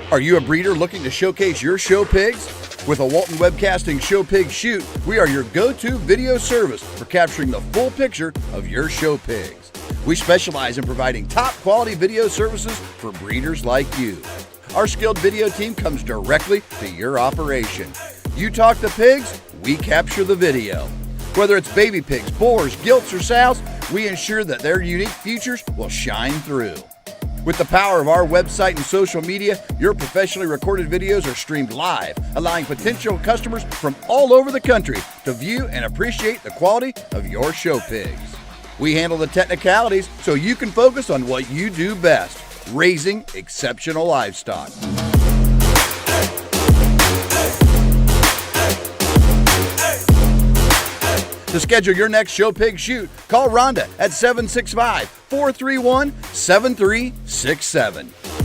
Are you a breeder looking to showcase your show pigs? With a Walton Webcasting Show Pig Shoot, we are your go-to video service for capturing the full picture of your show pigs. We specialize in providing top quality video services for breeders like you. Our skilled video team comes directly to your operation. You talk the pigs, we capture the video. Whether it's baby pigs, boars, gilts, or sows, we ensure that their unique features will shine through. With the power of our website and social media, your professionally recorded videos are streamed live, allowing potential customers from all over the country to view and appreciate the quality of your show pigs. We handle the technicalities so you can focus on what you do best, raising exceptional livestock. To schedule your next show pig shoot, call Rhonda at 765-431-7367.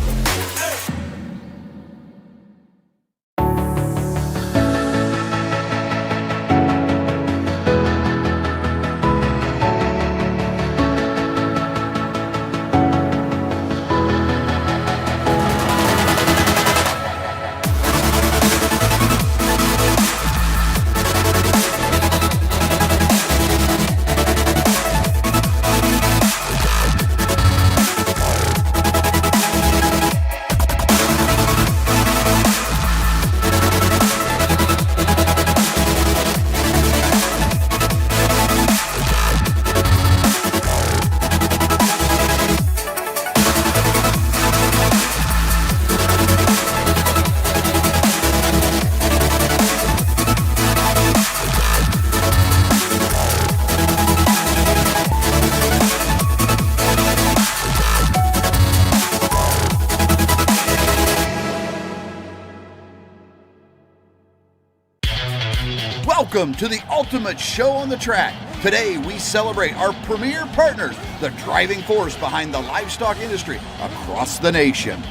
Welcome to the ultimate show on the track. Today we celebrate our premier partners, the driving force behind the livestock industry across the nation.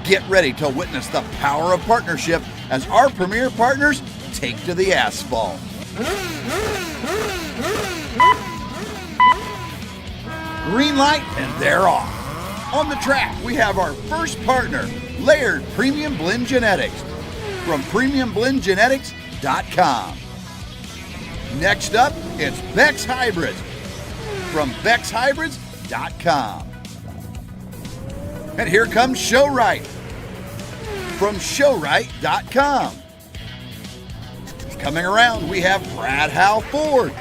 Get ready to witness the power of partnership as our premier partners take to the asphalt. Green light and they're off. On the track we have our first partner, Layered Premium Blend Genetics from premiumblendgenetics.com. Next up, it's Bex Hybrids from bexhybrids.com. And here comes Showright from showright.com. Coming around, we have Brad Howe Ford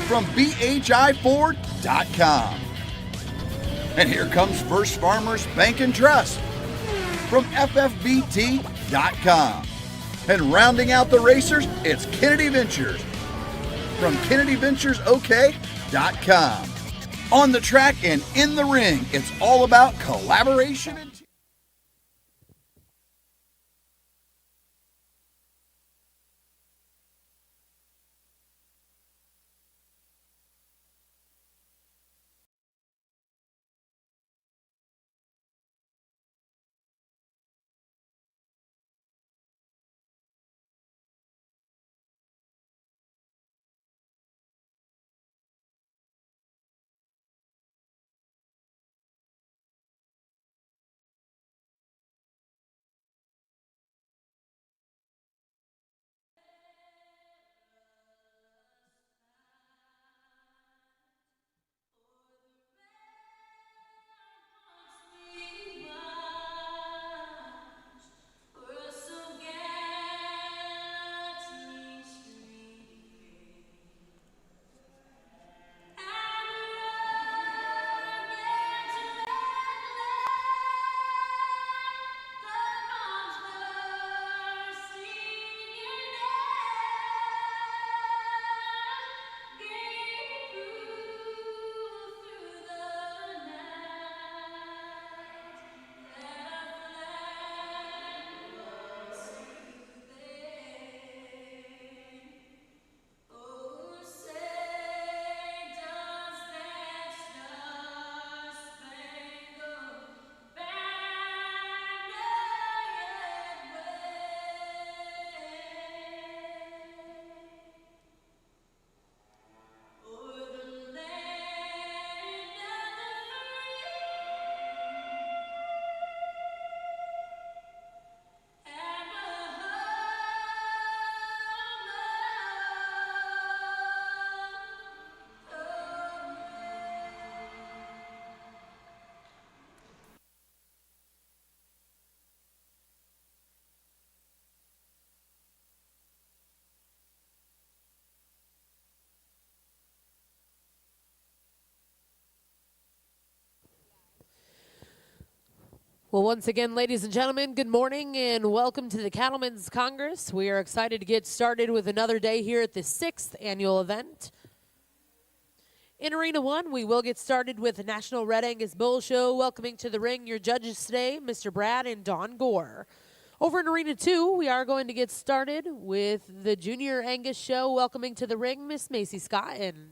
from bhiford.com. And here comes First Farmers Bank and Trust from ffbt.com. And rounding out the racers, it's Kennedy Ventures from kennedyventuresok.com. On the track and in the ring, it's all about collaboration and Well, once again, ladies and gentlemen, good morning and welcome to the Cattlemen's Congress. We are excited to get started with another day here at the 6th annual event. In Arena 1, we will get started with the National Red Angus Bull Show. Welcoming to the ring your judges today, Mr. Brad and Don Gore. Over in Arena 2, we are going to get started with the Junior Angus Show. Welcoming to the ring, Miss Macy Scotton.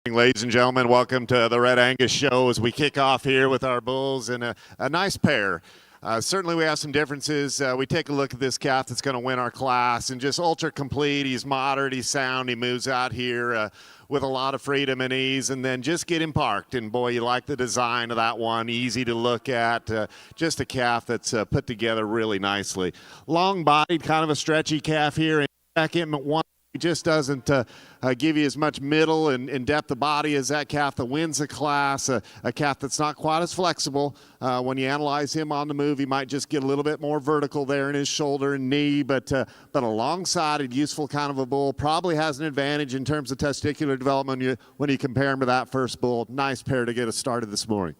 Ladies and gentlemen, welcome to the Red Angus Show as we kick off here with our bulls and a nice pair. Certainly we have some differences. We take a look at this calf that's going to win our class and just ultra complete. He's moderate, he's sound, he moves out here with a lot of freedom and ease, and then just get him parked. And boy, you like the design of that one, easy to look at. Just a calf that's put together really nicely. Long-bodied, kind of a stretchy calf here, and back in at one. He just doesn't give you as much middle and depth of body as that calf that wins the class, a calf that's not quite as flexible. When you analyze him on the move, he might just get a little bit more vertical there in his shoulder and knee, but a long-sided, useful kind of a bull. Probably has an advantage in terms of testicular development when you compare him to that first bull. Nice pair to get us started this morning.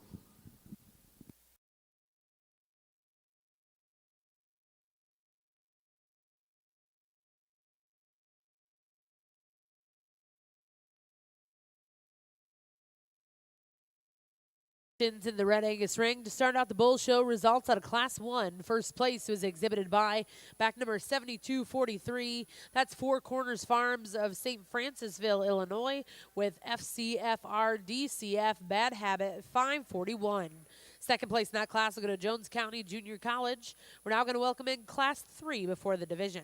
seconds in the Red Angus ring. To start out the bull show, results out of Class 1. First place was exhibited by back number 7243. That's Four Corners Farms of St. Francisville, Illinois, with FCFR DCF Bad Habit 541. Second place in that class will go to Jones County Junior College. We're now going to welcome in Class 3 before the division.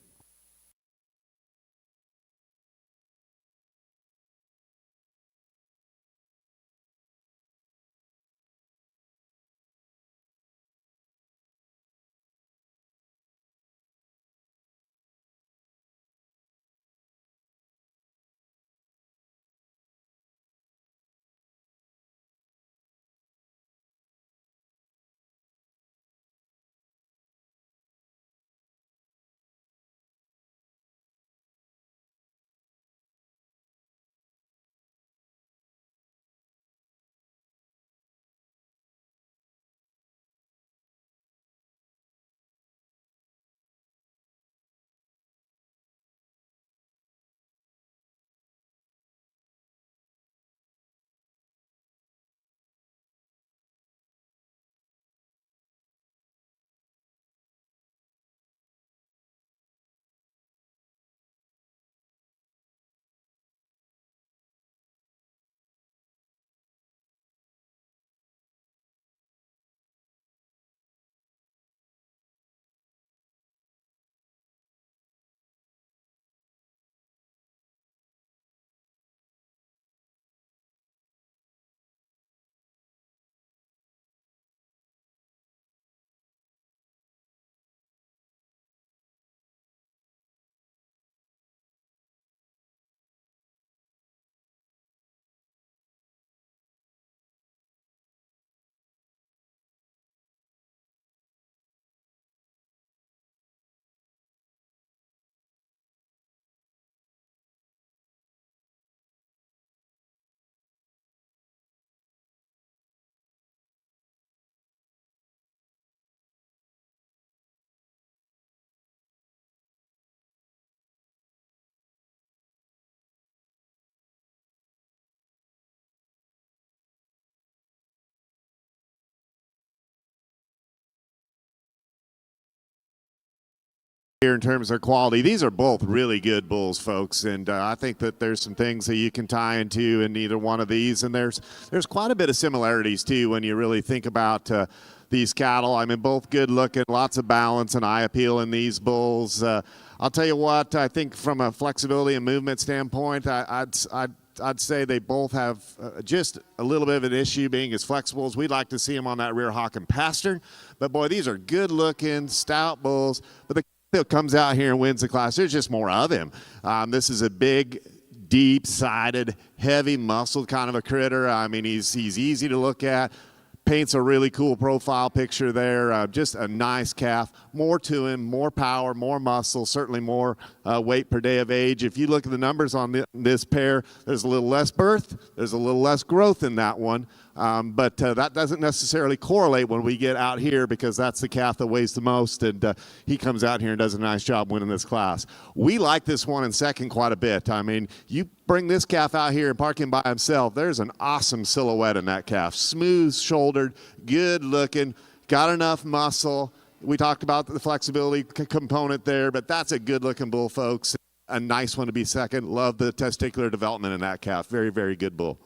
Here in terms of quality, these are both really good bulls, folks, and I think that there's some things that you can tie into in either one of these, and there's quite a bit of similarities too when you really think about these cattle. I mean, both good looking, lots of balance and eye appeal in these bulls. I'll tell you what, I think from a flexibility and movement standpoint, I'd say they both have just a little bit of an issue being as flexible as we'd like to see them on that rear hock and pastern. But boy, these are good looking, stout bulls. But the that comes out here and wins the class, there's just more of him. This is a big, deep-sided, heavy muscled kind of a critter. I mean, he's easy to look at. Paints a really cool profile picture there. Just a nice calf. More to him, more power, more muscle, certainly more weight per day of age. If you look at the numbers on this pair, there's a little less birth, there's a little less growth in that one. But that doesn't necessarily correlate when we get out here because that's the calf that weighs the most, and he comes out here and does a nice job winning this class. We like this one in second quite a bit. I mean, you bring this calf out here and park him by himself, there's an awesome silhouette in that calf. Smooth-shouldered, good-looking, got enough muscle. We talked about the flexibility component there, but that's a good-looking bull, folks. A nice one to be second. Love the testicular development in that calf. Very, very good bull.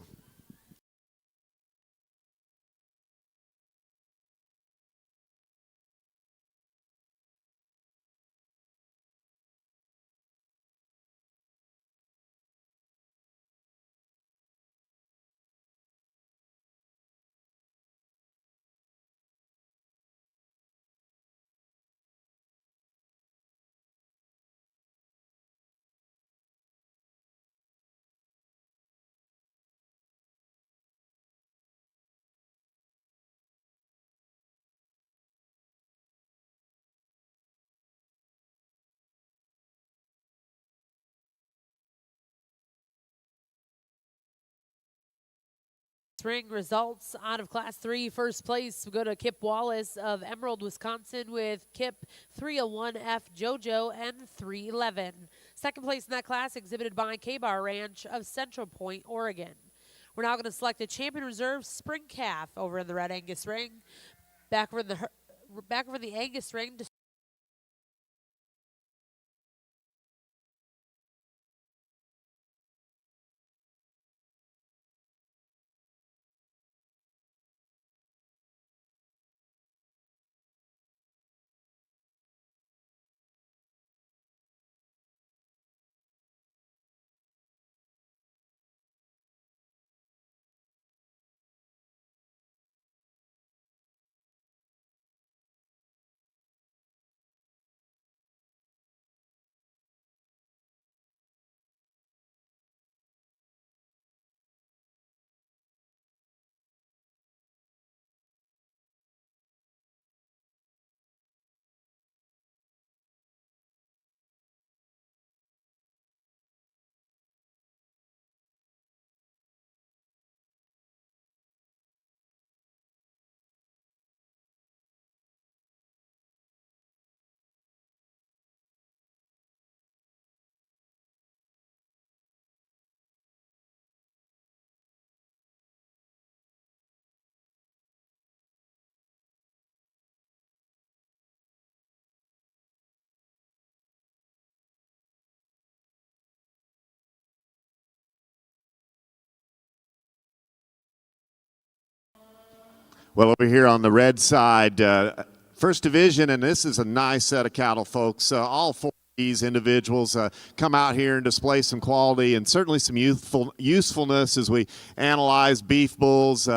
Ring results out of Class 3. First place, we go to Kip Wallace of Emerald, Wisconsin, with Kip 301F JoJo and 311. Second place in that class exhibited by K-Bar Ranch of Central Point, Oregon. We're now going to select a champion reserve spring calf over in the red Angus ring. Back over the Angus ring. Well, over here on the red side, First Division, and this is a nice set of cattle, folks. All four of these individuals come out here and display some quality and certainly some usefulness as we analyze beef bulls.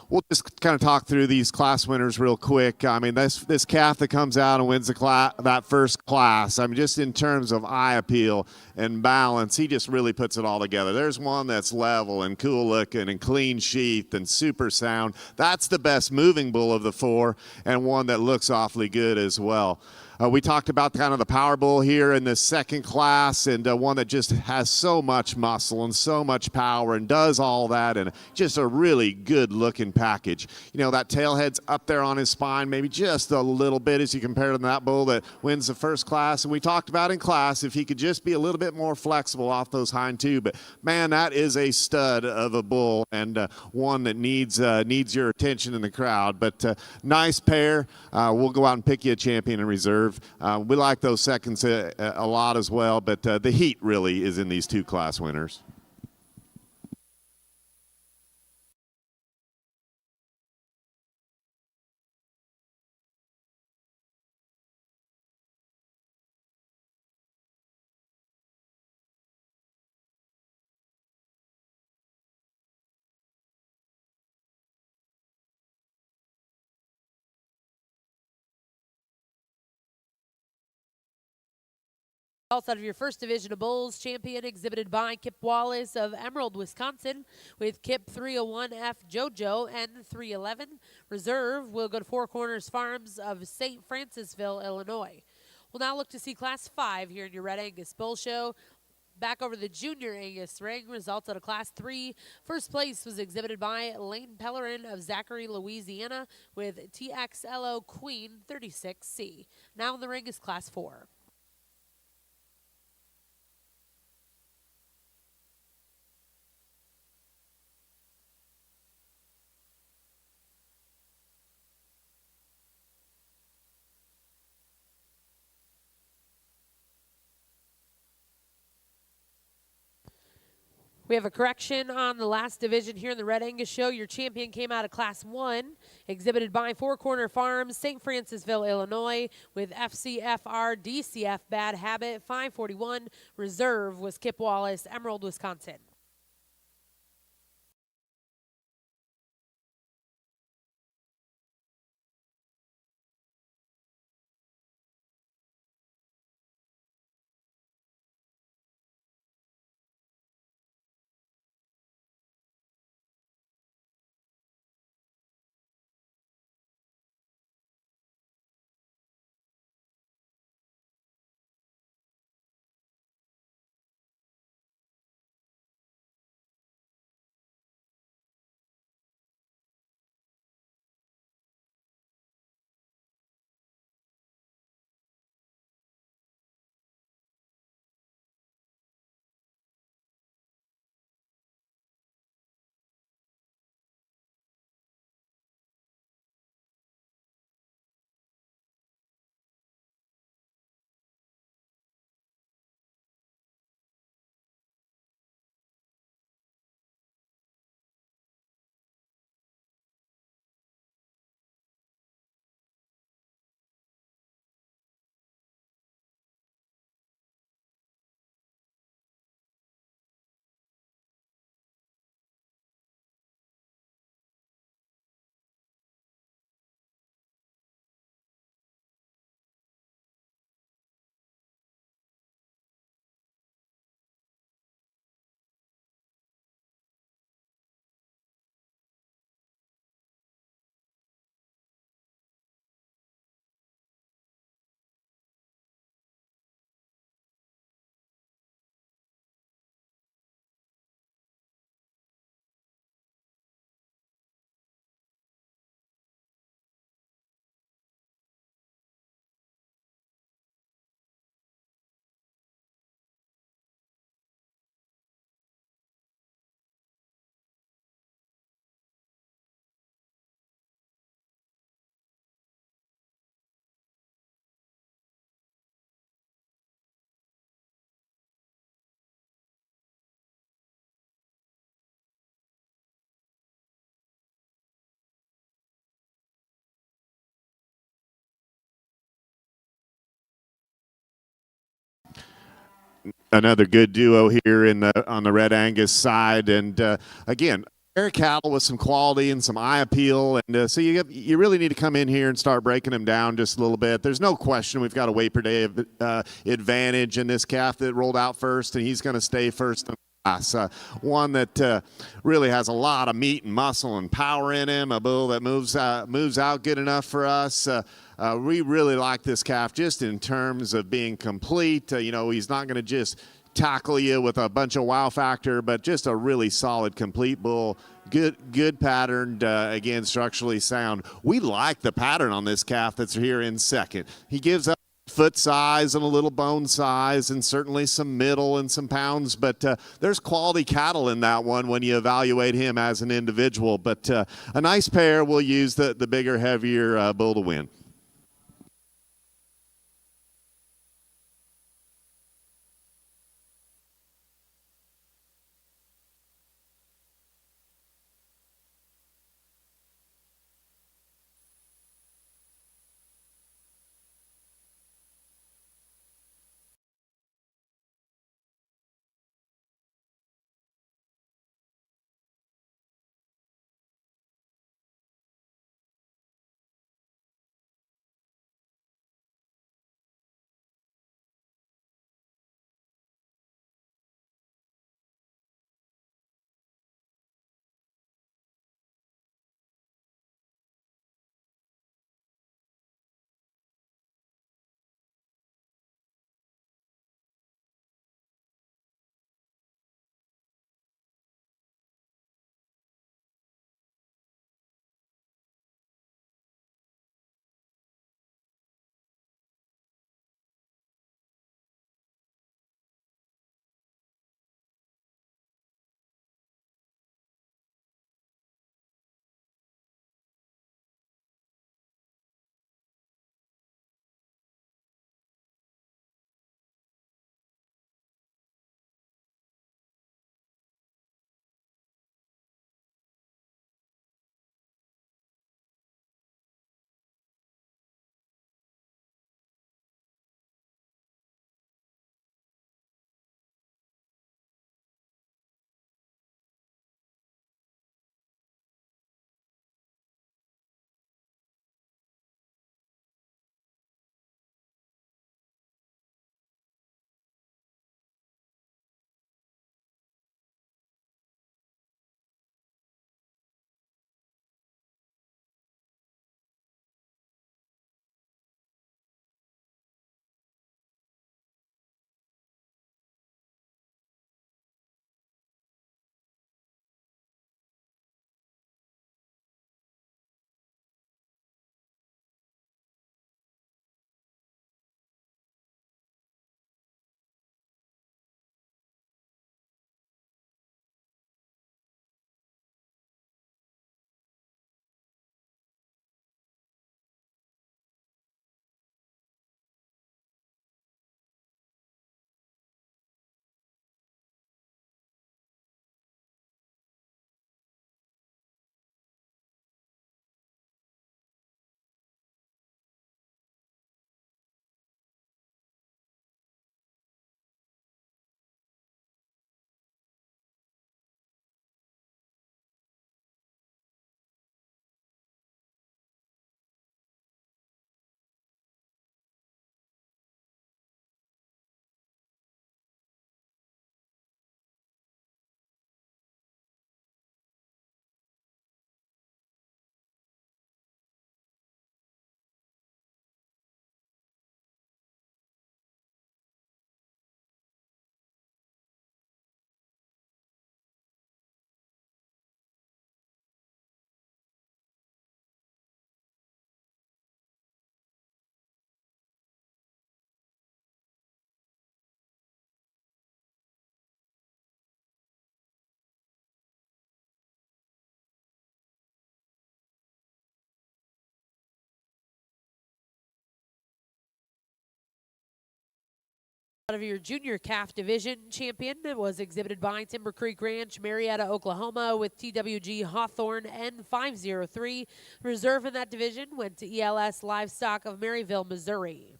We'll just kind of talk through these class winners real quick. I mean, this calf that comes out and wins that first class, I mean, just in terms of eye appeal and balance, he just really puts it all together. There's one that's level and cool looking and clean sheath and super sound. That's the best moving bull of the four, and one that looks awfully good as well. We talked about kind of the power bull here in the second class, and one that just has so much muscle and so much power and does all that, and just a really good looking package. You know, that tail head's up there on his spine maybe just a little bit as you compare to that bull that wins the first class. And we talked about in class if he could just be a little bit more flexible off those hind two. But man, that is a stud of a bull, and one that needs your attention in the crowd. But nice pair. We'll go out and pick you a champion in reserve. We like those seconds a lot as well, but the heat really is in these two class winners. Out of your first division of bulls, champion exhibited by Kip Wallace of Emerald, Wisconsin, with Kip 301F JoJo and 311. Reserve will go to Four Corners Farms of St. Francisville, Illinois. We'll now look to see Class 5 here in your Red Angus Bull Show. Back over the Junior Angus ring, results out of Class 3. First place was exhibited by Lane Pellerin of Zachary, Louisiana, with TXLO Queen 36C. Now in the ring is Class 4. We have a correction on the last division here in the Red Angus Show. Your champion came out of Class 1, exhibited by Four Corner Farms, St. Francisville, Illinois, with FCFR DCF Bad Habit 541. Reserve was Kip Wallace, Emerald, Wisconsin. another good duo here on the Red Angus side, and again, rare cattle with some quality and some eye appeal, and so you really need to come in here and start breaking them down just a little bit. There's no question we've got a weight per day advantage in this calf that rolled out first, and he's going to stay first in class. One that really has a lot of meat and muscle and power in him, a bull that moves out good enough for us. We really like this calf just in terms of being complete. He's not going to just tackle you with a bunch of wow factor, but just a really solid, complete bull. Good patterned, again, structurally sound. We like the pattern on this calf that's here in second. He gives up foot size and a little bone size and certainly some middle and some pounds, but there's quality cattle in that one when you evaluate him as an individual. But a nice pair. Will use the bigger, heavier bull to win. Out of your junior calf division champion was exhibited by Timber Creek Ranch, Marietta, Oklahoma, with TWG Hawthorne N503. Reserve in that division went to ELS Livestock of Maryville, Missouri.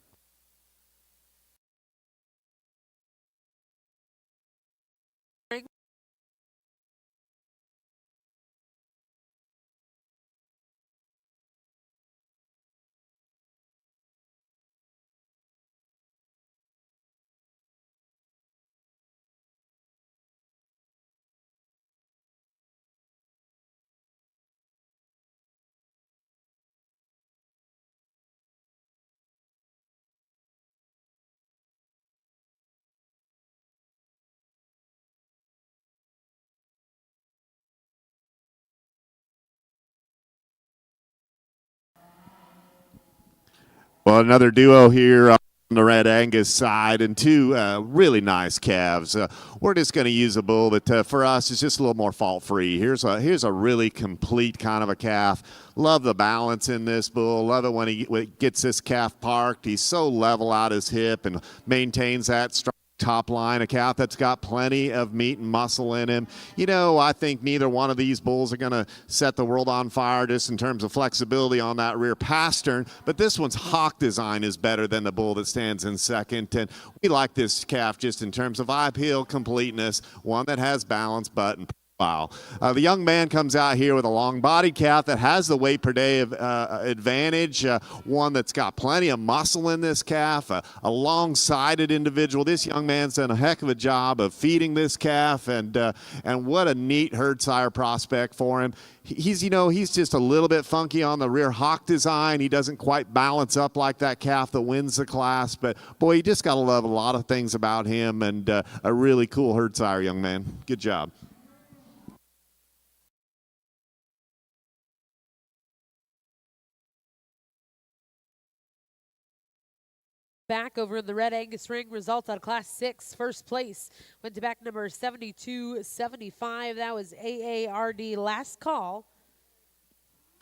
Well, another duo here on the Red Angus side, and two really nice calves. We're just going to use a bull that for us is just a little more fault-free. Here's a really complete kind of a calf. Love the balance in this bull. Love it when he gets this calf parked. He's so level out his hip and maintains that strong top line, a calf that's got plenty of meat and muscle in him. You know, I think neither one of these bulls are going to set the world on fire just in terms of flexibility on that rear pastern, but this one's hock design is better than the bull that stands in second, and we like this calf just in terms of eye appeal, completeness, one that has balance, butt, and wow. The young man comes out here with a long body calf that has the weight per day of, advantage, one that's got plenty of muscle in this calf, a long-sided individual. This young man's done a heck of a job of feeding this calf, and what a neat herd sire prospect for him. He's just a little bit funky on the rear hock design. He doesn't quite balance up like that calf that wins the class, but boy, you just got to love a lot of things about him, and a really cool herd sire young man. Good job. Back over in the Red Angus ring, results out of Class 6. First place went to back number 7275. That was AARD last call,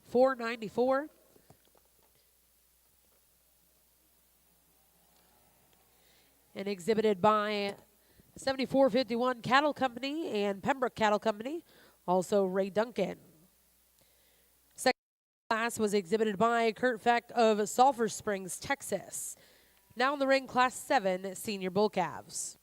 494. And exhibited by 7451 Cattle Company and Pembroke Cattle Company, also Ray Duncan. Second class was exhibited by Kurt Feck of Sulphur Springs, Texas. Now in the ring, Class 7 senior bull calves.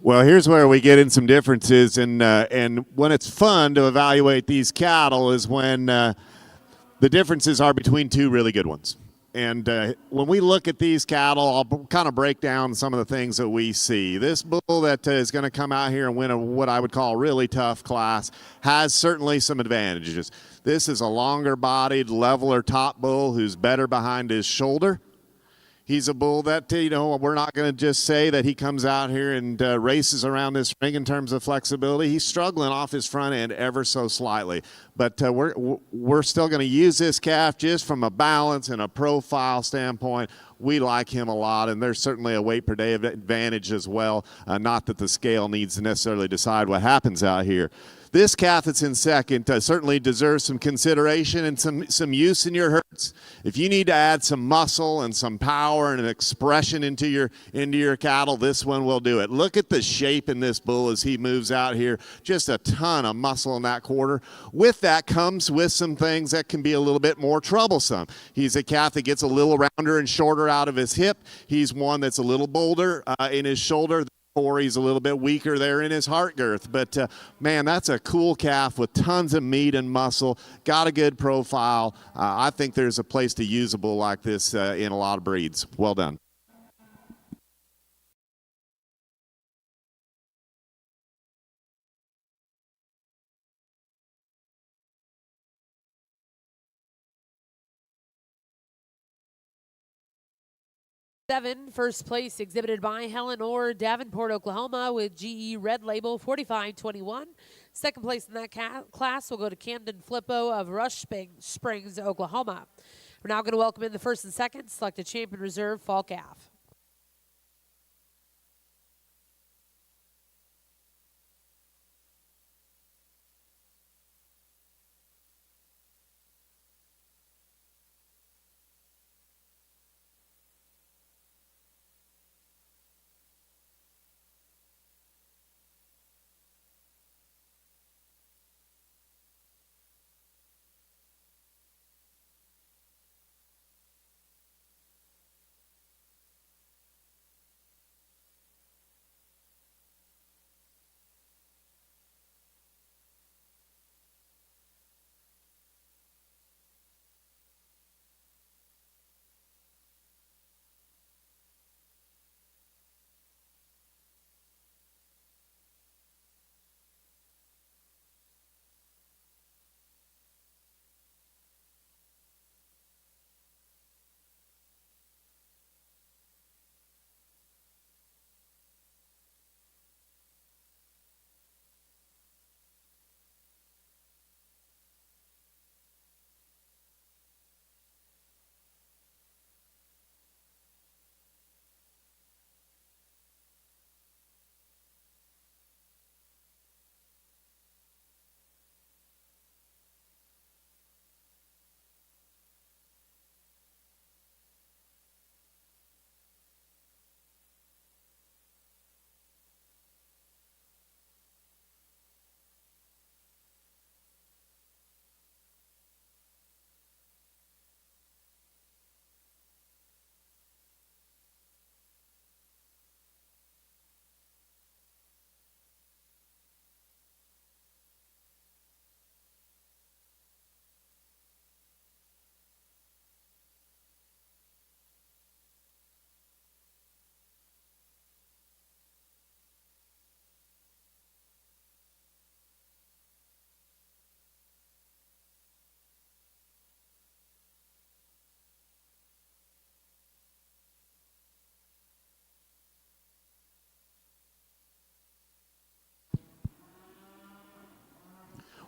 Well, here's where we get in some differences, and when it's fun to evaluate these cattle is when the differences are between two really good ones. And when we look at these cattle, I'll kind of break down some of the things that we see. This bull that is going to come out here and win what I would call a really tough class has certainly some advantages. This is a longer-bodied, leveler top bull who's better behind his shoulder. He's a bull that, we're not going to just say that he comes out here and races around this ring in terms of flexibility. He's struggling off his front end ever so slightly. But we're still going to use this calf just from a balance and a profile standpoint. We like him a lot, and there's certainly a weight per day advantage as well. Not that the scale needs to necessarily decide what happens out here. This calf that's in second certainly deserves some consideration and some use in your herds. If you need to add some muscle and some power and an expression into your cattle, this one will do it. Look at the shape in this bull as he moves out here. Just a ton of muscle in that quarter. With that comes with some things that can be a little bit more troublesome. He's a calf that gets a little rounder and shorter out of his hip. He's one that's a little bolder in his shoulder. He's a little bit weaker there in his heart girth, but man, that's a cool calf with tons of meat and muscle, got a good profile. I think there's a place to use a bull like this in a lot of breeds. Well done. First place exhibited by Helen Orr, Davenport, Oklahoma, with GE Red Label 4521. Second place in that class will go to Camden Flippo of Rush Springs, Oklahoma. We're now going to welcome in the first and second selected champion reserve fall calf.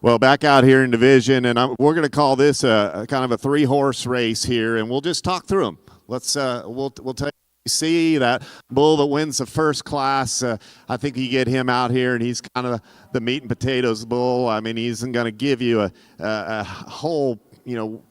Well, back out here in division, and we're going to call this a kind of a three-horse race here, and we'll just talk through them. Let's we'll tell you see that bull that wins the first class. I think you get him out here, and he's kind of the meat and potatoes bull. I mean, he isn't going to give you a whole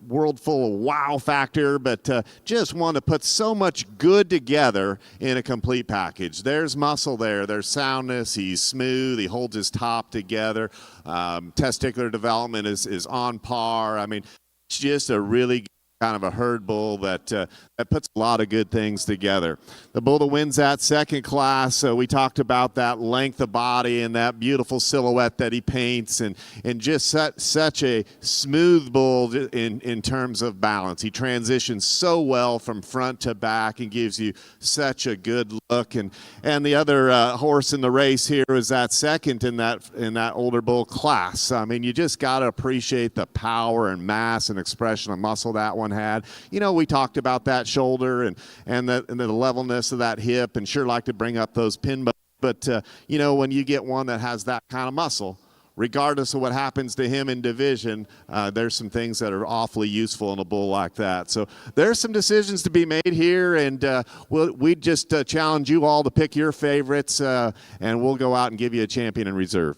world full of wow factor, but just want to put so much good together in a complete package. There's muscle there. There's soundness. He's smooth. He holds his top together. Testicular development is on par. I mean, it's just a really kind of a herd bull that that puts a lot of good things together. The bull that wins that second class, we talked about that length of body and that beautiful silhouette that he paints, and just such a smooth bull in terms of balance. He transitions so well from front to back and gives you such a good look. And the other horse in the race here is that second in that older bull class. I mean, you just got to appreciate the power and mass and expression of muscle that one had. You know, we talked about that shoulder and the levelness of that hip, and sure like to bring up those pin bones. But you know, when you get one that has that kind of muscle, regardless of what happens to him in division, there's some things that are awfully useful in a bull like that. So there's some decisions to be made here, and we just challenge you all to pick your favorites, and we'll go out and give you a champion in reserve.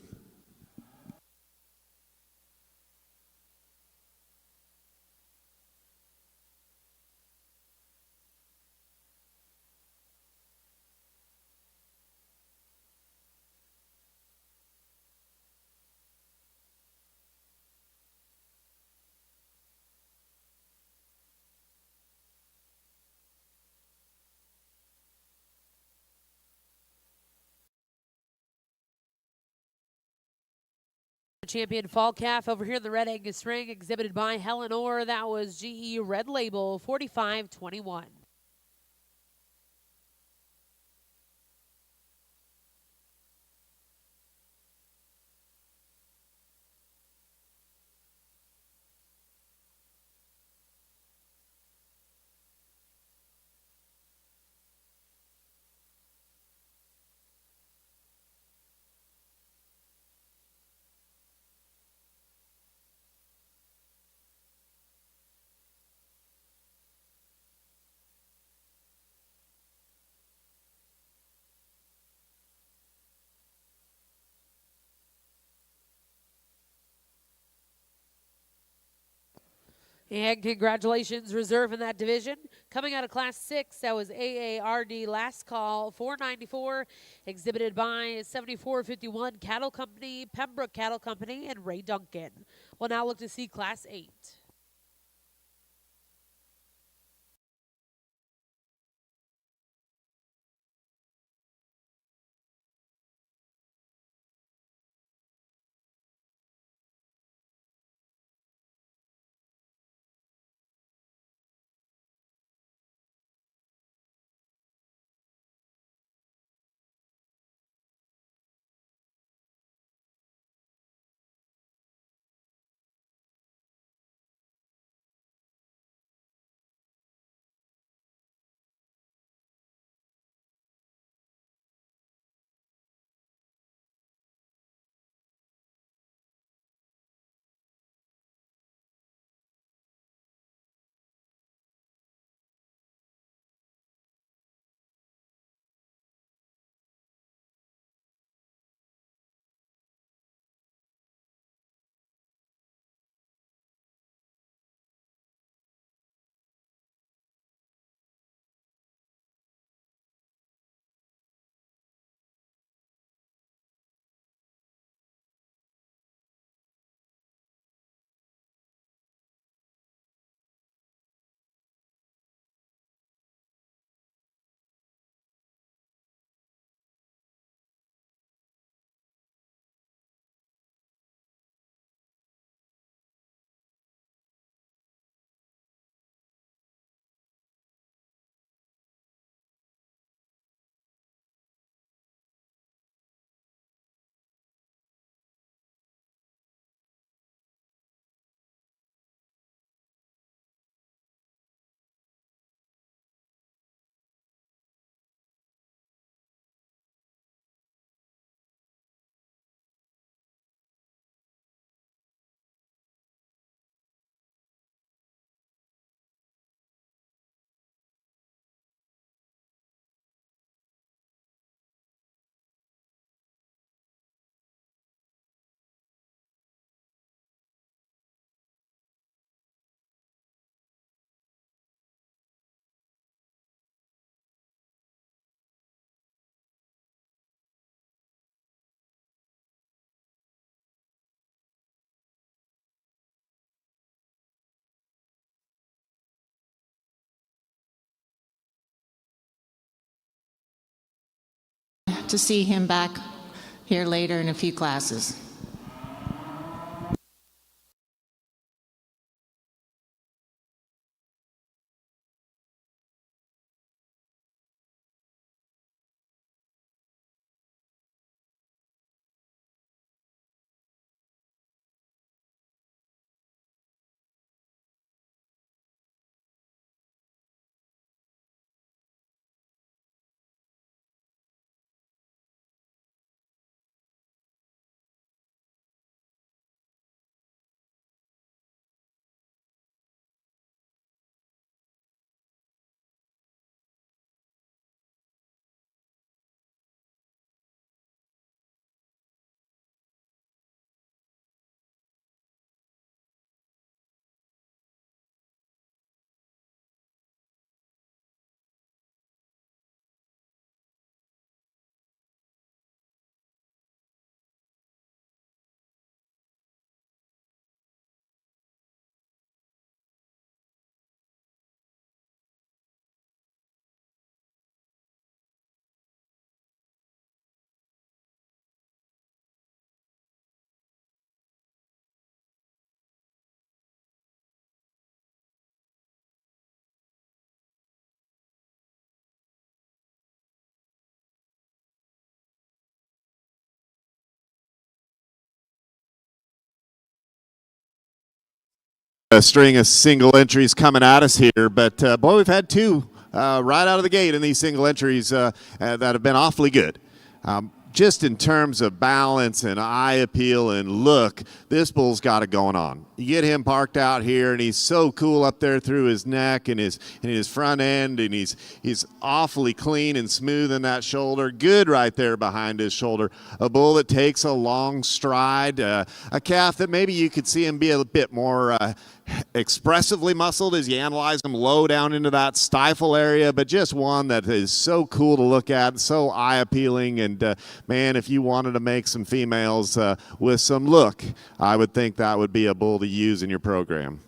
Champion fall calf over here in the red Angus ring, exhibited by Helen Orr. That was GE Red Label 4521. And congratulations, reserve in that division. Coming out of Class 6, that was AARD Last Call 494, exhibited by 7451 Cattle Company, Pembroke Cattle Company, and Ray Duncan. We'll now look to see Class 8. to see him back here later in a few classes. A string of single entries coming at us here, but boy, we've had two right out of the gate in these single entries that have been awfully good. Just in terms of balance and eye appeal and look, this bull's got it going on. You get him parked out here, and he's so cool up there through his neck and his front end, and he's awfully clean and smooth in that shoulder. Good right there behind his shoulder. A bull that takes a long stride. A calf that maybe you could see him be a bit more expressively muscled as you analyze him low down into that stifle area, but just one that is so cool to look at, so eye appealing. And man, if you wanted to make some females with some look, I would think that would be a bull to use in your program.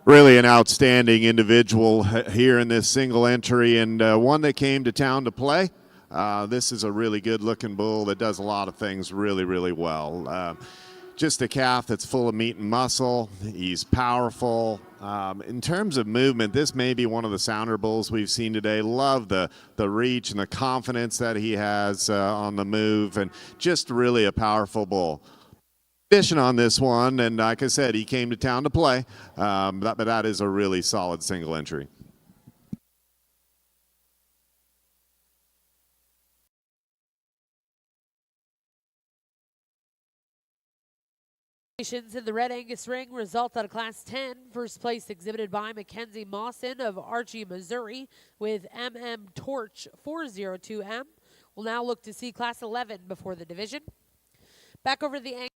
Really an outstanding individual here in this single entry, and one that came to town to play. This is a really good looking bull that does a lot of things really, really well. Just a calf that's full of meat and muscle. He's powerful. In terms of movement, this may be one of the sounder bulls we've seen today. Love the reach and the confidence that he has on the move, and just really a powerful bull. Fishing on this one, and like I said, he came to town to play, but that is a really solid single entry. In the Red Angus ring, result out of Class 10. First place exhibited by Mackenzie Mawson of Archie, Missouri, with Torch 402M. We'll now look to see Class 11 before the division. Back over to the Angus.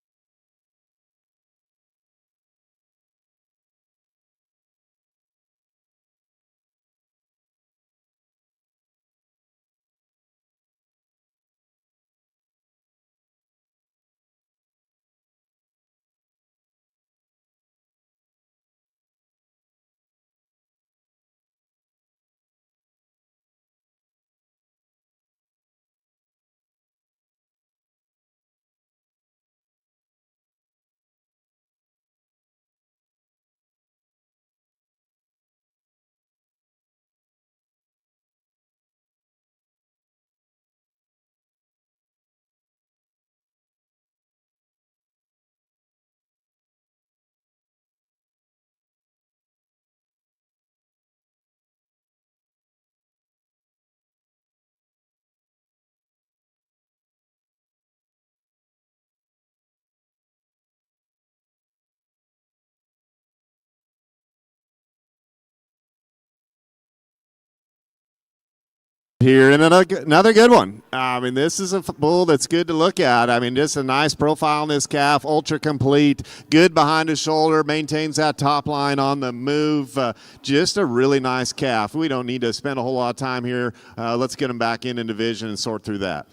Here and another good one. I mean, this is a bull that's good to look at. I mean, just a nice profile on this calf, ultra complete, good behind his shoulder, maintains that top line on the move. Just a really nice calf. We don't need to spend a whole lot of time here. Let's get him back in division and sort through that.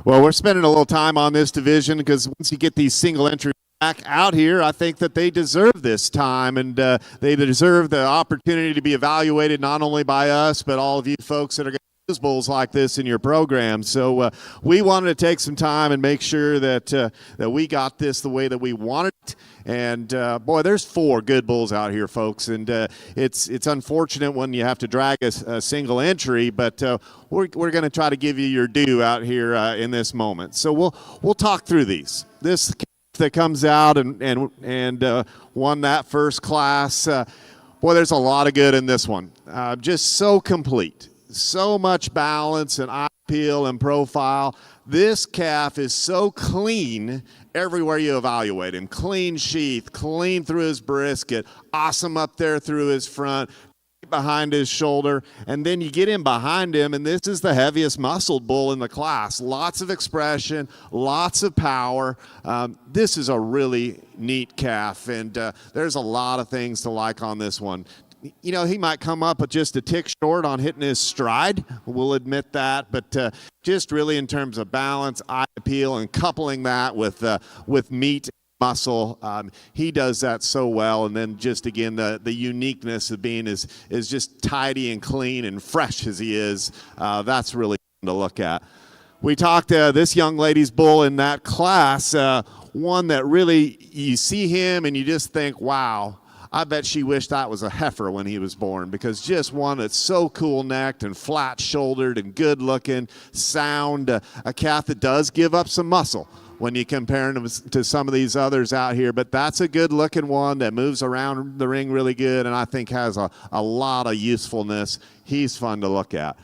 Well, we're spending a little time on this division because once you get these single entry back out here, I think that they deserve this time, and they deserve the opportunity to be evaluated not only by us, but all of you folks that are going to use bulls like this in your program. So we wanted to take some time and make sure that that we got this the way that we wanted it. And boy, there's 4 good bulls out here, folks, and it's unfortunate when you have to drag a single entry, but we're going to try to give you your due out here in this moment. So we'll talk through these. This that comes out and won that first class. Boy, there's a lot of good in this one. Just so complete, so much balance and eye appeal and profile. This calf is so clean everywhere you evaluate him. Clean sheath, clean through his brisket, awesome up there through his front, behind his shoulder, and then you get in behind him, and this is the heaviest muscled bull in the class. Lots of expression, lots of power. This is a really neat calf, and there's a lot of things to like on this one. You know, he might come up with just a tick short on hitting his stride. We'll admit that, but just really in terms of balance, eye appeal, and coupling that with meat, muscle, he does that so well. And then just again the uniqueness of being is just tidy and clean and fresh as he is. That's really fun to look at. We talked this young lady's bull in that class, one that really you see him and you just think, wow, I bet she wished that was a heifer when he was born, because just one that's so cool-necked and flat-shouldered and good-looking, sound, a calf that does give up some muscle when you compare him to some of these others out here. But that's a good-looking one that moves around the ring really good, and I think has a lot of usefulness. He's fun to look at.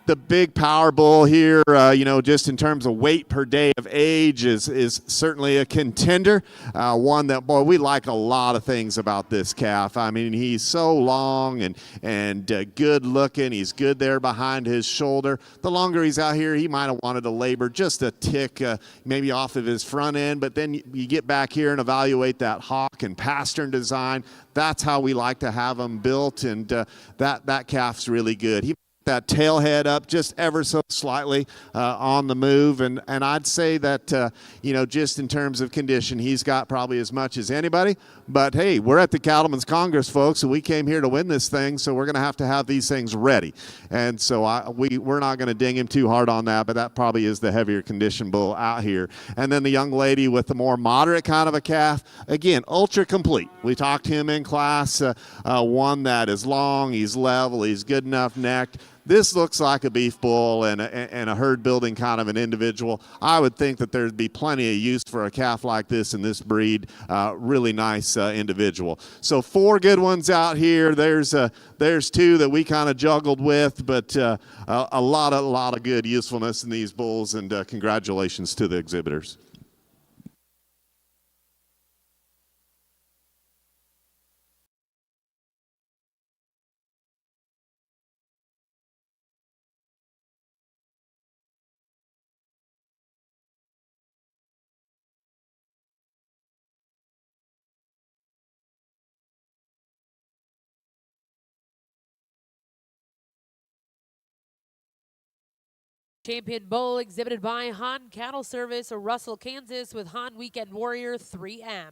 The big power bull here, you know, just in terms of weight per day of age is certainly a contender. One that, boy, we like a lot of things about this calf. I mean, he's so long and good looking. He's good there behind his shoulder. The longer he's out here, he might have wanted to labor just a tick, maybe off of his front end. But then you get back here and evaluate that hock and pastern design. That's how we like to have them built, and that calf's really good. He that tail head up just ever so slightly on the move, and I'd say that you know, just in terms of condition, he's got probably as much as anybody. But hey, we're at the Cattleman's Congress, folks, and we came here to win this thing, so we're going to have these things ready. And so we're not going to ding him too hard on that, but that probably is the heavier condition bull out here. And then the young lady with the more moderate kind of a calf, again, ultra complete. We talked to him in class, one that is long, he's level, he's good enough necked. This looks like a beef bull and a herd building kind of an individual. I would think that there'd be plenty of use for a calf like this in this breed. Really nice individual. So 4 good ones out here. There's 2 that we kind of juggled with, but a lot of good usefulness in these bulls, and congratulations to the exhibitors. Champion bull exhibited by Han Cattle Service, Russell, Kansas, with Han Weekend Warrior 3M.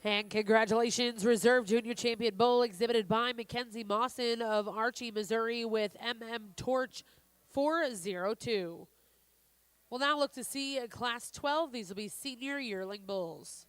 And congratulations, Reserve Junior Champion bull exhibited by Mackenzie Mawson of Archie, Missouri, with Torch 402. We'll now look to see Class 12. These will be senior yearling bulls.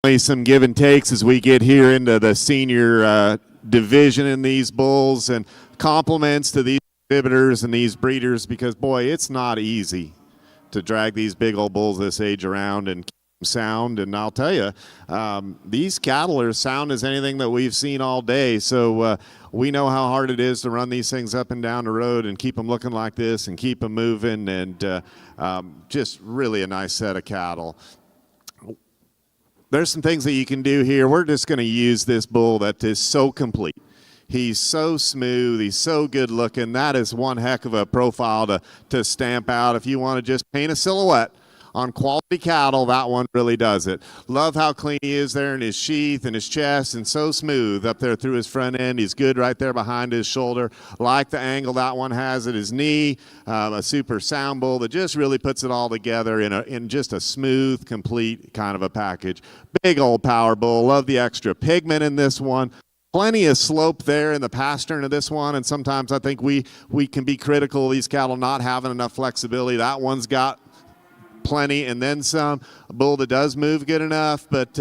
Some give and takes as we get here into the senior division in these bulls, and compliments to these exhibitors and these breeders, because boy, it's not easy to drag these big old bulls this age around and keep them sound. And I'll tell you, these cattle are as sound as anything that we've seen all day. So we know how hard it is to run these things up and down the road and keep them looking like this and keep them moving, and just really a nice set of cattle. There's some things that you can do here. We're just going to use this bull that is so complete. He's so smooth. He's so good looking. That is one heck of a profile to stamp out. If you want to just paint a silhouette on quality cattle, that one really does it. Love how clean he is there in his sheath and his chest, and so smooth up there through his front end. He's good right there behind his shoulder. Like the angle that one has at his knee. A super sound bull that just really puts it all together in just a smooth, complete kind of a package. Big old power bull. Love the extra pigment in this one. Plenty of slope there in the pastern of this one, and sometimes I think we can be critical of these cattle not having enough flexibility. That one's got plenty and then some. A bull that does move good enough, but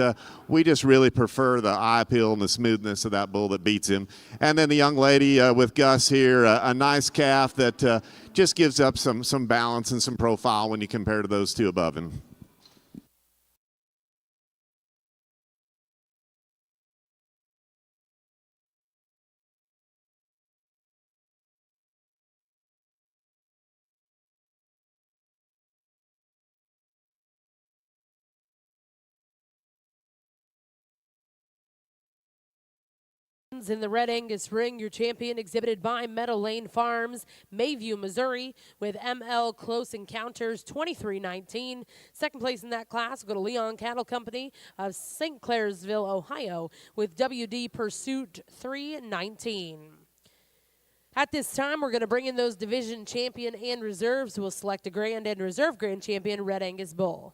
we just really prefer the eye appeal and the smoothness of that bull that beats him. And then the young lady with Gus here, a nice calf that just gives up some balance and some profile when you compare to those two above him. In the Red Angus ring, your champion exhibited by Meadow Lane Farms, Mayview, Missouri, with ML Close Encounters 2319. Second place in that class will go to Leon Cattle Company of St. Clairsville, Ohio, with WD Pursuit 319. At this time, we're going to bring in those division champion and reserves. We'll select a grand and reserve grand champion Red Angus bull.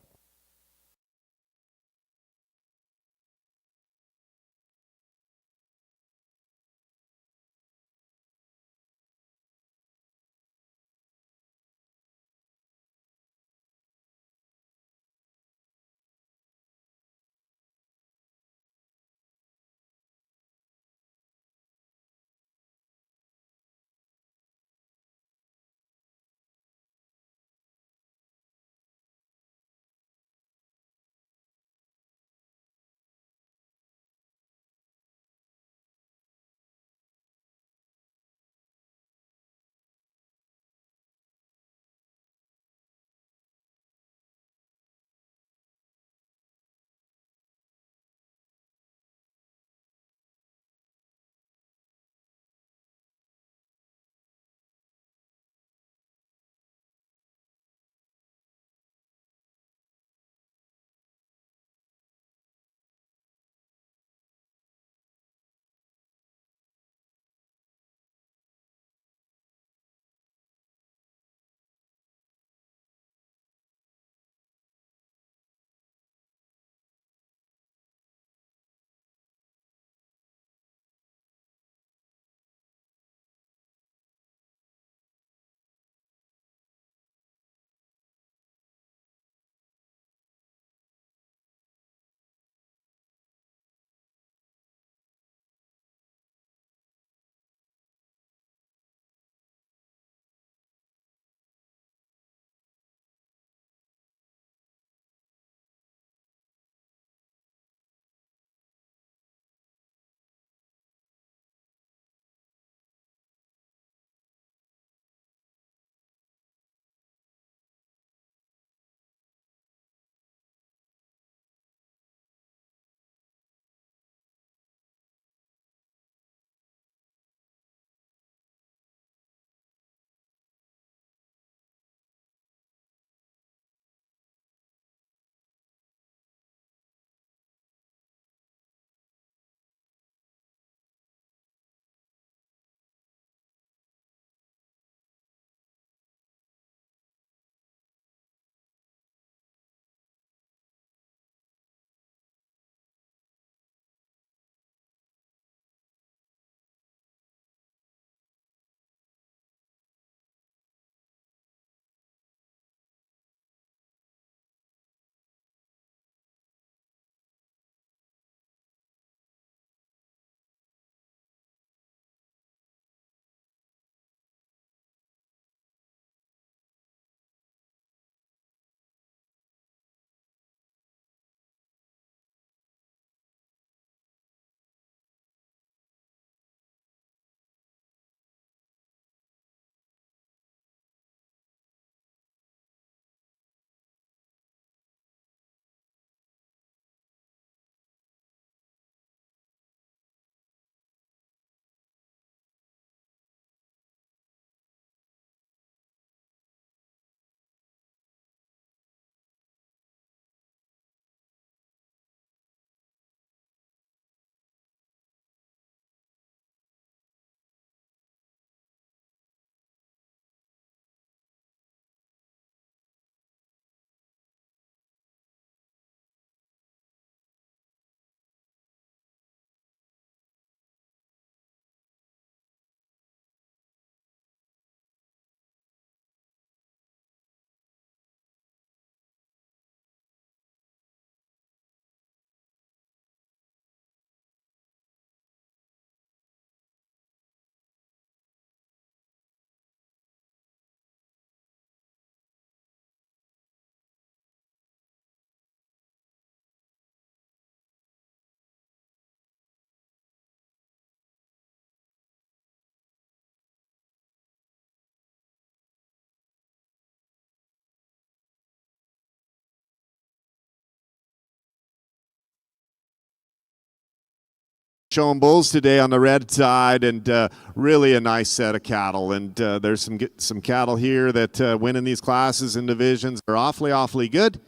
showing bulls today on the red side, and really a nice set of cattle. And there's some cattle here that win in these classes and divisions are awfully good.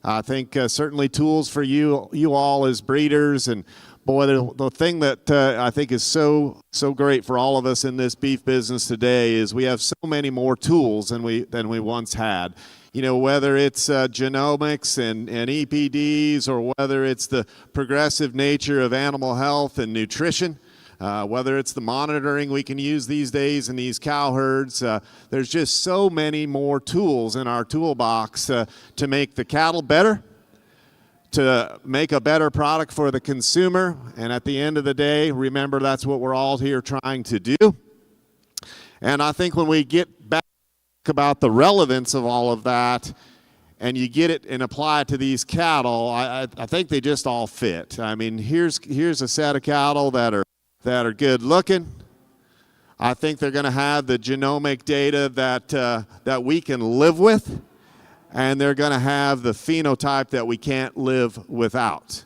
I think certainly tools for you all as breeders. And boy, the thing that I think is so great for all of us in this beef business today is we have so many more tools than we once had. You know, whether it's genomics and EPDs, or whether it's the progressive nature of animal health and nutrition, whether it's the monitoring we can use these days in these cow herds, there's just so many more tools in our toolbox to make the cattle better, to make a better product for the consumer. And at the end of the day, remember, that's what we're all here trying to do. And I think when we get back about the relevance of all of that, and you get it and apply it to these cattle, I think they just all fit. I mean, here's a set of cattle that are good looking. I think they're going to have the genomic data that we can live with, and they're going to have the phenotype that we can't live without.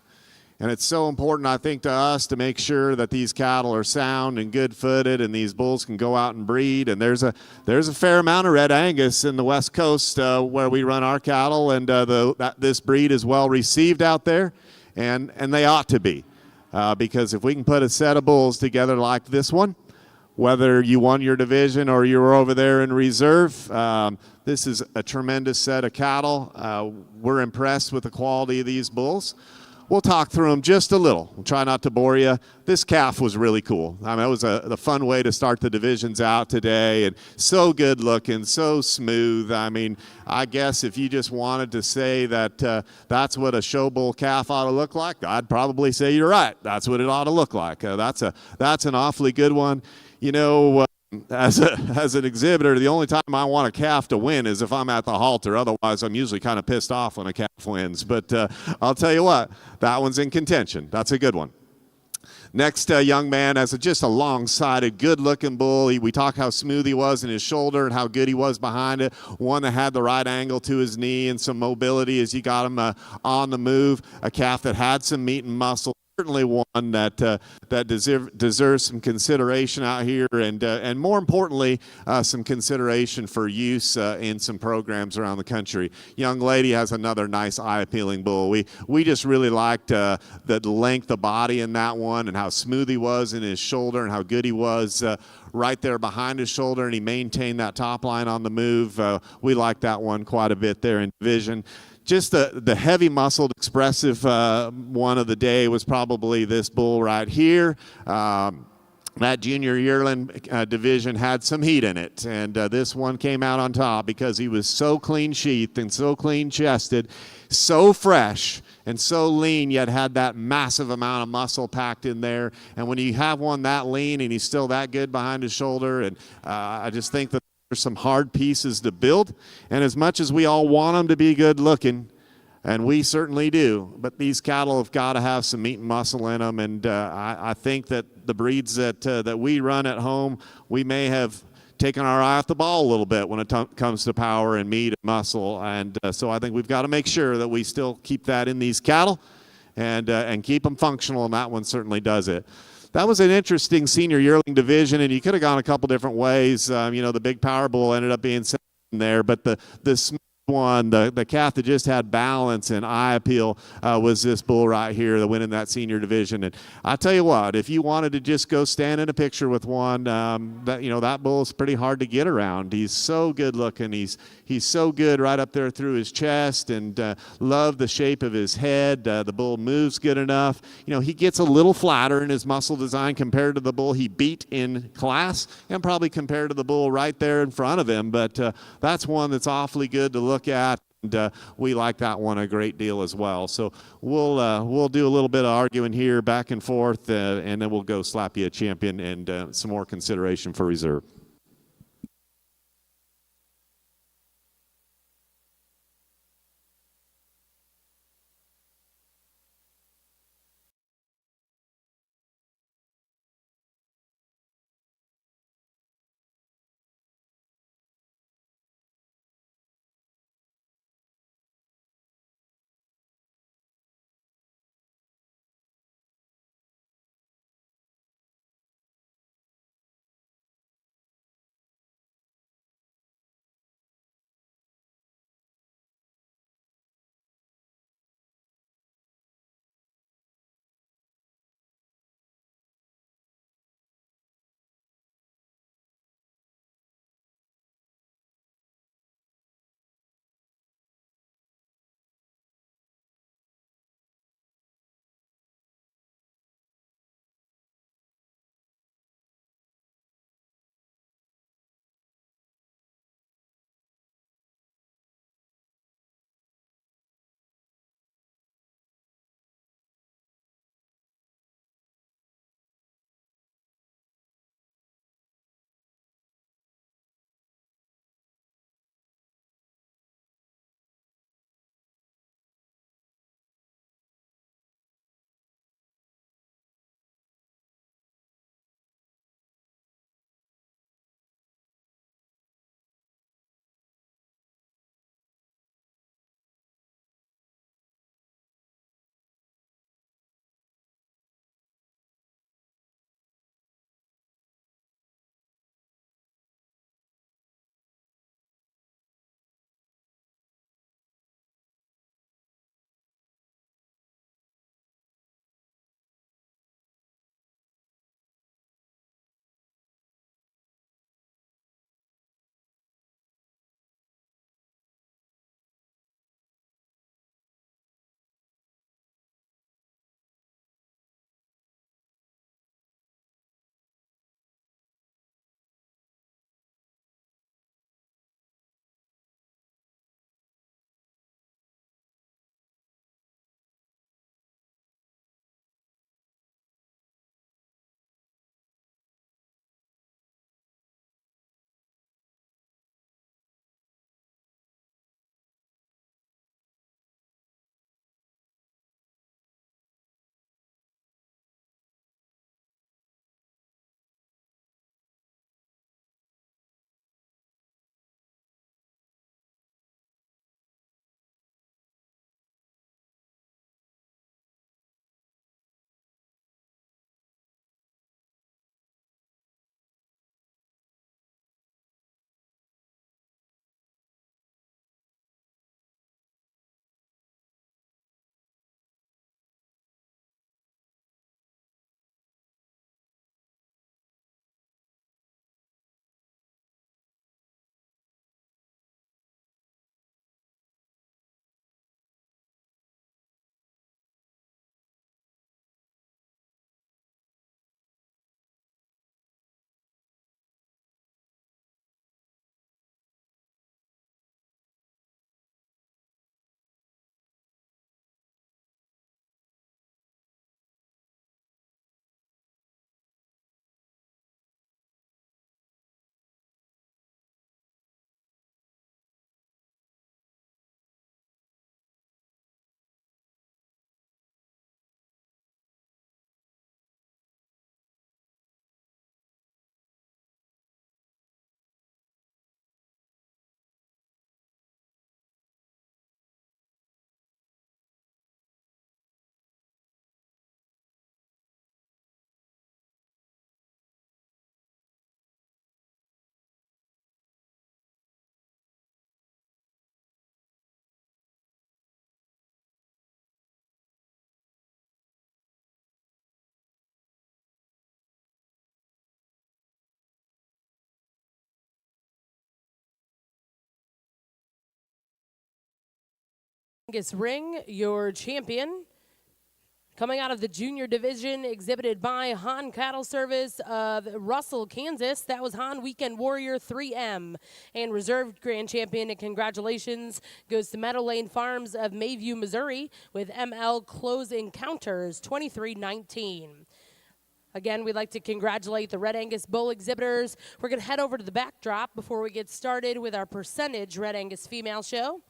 And it's so important, I think, to us to make sure that these cattle are sound and good-footed, and these bulls can go out and breed. And there's a fair amount of red Angus in the West Coast where we run our cattle, and this breed is well received out there, and they ought to be, because if we can put a set of bulls together like this one, whether you won your division or you were over there in reserve, this is a tremendous set of cattle. We're impressed with the quality of these bulls. We'll talk through them just a little. We'll try not to bore you. This calf was really cool. I mean, it was the fun way to start the divisions out today, and so good looking, so smooth. I mean, I guess if you just wanted to say that that's what a show bull calf ought to look like, I'd probably say you're right. That's what it ought to look like. That's an awfully good one. You know, as an exhibitor, the only time I want a calf to win is if I'm at the halter. Otherwise, I'm usually kind of pissed off when a calf wins. But I'll tell you what, that one's in contention. That's a good one. Next young man has just a long-sided, good-looking bull. We talk how smooth he was in his shoulder and how good he was behind it. One that had the right angle to his knee and some mobility as you got him on the move. A calf that had some meat and muscle. Certainly one that deserves some consideration out here, and more importantly, some consideration for use in some programs around the country. Young lady has another nice eye-appealing bull. We just really liked the length of body in that one, and how smooth he was in his shoulder, and how good he was right there behind his shoulder, and he maintained that top line on the move. We liked that one quite a bit there in division. Just the heavy muscled, expressive one of the day was probably this bull right here. That junior yearling division had some heat in it, and this one came out on top because he was so clean sheathed and so clean chested, so fresh and so lean, yet had that massive amount of muscle packed in there. And when you have one that lean and he's still that good behind his shoulder, and I just think that there's some hard pieces to build. And as much as we all want them to be good looking, and we certainly do, but these cattle have got to have some meat and muscle in them. And I think that the breeds that we run at home, we may have taken our eye off the ball a little bit when it comes to power and meat and muscle. And so I think we've got to make sure that we still keep that in these cattle and keep them functional, and that one certainly does it. That was an interesting senior yearling division, and you could have gone a couple different ways. You know, the big power bull ended up being second there, but the smooth one, the calf that just had balance and eye appeal was this bull right here that went in that senior division. And I tell you what, if you wanted to just go stand in a picture with one, that bull is pretty hard to get around. He's so good looking. He's so good right up there through his chest, and love the shape of his head. The bull moves good enough. You know, he gets a little flatter in his muscle design compared to the bull he beat in class, and probably compared to the bull right there in front of him. But that's one that's awfully good to look at, and we like that one a great deal as well. So we'll do a little bit of arguing here back and forth, and then we'll go slap you a champion and some more consideration for reserve. Angus Ring, your champion. Coming out of the junior division, exhibited by Han Cattle Service of Russell, Kansas. That was Han Weekend Warrior 3M. And reserved grand champion, and congratulations, goes to Meadow Lane Farms of Mayview, Missouri, with ML Close Encounters 2319. Again, we'd like to congratulate the Red Angus Bull exhibitors. We're going to head over to the backdrop before we get started with our percentage Red Angus female show.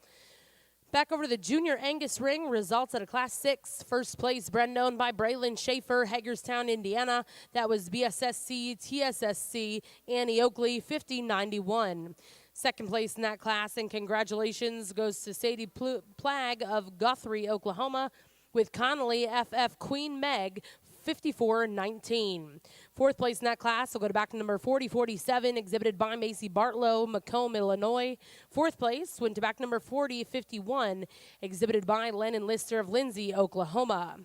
Back over to the Junior Angus Ring, results at a Class 6. First place, bred owned by Braylon Schaefer, Hagerstown, Indiana. That was BSSC, TSSC, Annie Oakley, 5091. Second place in that class, and congratulations goes to Sadie Plagg of Guthrie, Oklahoma, with Connolly FF Queen Meg, 5419. Fourth place in that class will go to back to number 4047, exhibited by Macy Bartlow, Macomb, Illinois. Fourth place went to back number 4051, exhibited by Lennon Lister of Lindsay, Oklahoma.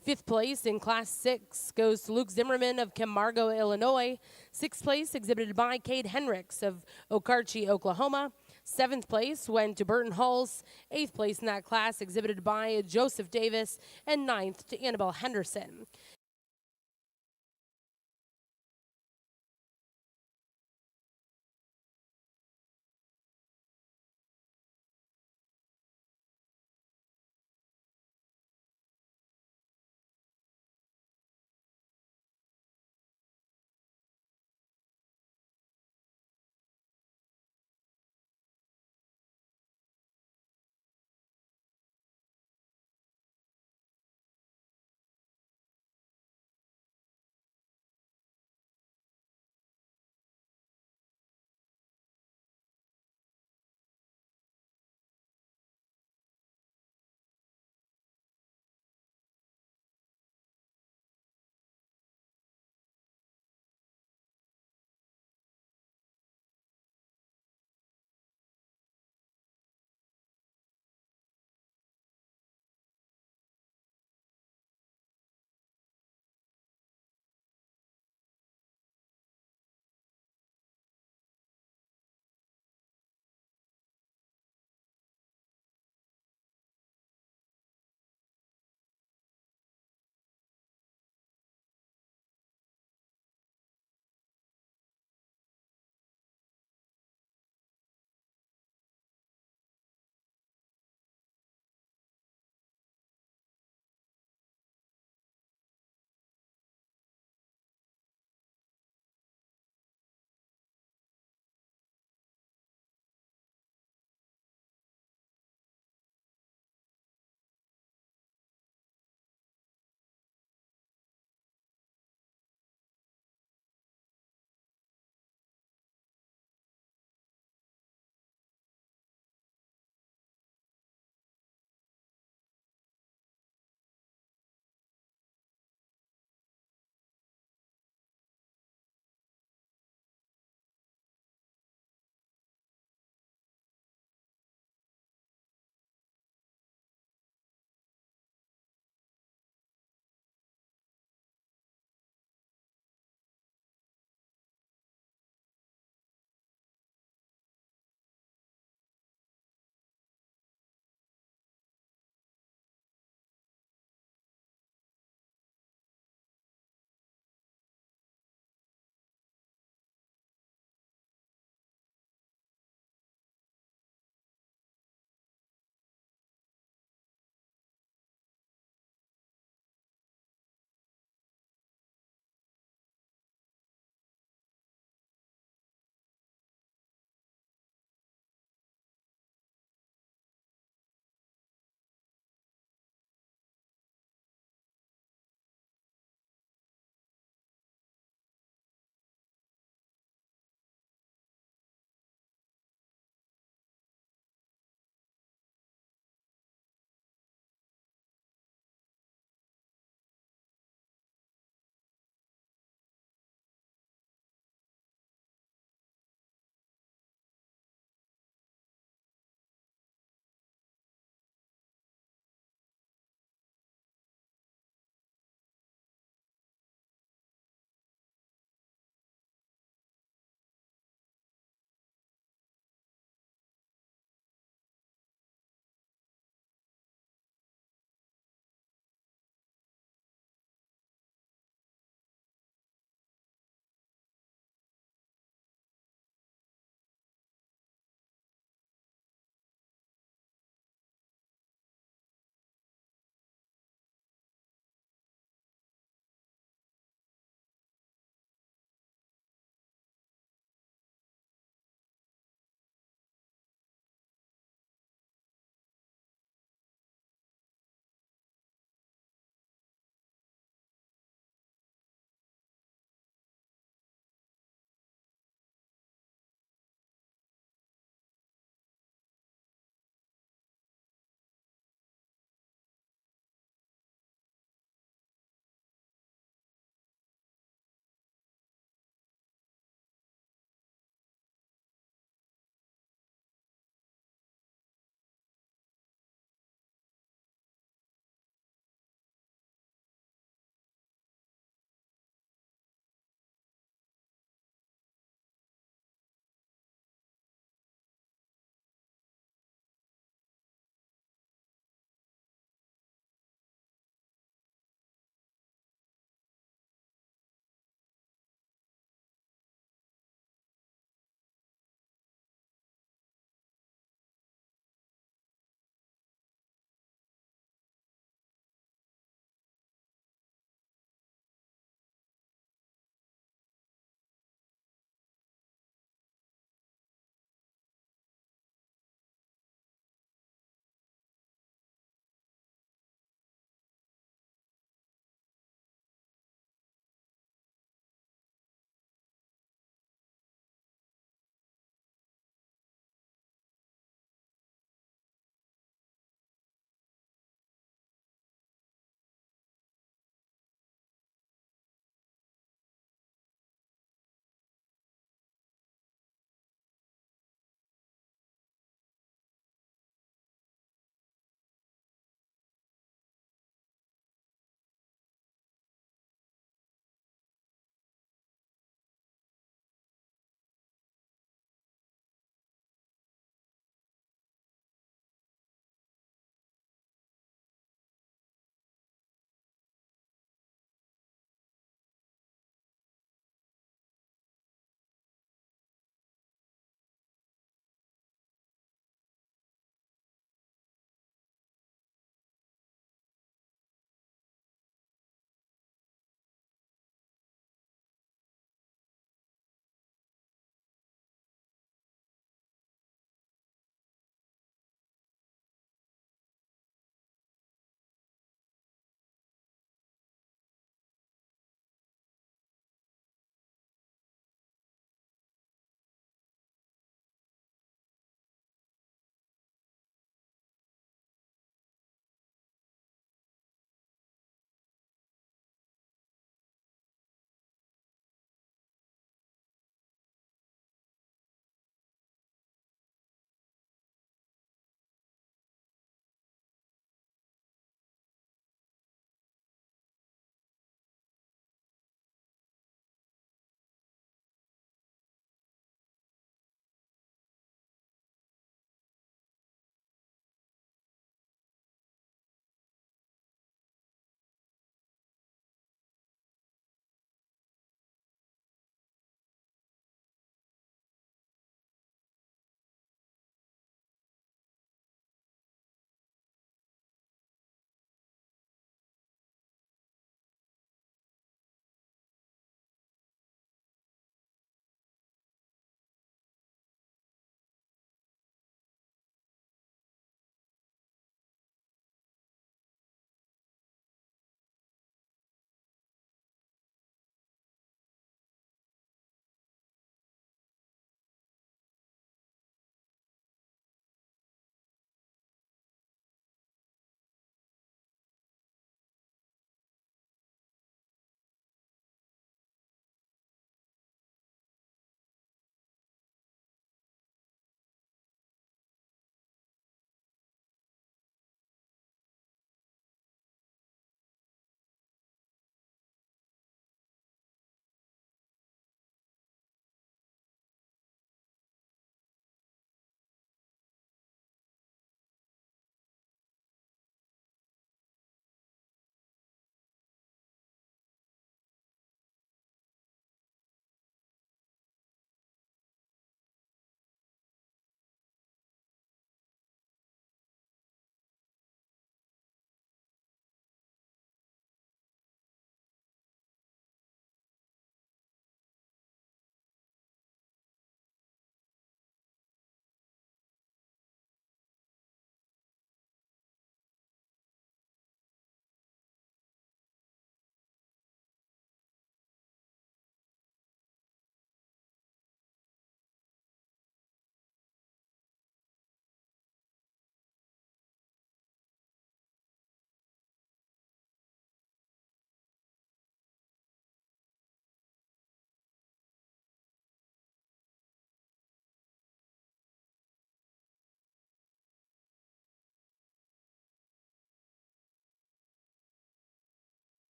Fifth place in Class 6 goes to Luke Zimmerman of Camargo, Illinois. Sixth place exhibited by Cade Henricks of Okarche, Oklahoma. Seventh place went to Burton Hulse. Eighth place in that class exhibited by Joseph Davis. And ninth to Annabelle Henderson.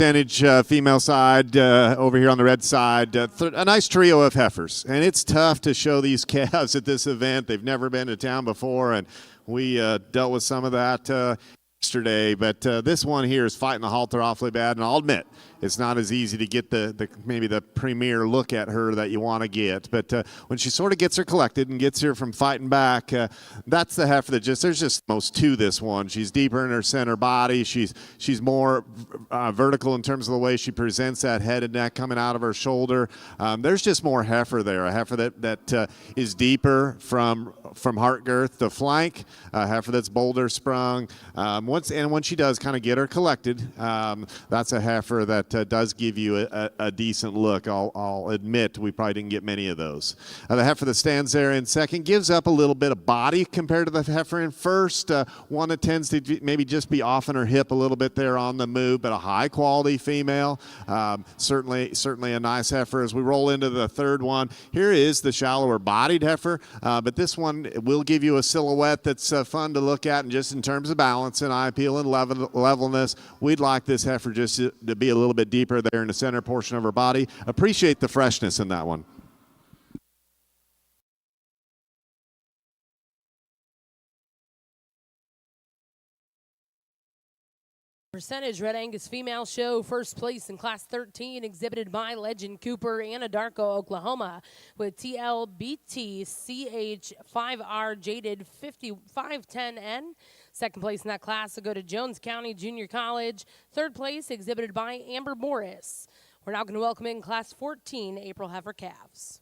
percentage female side over here on the red side. A nice trio of heifers. And it's tough to show these calves at this event. They've never been to town before, and we dealt with some of that yesterday. But this one here is fighting the halter awfully bad, and I'll admit, it's not as easy to get maybe the premier look at her that you want to get. But when she sort of gets her collected and gets her from fighting back, that's the heifer that there's just most to this one. She's deeper in her center body. She's more vertical in terms of the way she presents that head and neck coming out of her shoulder. There's just more heifer there. A heifer that is deeper from heart girth to flank. A heifer that's boulder sprung. When she does kind of get her collected, that's a heifer that does give you a decent look. I'll admit we probably didn't get many of those. The heifer that stands there in second gives up a little bit of body compared to the heifer in first. One that tends to maybe just be off in her hip a little bit there on the move, but a high quality female. Certainly a nice heifer. As we roll into the third one, here is the shallower bodied heifer, but this one will give you a silhouette that's fun to look at, and just in terms of balance and eye appeal and levelness, we'd like this heifer just to be a little bit deeper there in the center portion of her body. Appreciate the freshness in that one. Percentage Red Angus Female Show, first place in Class 13, exhibited by Legend Cooper, Anadarko, Oklahoma, with TLBT CH5R Jaded 5510N. Second place in that class will go to Jones County Junior College. Third place exhibited by Amber Morris. We're now going to welcome in Class 14 April Heifer Calves.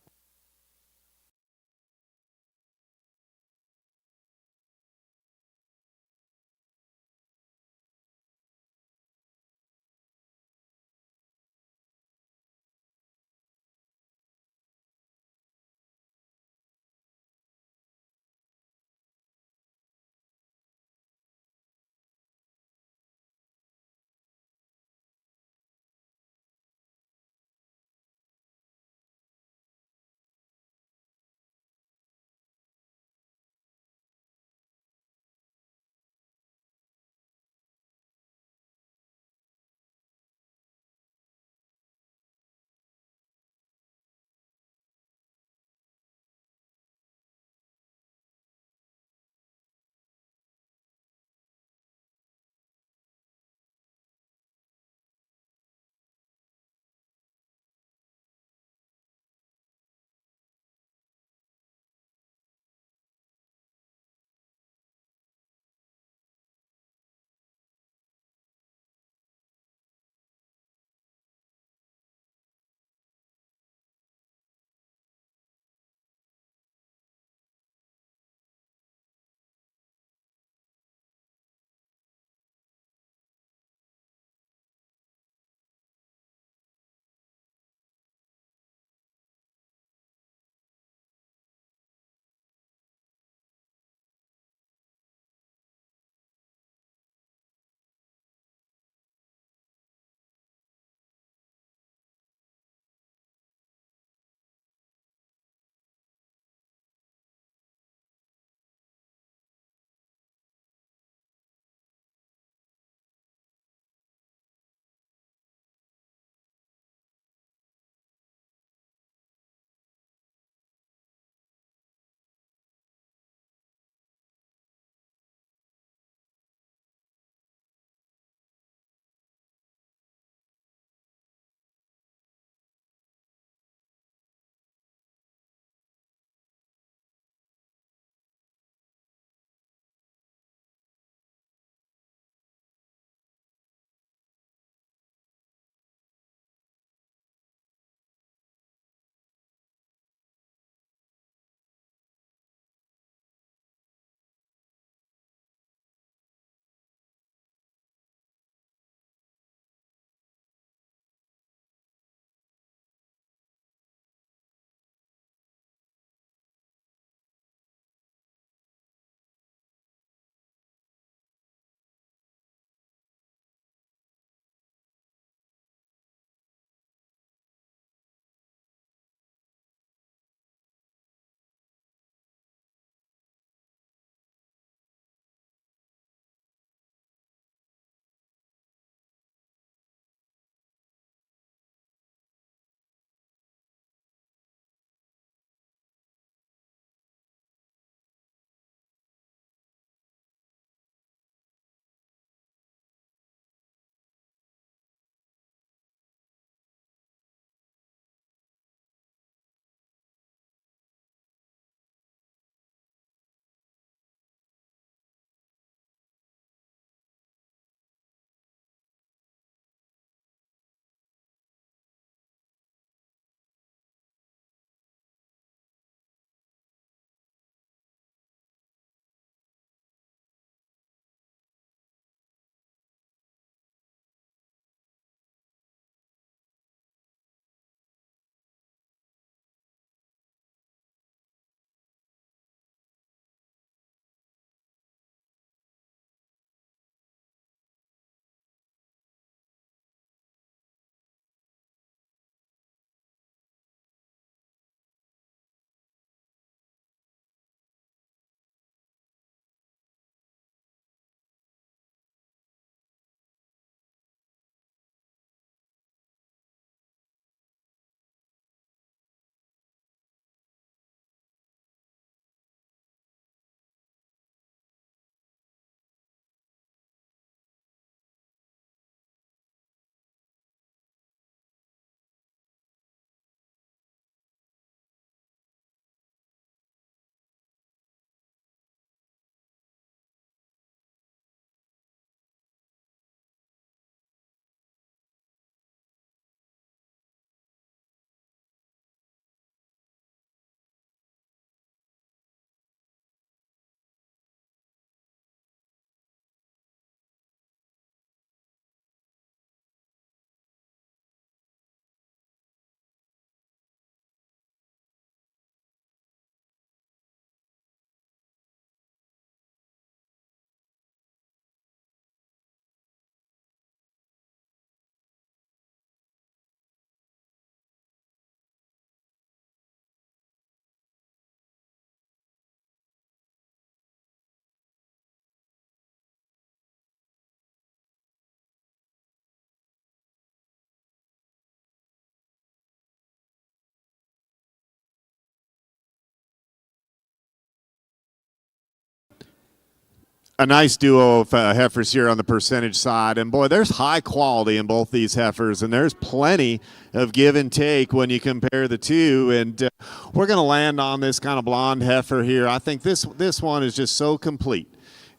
a nice duo of heifers here on the percentage side. And boy, there's high quality in both these heifers, and there's plenty of give and take when you compare the two. And we're going to land on this kind of blonde heifer here. I think this one is just so complete.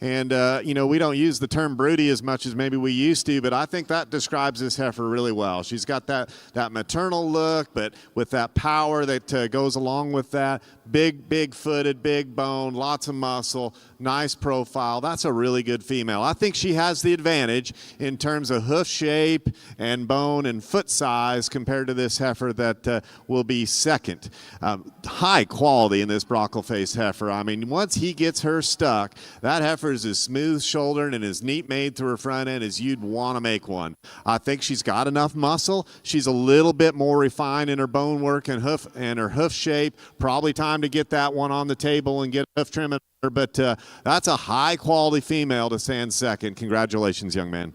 And, you know, we don't use the term broody as much as maybe we used to, but I think that describes this heifer really well. She's got that maternal look, but with that power that goes along with that. Big footed, big bone, lots of muscle, nice profile. That's a really good female. I think she has the advantage in terms of hoof shape and bone and foot size compared to this heifer that will be second. High quality in this brockle-faced heifer. I mean, once he gets her stuck, that heifer is as smooth-shouldered and as neat-made through her front end as you'd want to make one. I think she's got enough muscle. She's a little bit more refined in her bone work and her hoof shape. Probably time to get that one on the table and get hoof trim in her, but that's a high-quality female to stand second. Congratulations, young man.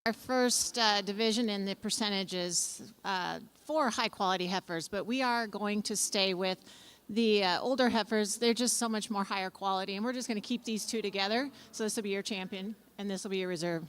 Our first division in the percentages for high-quality heifers, but we are going to stay with the older heifers. They're just so much more higher quality, and we're just going to keep these two together. So this will be your champion, and this will be your reserve.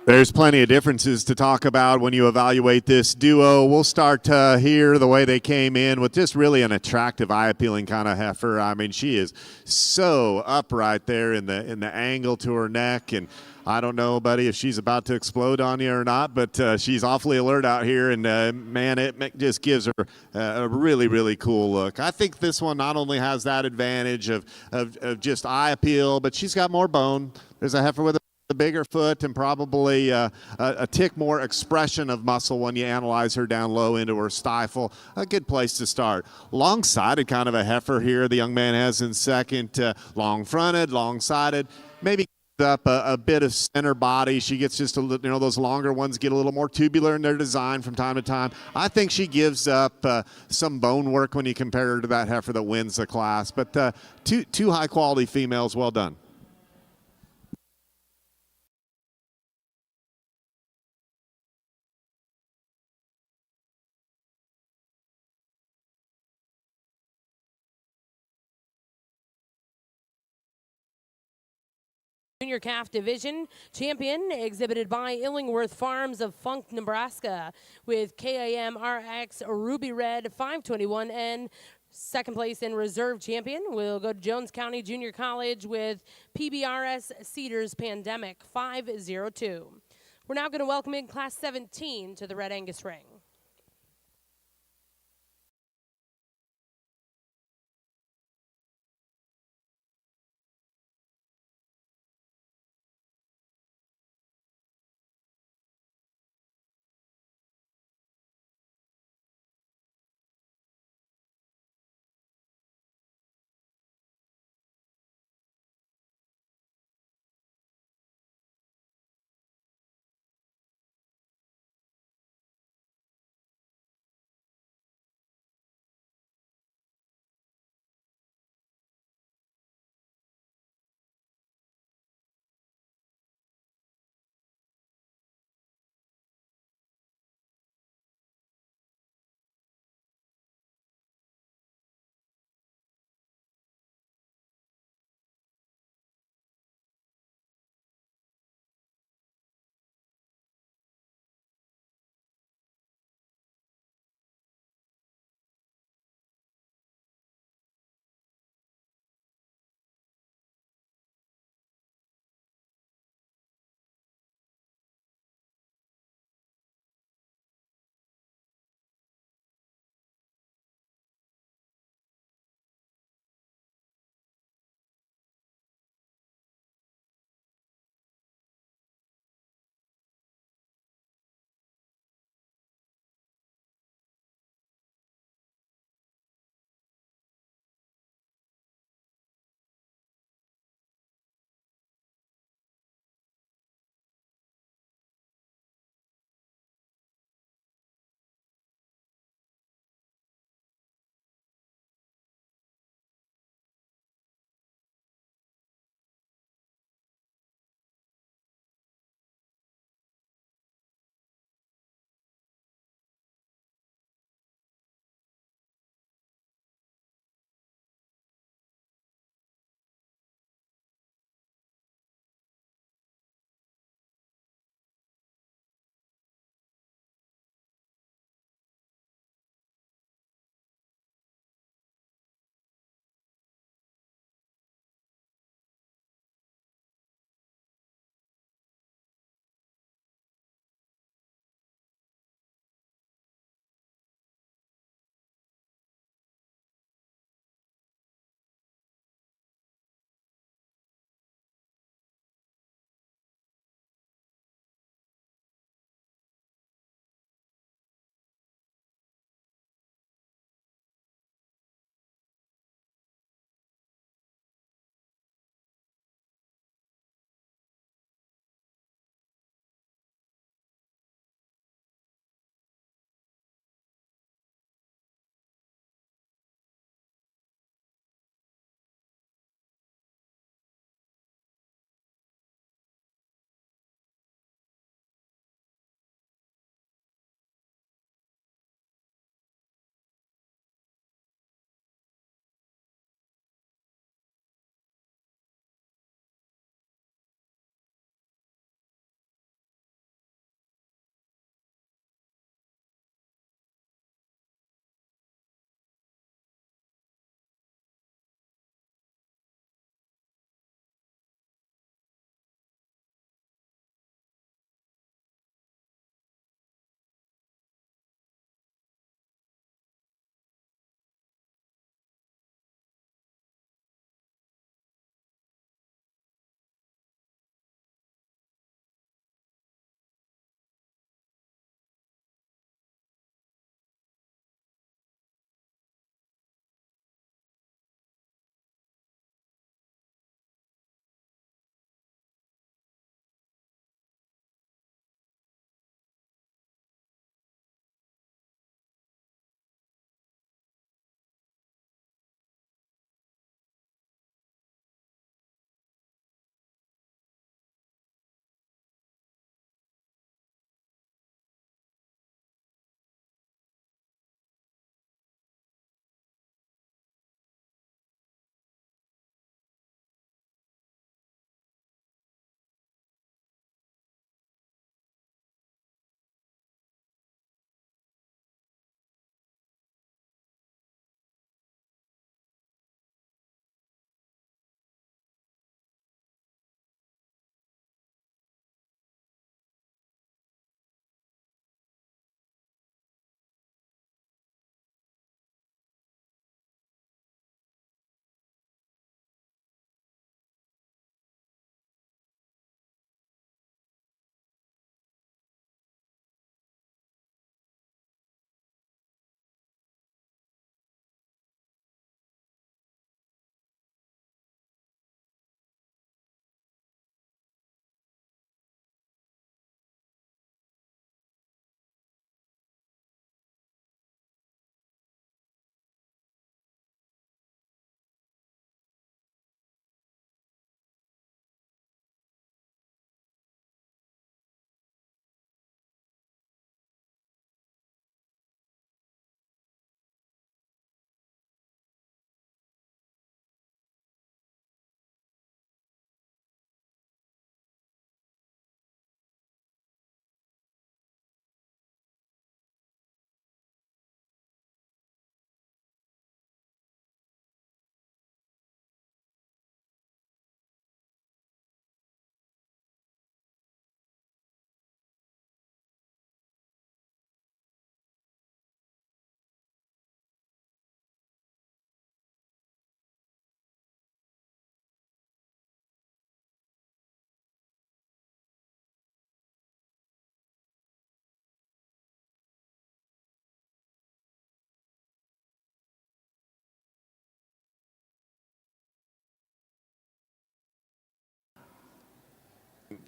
There's plenty of differences to talk about when you evaluate this duo. We'll start here the way they came in with just really an attractive, eye-appealing kind of heifer. I mean, she is so upright there in the angle to her neck, and I don't know, buddy, if she's about to explode on you or not, but she's awfully alert out here, and man, it just gives her a really, really cool look. I think this one not only has that advantage of just eye appeal, but she's got more bone. There's a heifer with a bigger foot and probably a tick more expression of muscle when you analyze her down low into her stifle. A good place to start. Long-sided kind of a heifer here the young man has in second. Long-fronted, long-sided, maybe up a bit of center body. She gets just a little, those longer ones get a little more tubular in their design from time to time. I think she gives up some bone work when you compare her to that heifer that wins the class. But two high-quality females, well done. Junior Calf Division champion exhibited by Illingworth Farms of Funk, Nebraska with KAM RX Ruby Red 521, and second place in reserve champion will go to Jones County Junior College with PBRS Cedars Pandemic 502. We're now going to welcome in Class 17 to the Red Angus ring.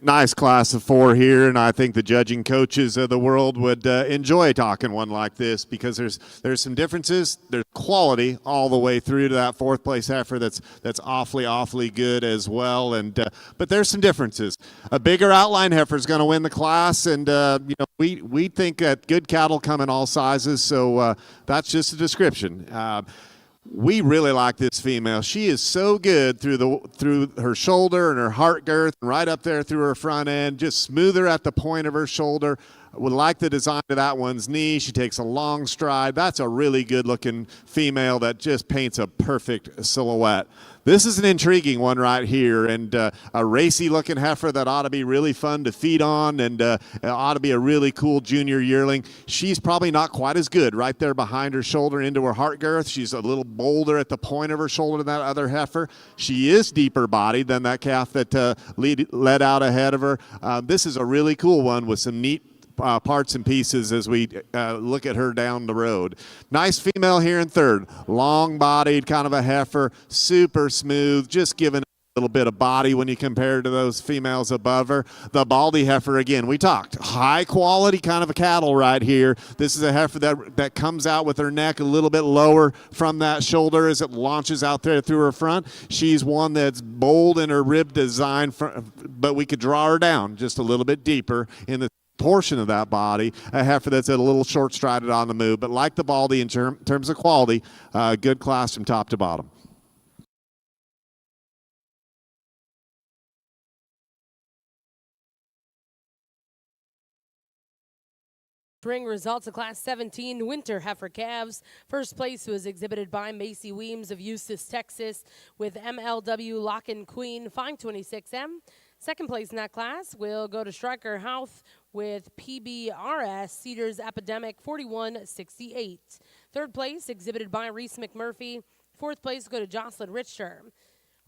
Nice class of 4 here, and I think the judging coaches of the world would enjoy talking one like this because there's some differences. There's quality all the way through to that 4th place heifer that's awfully good as well. And but there's some differences. A bigger outline heifer is going to win the class, and we think that good cattle come in all sizes. So that's just a description. We really like this female. She is so good through her shoulder and her heart girth, and right up there through her front end, just smoother at the point of her shoulder. Would like the design of that one's knee. She takes a long stride. That's a really good looking female that just paints a perfect silhouette. This is an intriguing one right here, and a racy looking heifer that ought to be really fun to feed on, and ought to be a really cool junior yearling. She's probably not quite as good right there behind her shoulder into her heart girth. She's a little bolder at the point of her shoulder than that other heifer. She is deeper bodied than that calf that led out ahead of her. This is a really cool one with some neat parts and pieces as we look at her down the road. Nice female here in 3rd. Long-bodied, kind of a heifer, super smooth, just giving a little bit of body when you compare to those females above her. The baldy heifer, again, we talked, high-quality kind of a cattle right here. This is a heifer that comes out with her neck a little bit lower from that shoulder as it launches out there through her front. She's one that's bold in her rib design, but we could draw her down just a little bit deeper in the portion of that body, a heifer that's a little short-strided on the move, but like the baldy in terms of quality, good class from top to bottom. Ring results of Class 17 Winter Heifer Calves. First place was exhibited by Macy Weems of Eustis, Texas, with MLW Lock-in Queen 526M. Second place in that class will go to Striker Houth with PBRS Cedars Epidemic 4168. Third place exhibited by Reese McMurphy. Fourth place will go to Jocelyn Richter.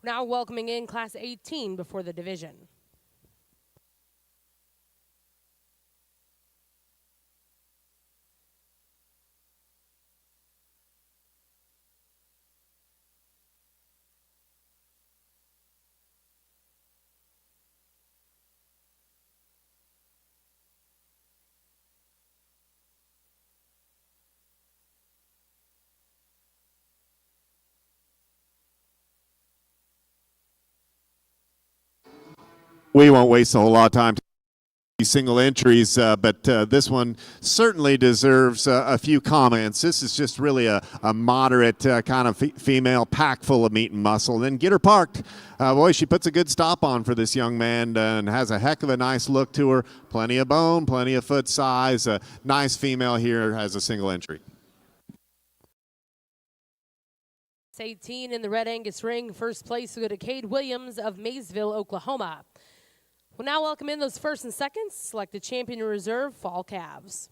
Now welcoming in Class 18 before the division. We won't waste a whole lot of time single entries, but this one certainly deserves a few comments. This is just really a moderate kind of female, packed full of meat and muscle. Then get her parked. Boy, she puts a good stop on for this young man and has a heck of a nice look to her. Plenty of bone, plenty of foot size. A nice female here has a single entry. 18 in the Red Angus ring. First place will go to Cade Williams of Maysville, Oklahoma. We'll now welcome in those first and seconds. Select the champion reserve fall calves.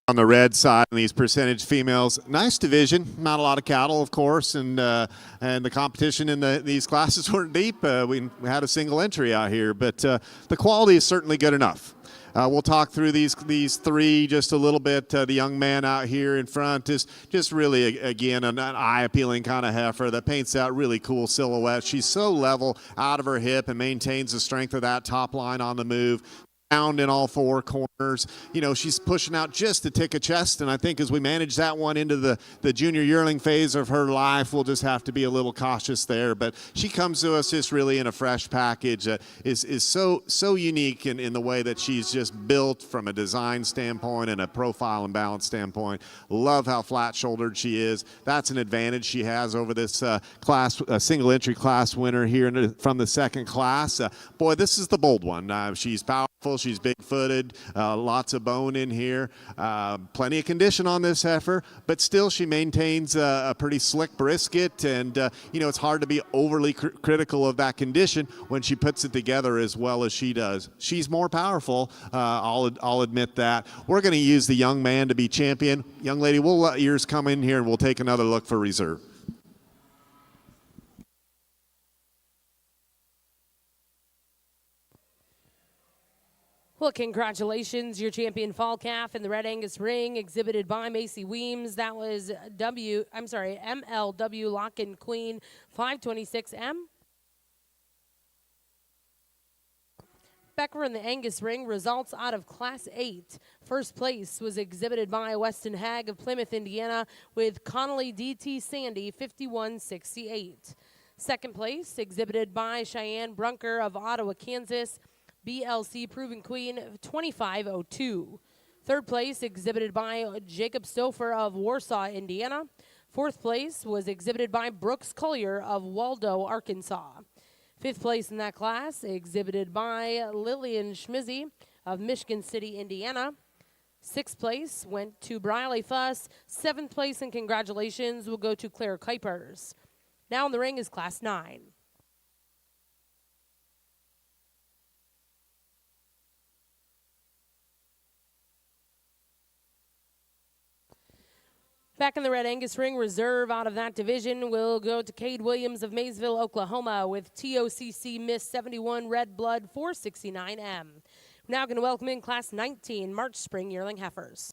On the red side, and these percentage females, nice division. Not a lot of cattle, of course, and the competition in these classes weren't deep. We had a single entry out here, but the quality is certainly good enough. We'll talk through these three just a little bit. The young man out here in front is just really, again, an eye-appealing kind of heifer that paints out really cool silhouette. She's so level out of her hip and maintains the strength of that top line on the move. Sound in all four corners. You know, she's pushing out just a tick of chest, and I think as we manage that one into the junior yearling phase of her life, we'll just have to be a little cautious there. But she comes to us just really in a fresh package. Is so unique in the way that she's just built from a design standpoint and a profile and balance standpoint. Love how flat-shouldered she is. That's an advantage she has over this class, single entry class winner here from the second class. Boy, this is the bold one. She's powerful. She's big-footed, lots of bone in here, plenty of condition on this heifer, but still she maintains a pretty slick brisket, and you know, it's hard to be overly critical of that condition when she puts it together as well as she does. She's more powerful, I'll admit that. We're going to use the young man to be champion. Young lady, we'll let yours come in here and we'll take another look for reserve. Well, congratulations, your champion fall calf in the Red Angus ring, exhibited by Macy Weems. That was MLW Lock and Queen 526M. Becker in the Angus ring, results out of Class 8. First place was exhibited by Weston Hag of Plymouth, Indiana, with Connolly DT Sandy 5168. Second place exhibited by Cheyenne Brunker of Ottawa, Kansas, BLC Proven Queen 2502. Third place exhibited by Jacob Stouffer of Warsaw, Indiana. Fourth place was exhibited by Brooks Collier of Waldo, Arkansas. Fifth place in that class exhibited by Lillian Schmizzy of Michigan City, Indiana. Sixth place went to Briley Fuss. Seventh place and congratulations will go to Claire Kuipers. Now in the ring is Class 9. Back in the Red Angus ring, reserve out of that division will go to Cade Williams of Maysville, Oklahoma, with TOCC Miss 71 Red Blood 469M. Now going to welcome in Class 19 March Spring Yearling Heifers.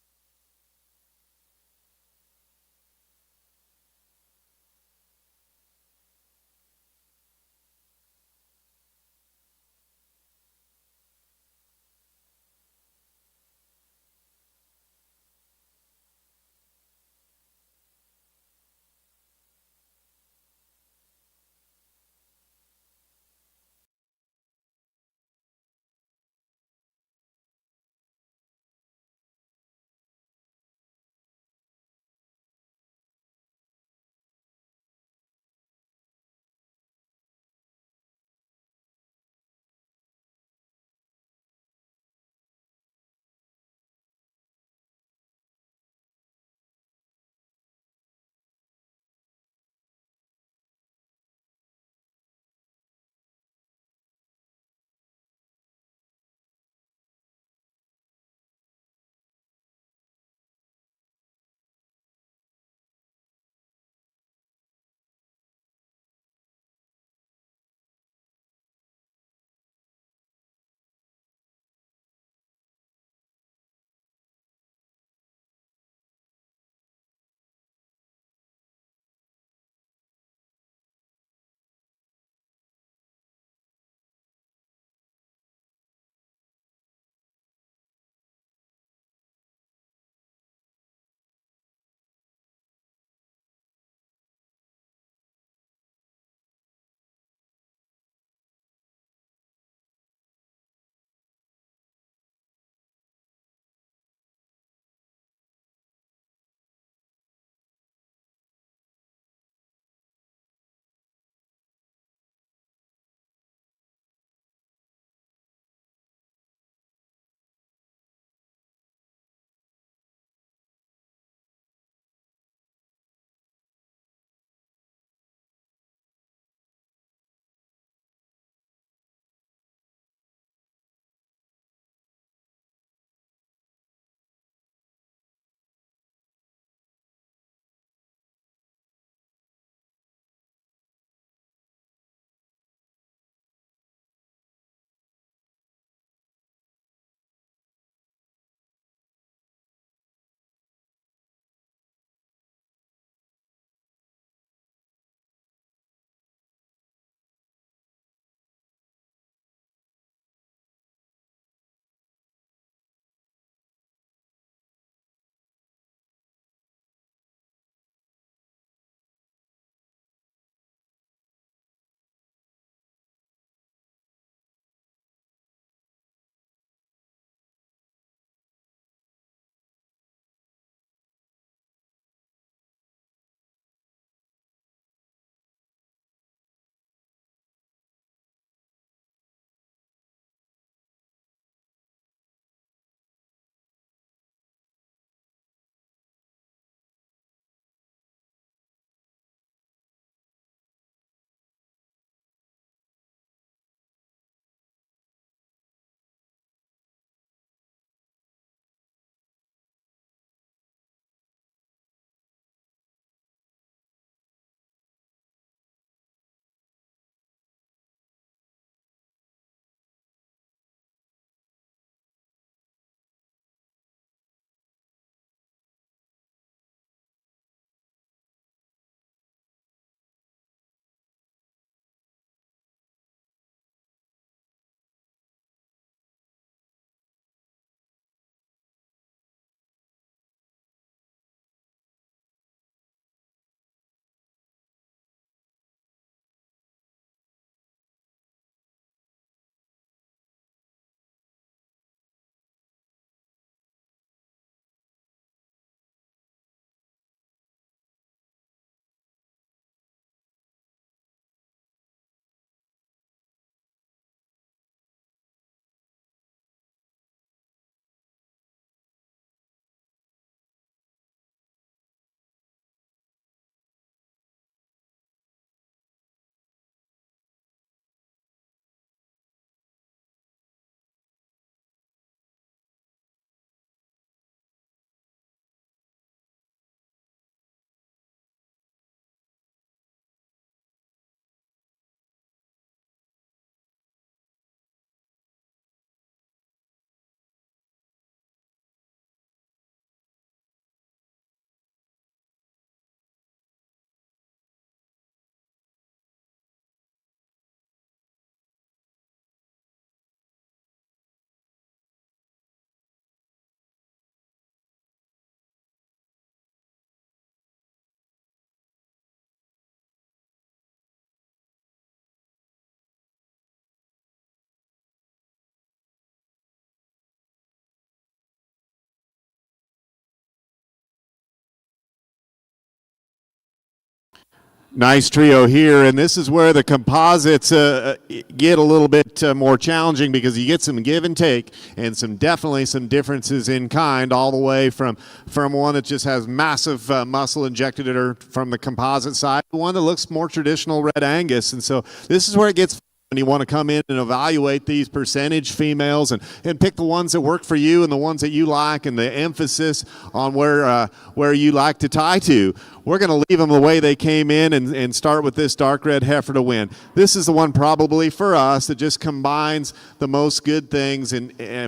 Nice trio here, and this is where the composites get a little bit more challenging because you get some give and take and definitely some differences in kind, all the way from one that just has massive muscle injected in her from the composite side to one that looks more traditional red Angus. And so this is where it gets when you want to come in and evaluate these percentage females and pick the ones that work for you and the ones that you like, and the emphasis on where you like to tie to. We're going to leave them the way they came in and start with this dark red heifer to win. This is the one probably for us that just combines the most good things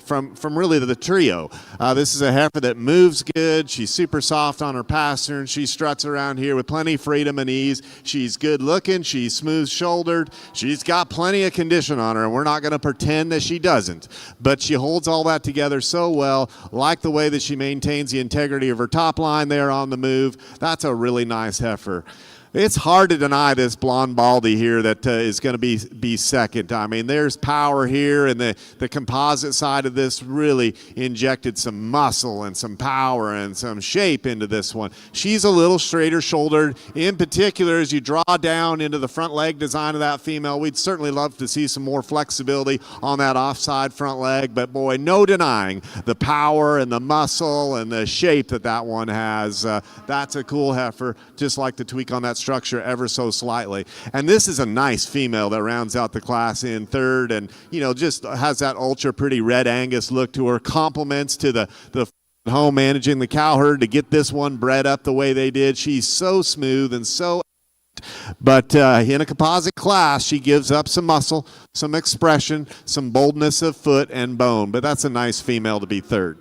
from really the trio. This is a heifer that moves good. She's super soft on her pastern. She struts around here with plenty of freedom and ease. She's good looking. She's smooth shouldered. She's got plenty of condition on her, and we're not going to pretend that she doesn't. But she holds all that together so well, like the way that she maintains the integrity of her top line there on the move. That's a really nice heifer. It's hard to deny this blonde baldy here that is going to be second. I mean, there's power here, and the composite side of this really injected some muscle and some power and some shape into this one. She's a little straighter shouldered. In particular, as you draw down into the front leg design of that female, we'd certainly love to see some more flexibility on that offside front leg, but boy, no denying the power and the muscle and the shape that one has. That's a cool heifer, just like the tweak on that structure ever so slightly. And this is a nice female that rounds out the class in third, and just has that ultra pretty red Angus look to her. Compliments to the home managing the cow herd to get this one bred up the way they did. She's so smooth and so, but in a composite class, she gives up some muscle, some expression, some boldness of foot and bone. But that's a nice female to be third.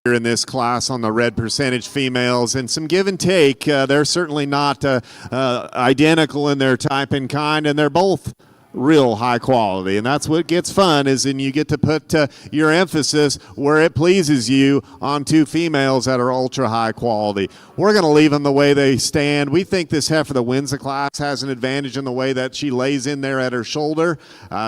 here in this class on the red percentage females, and some give and take. They're certainly not identical in their type and kind, and they're both real high quality, and that's what gets fun, is when you get to put your emphasis where it pleases you on two females that are ultra high quality. We're going to leave them the way they stand. We think this heifer that wins the class has an advantage in the way that she lays in there at her shoulder.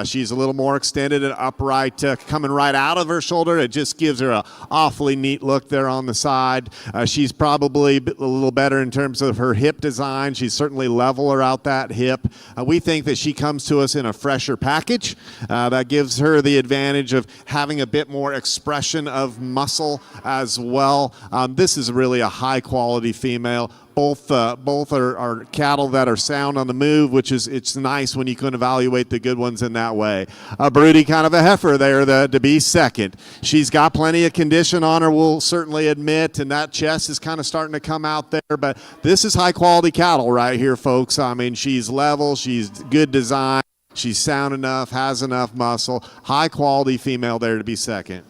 She's a little more extended and upright, coming right out of her shoulder. It just gives her an awfully neat look there on the side. She's probably a little better in terms of her hip design. She's certainly leveler out that hip. We think that she comes to us in a fresher package that gives her the advantage of having a bit more expression of muscle as well. This is really a high quality female. Both are cattle that are sound on the move, which is, it's nice when you can evaluate the good ones in that way. A broody kind of a heifer there to be second. She's got plenty of condition on her, we'll certainly admit, and that chest is kind of starting to come out there, but this is high quality cattle right here, folks. I mean, she's level, she's good design, she's sound enough, has enough muscle. High quality female there to be second.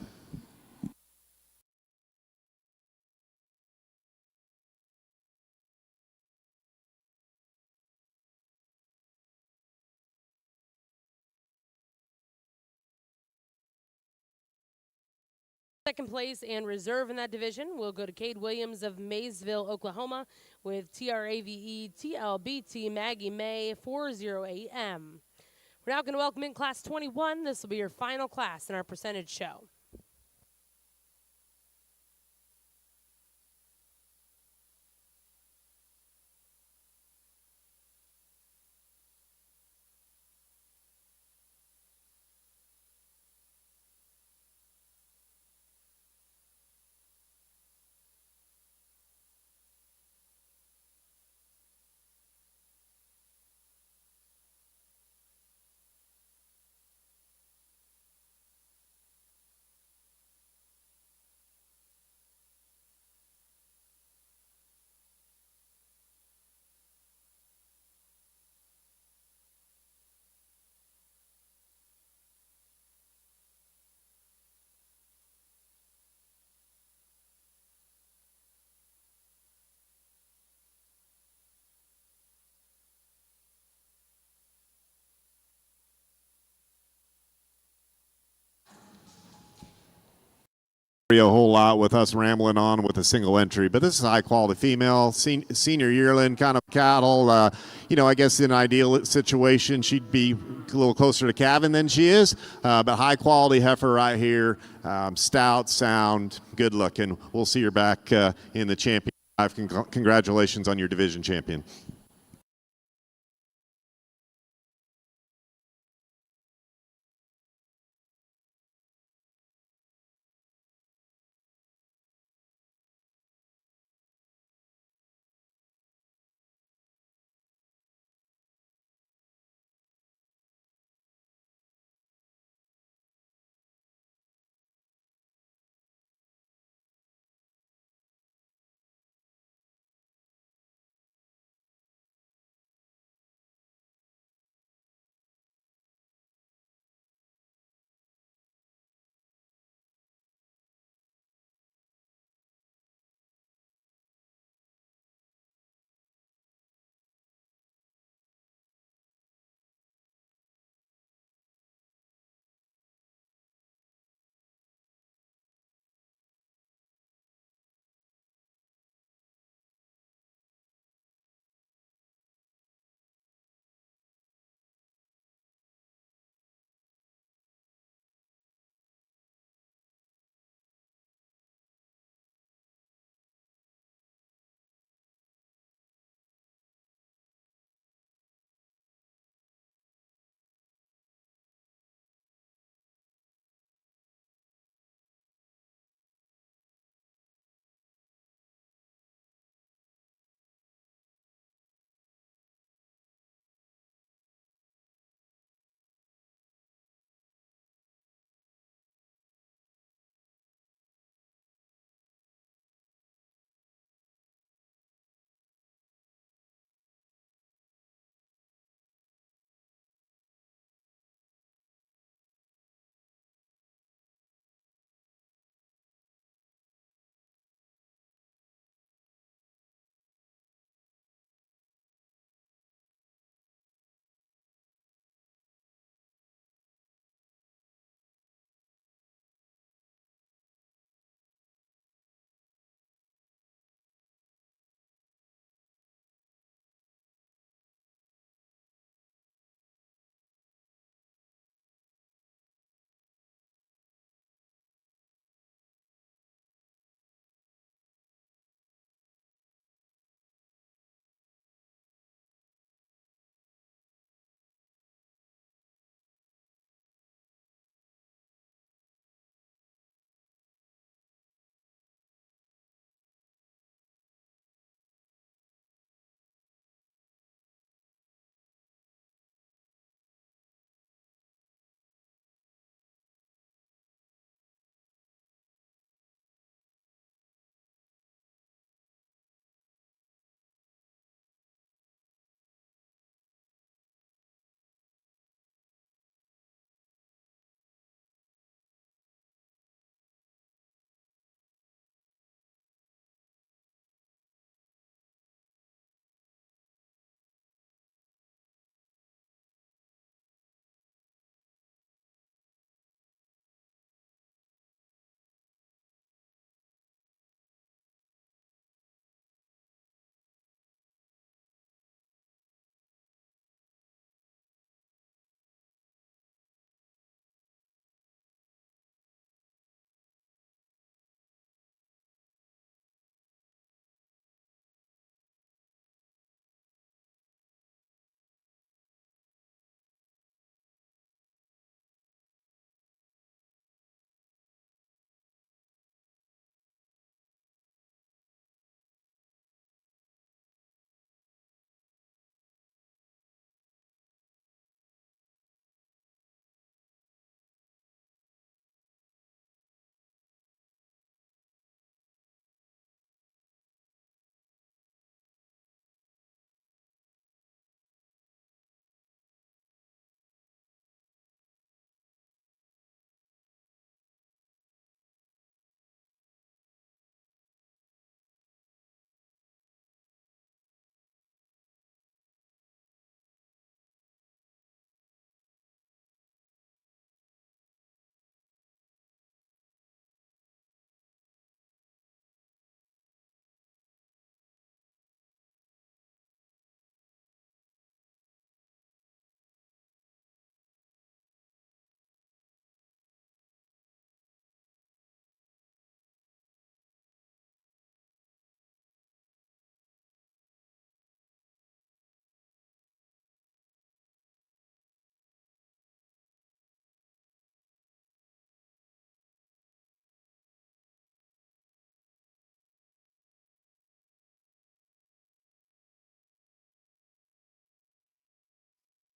Second place and reserve in that division will go to Cade Williams of Maysville, Oklahoma, with TRAVE TLBT Maggie May 408M. We're now going to welcome in Class 21. This will be your final class in our percentage show. A whole lot with us rambling on with a single entry, but this is a high quality female, senior yearling kind of cattle. You know, I guess in an ideal situation she'd be a little closer to calving than she is, but high quality heifer right here, stout, sound, good looking. We'll see her back in the champion. Congratulations on your division champion.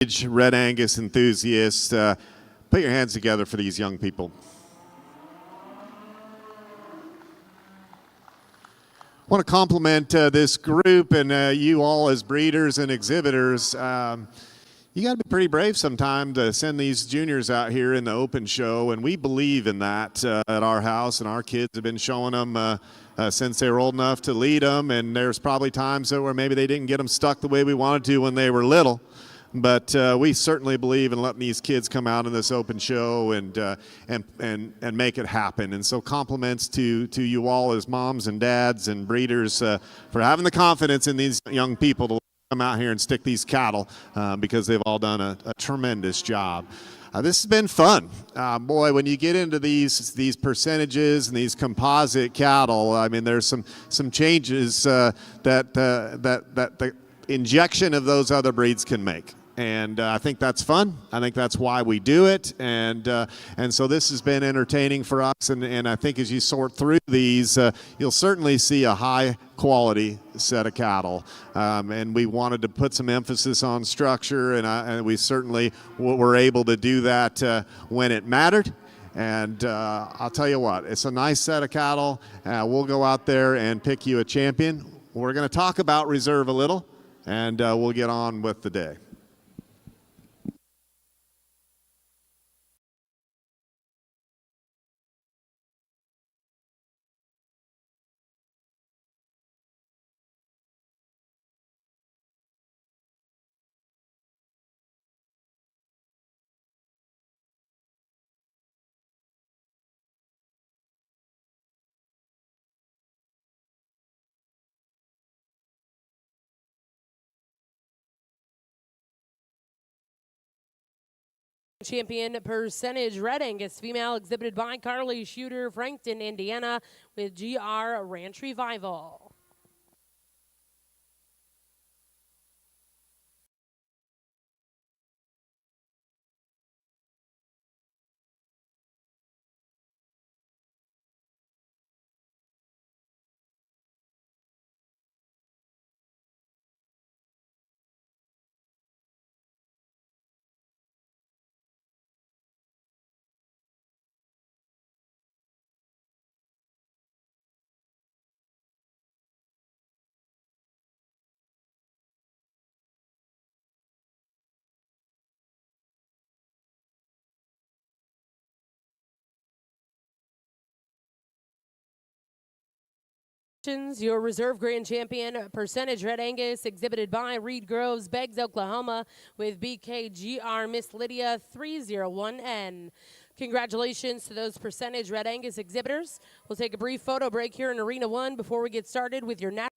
Red Angus enthusiasts, put your hands together for these young people. I want to compliment this group and you all as breeders and exhibitors. You got to be pretty brave sometimes to send these juniors out here in the open show, and we believe in that at our house, and our kids have been showing them since they were old enough to lead them, and there's probably times where maybe they didn't get them stuck the way we wanted to when they were little. But we certainly believe in letting these kids come out in this open show and make it happen. And so compliments to you all as moms and dads and breeders for having the confidence in these young people to come out here and stick these cattle because they've all done a tremendous job. This has been fun. Boy, when you get into these percentages and these composite cattle, I mean, there's some changes that the injection of those other breeds can make. And I think that's fun. I think that's why we do it. And so this has been entertaining for us. And I think as you sort through these, you'll certainly see a high quality set of cattle. And we wanted to put some emphasis on structure, and we certainly were able to do that when it mattered. And I'll tell you what, it's a nice set of cattle. We'll go out there and pick you a champion. We're going to talk about reserve a little, and we'll get on with the day. Champion percentage Red Angus female exhibited by Carly Shooter, Frankton, Indiana, with GR Ranch Revival. Your reserve grand champion percentage Red Angus exhibited by Reed Groves, Beggs, Oklahoma, with BKGR Miss Lydia 301N. Congratulations to those percentage Red Angus exhibitors. We'll take a brief photo break here in Arena 1 before we get started with your national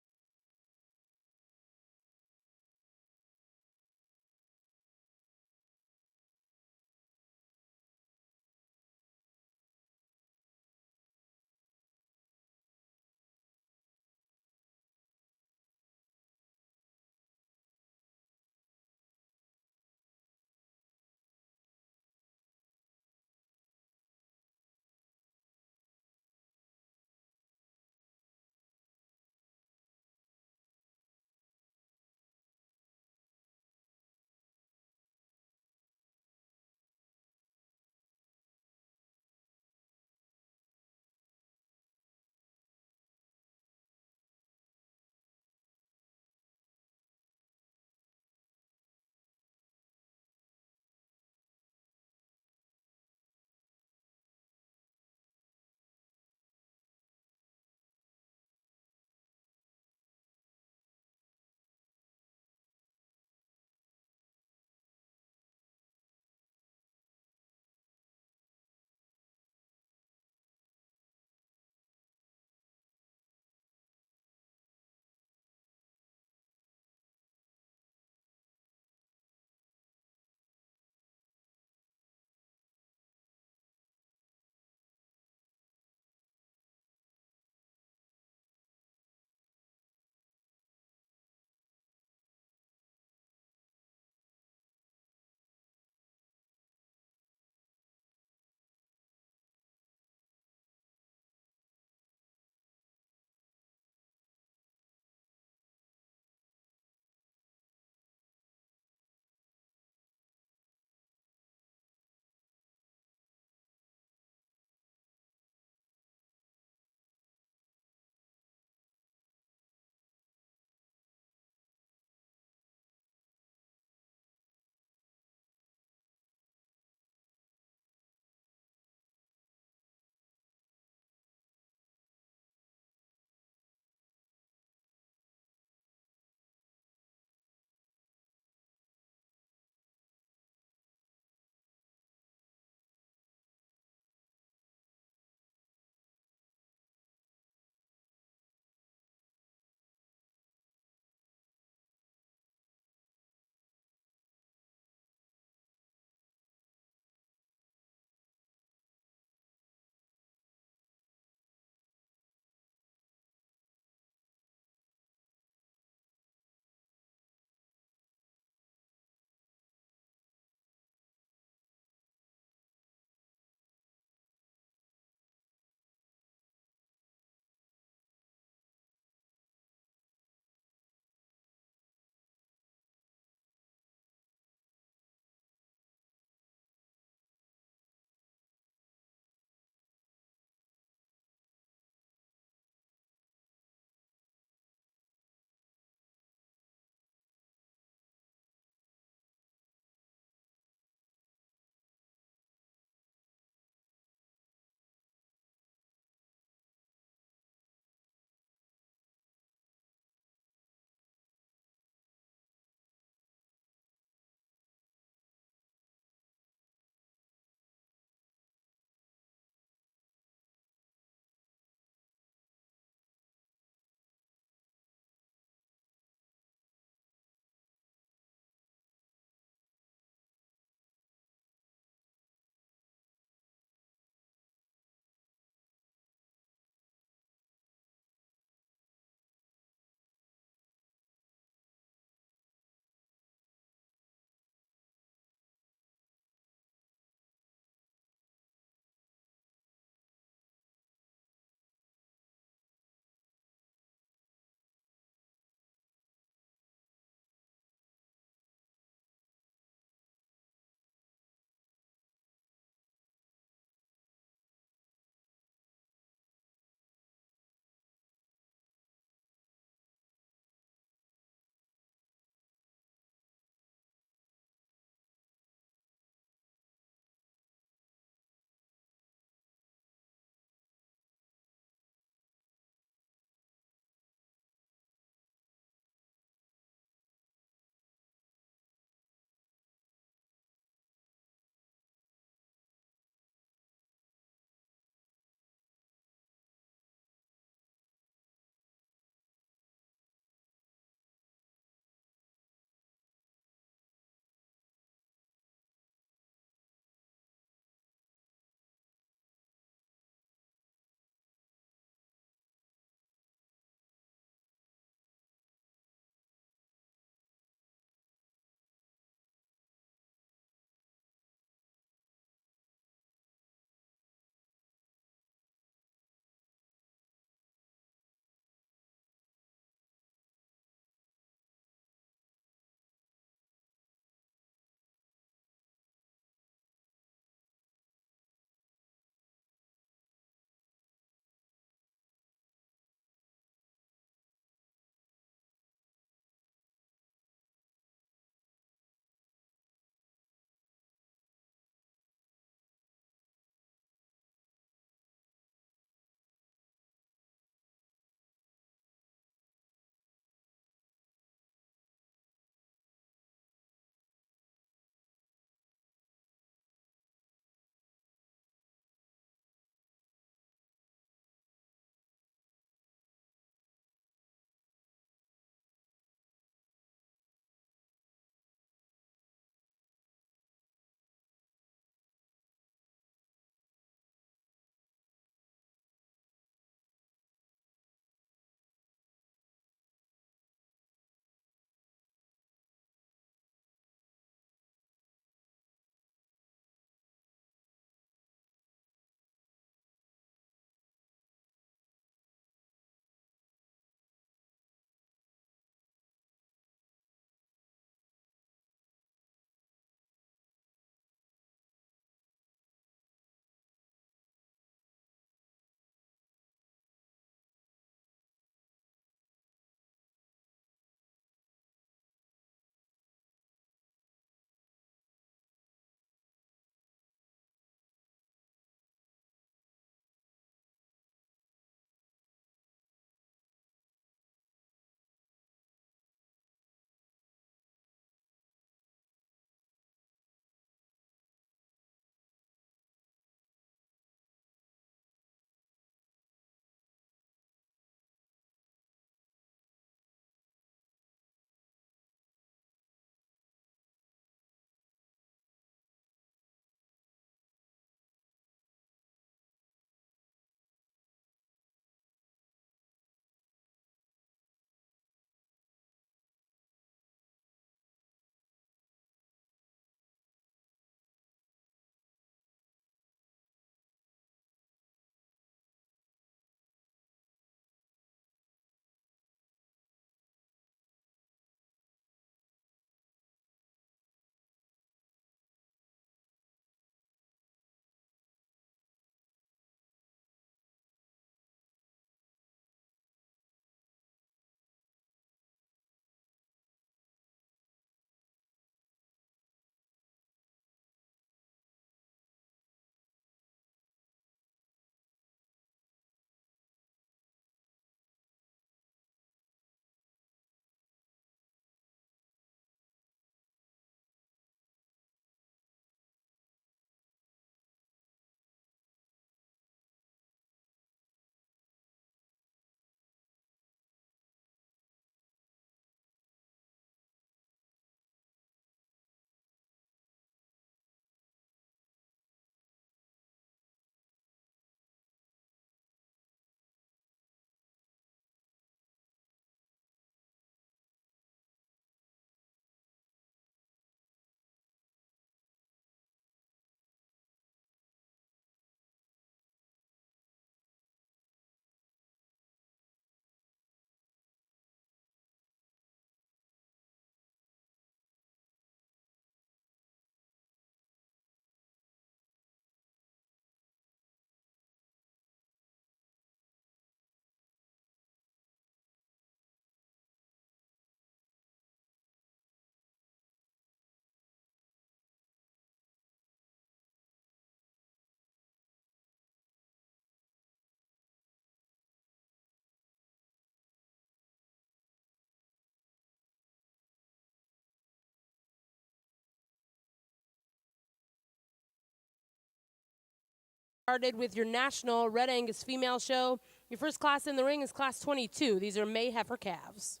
Started with your national Red Angus female show. Your first class in the ring is class 22. These are May heifer calves.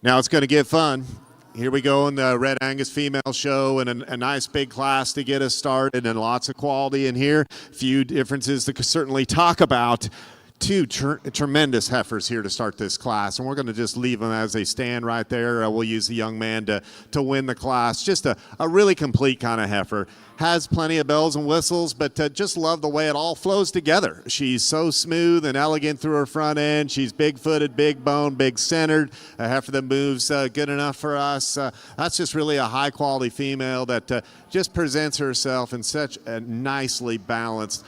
Now it's going to get fun. Here we go in the Red Angus female show, and a nice big class to get us started, and lots of quality in here. Few differences to certainly talk about. Two tremendous heifers here to start this class, and we're going to just leave them as they stand right there. We'll use the young man to win the class. Just a really complete kind of heifer. Has plenty of bells and whistles, but just love the way it all flows together. She's so smooth and elegant through her front end. She's big-footed, big-boned, big-centered. A heifer that moves good enough for us. That's just really a high-quality female that just presents herself in such a nicely balanced,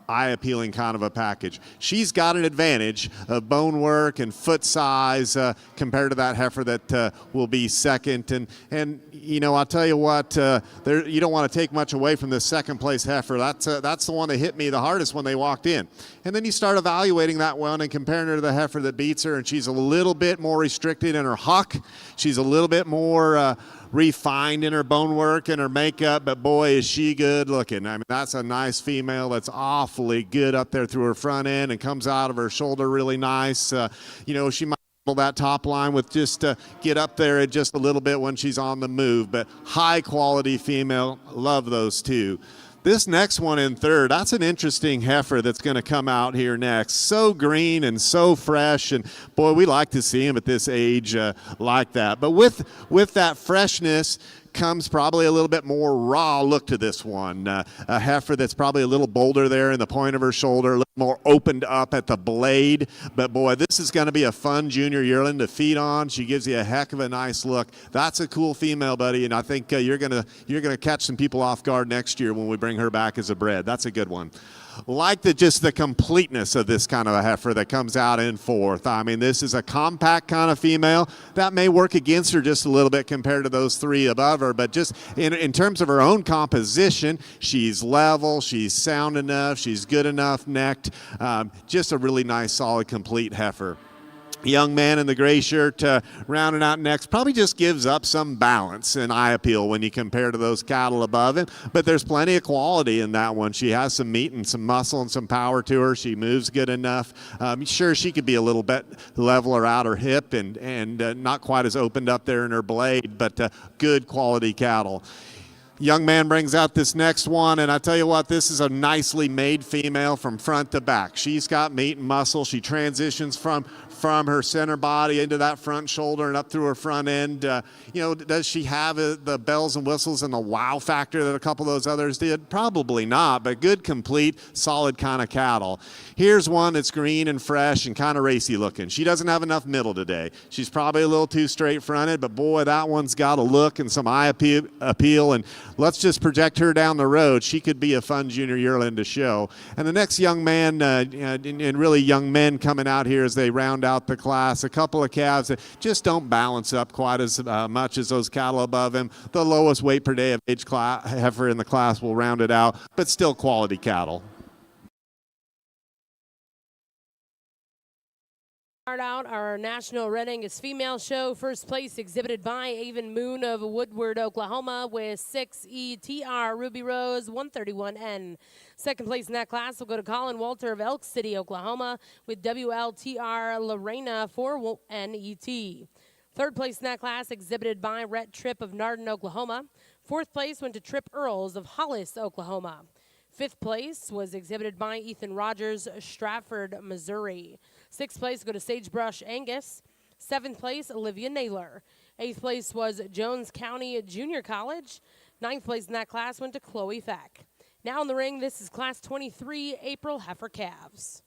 eye-appealing kind of a package. She's got an advantage of bone work and foot size compared to that heifer that will be second. And you know, I'll tell you what, you don't want to take much away from this second place heifer. That's the one that hit me the hardest when they walked in. And then you start evaluating that one and comparing her to the heifer that beats her, and she's a little bit more restricted in her huck. She's a little bit more refined in her bone work and her makeup, but boy, is she good looking. I mean, that's a nice female that's awfully good up there through her front end and comes out of her shoulder really nice. You know, she might hold that top line with just get up there at just a little bit when she's on the move, but high quality female. Love those two. This next one in third, that's an interesting heifer that's going to come out here next. So green and so fresh, and boy, we like to see him at this age like that. But with that freshness comes probably a little bit more raw look to this one. A heifer that's probably a little bolder there in the point of her shoulder, a little more opened up at the blade. But boy, this is going to be a fun junior yearling to feed on. She gives you a heck of a nice look. That's a cool female, buddy, and I think you're gonna catch some people off guard next year when we bring her back as a bred. That's a good one. Like just the completeness of this kind of a heifer that comes out in fourth. I mean, this is a compact kind of female. That may work against her just a little bit compared to those three above her, but just in terms of her own composition, she's level, she's sound enough, she's good enough necked. Just a really nice, solid, complete heifer. Young man in the gray shirt rounding out next probably just gives up some balance and eye appeal when you compare to those cattle above him, but there's plenty of quality in that one. She has some meat and some muscle and some power to her. She moves good enough. Sure, she could be a little bit leveler out her hip and not quite as opened up there in her blade, but good quality cattle. Young man brings out this next one, and I tell you what, this is a nicely made female from front to back. She's got meat and muscle. She transitions from her center body into that front shoulder and up through her front end. You know, does she have the bells and whistles and the wow factor that a couple of those others did? Probably not, but good, complete, solid kind of cattle. Here's one that's green and fresh and kind of racy looking. She doesn't have enough middle today. She's probably a little too straight fronted, but boy, that one's got a look and some eye appeal, and let's just project her down the road. She could be a fun junior yearling to show. And the next young man, and really young men coming out here as they round out the class, a couple of calves that just don't balance up quite as much as those cattle above him. The lowest weight per day of age heifer in the class will round it out, but still quality cattle. Start out our National Red Angus Female Show. First place exhibited by Avon Moon of Woodward, Oklahoma, with 6 ETR Ruby Rose 131N. Second place in that class will go to Colin Walter of Elk City, Oklahoma, with WLTR Lorena 4NET. Third place in that class exhibited by Rhett Tripp of Nardin, Oklahoma. Fourth place went to Tripp Earls of Hollis, Oklahoma. Fifth place was exhibited by Ethan Rogers, Stratford, Missouri. Sixth place go to Sagebrush Angus. Seventh place, Olivia Naylor. Eighth place was Jones County Junior College. Ninth place in that class went to Chloe Feck. Now in the ring, this is Class 23 April Heifer Calves.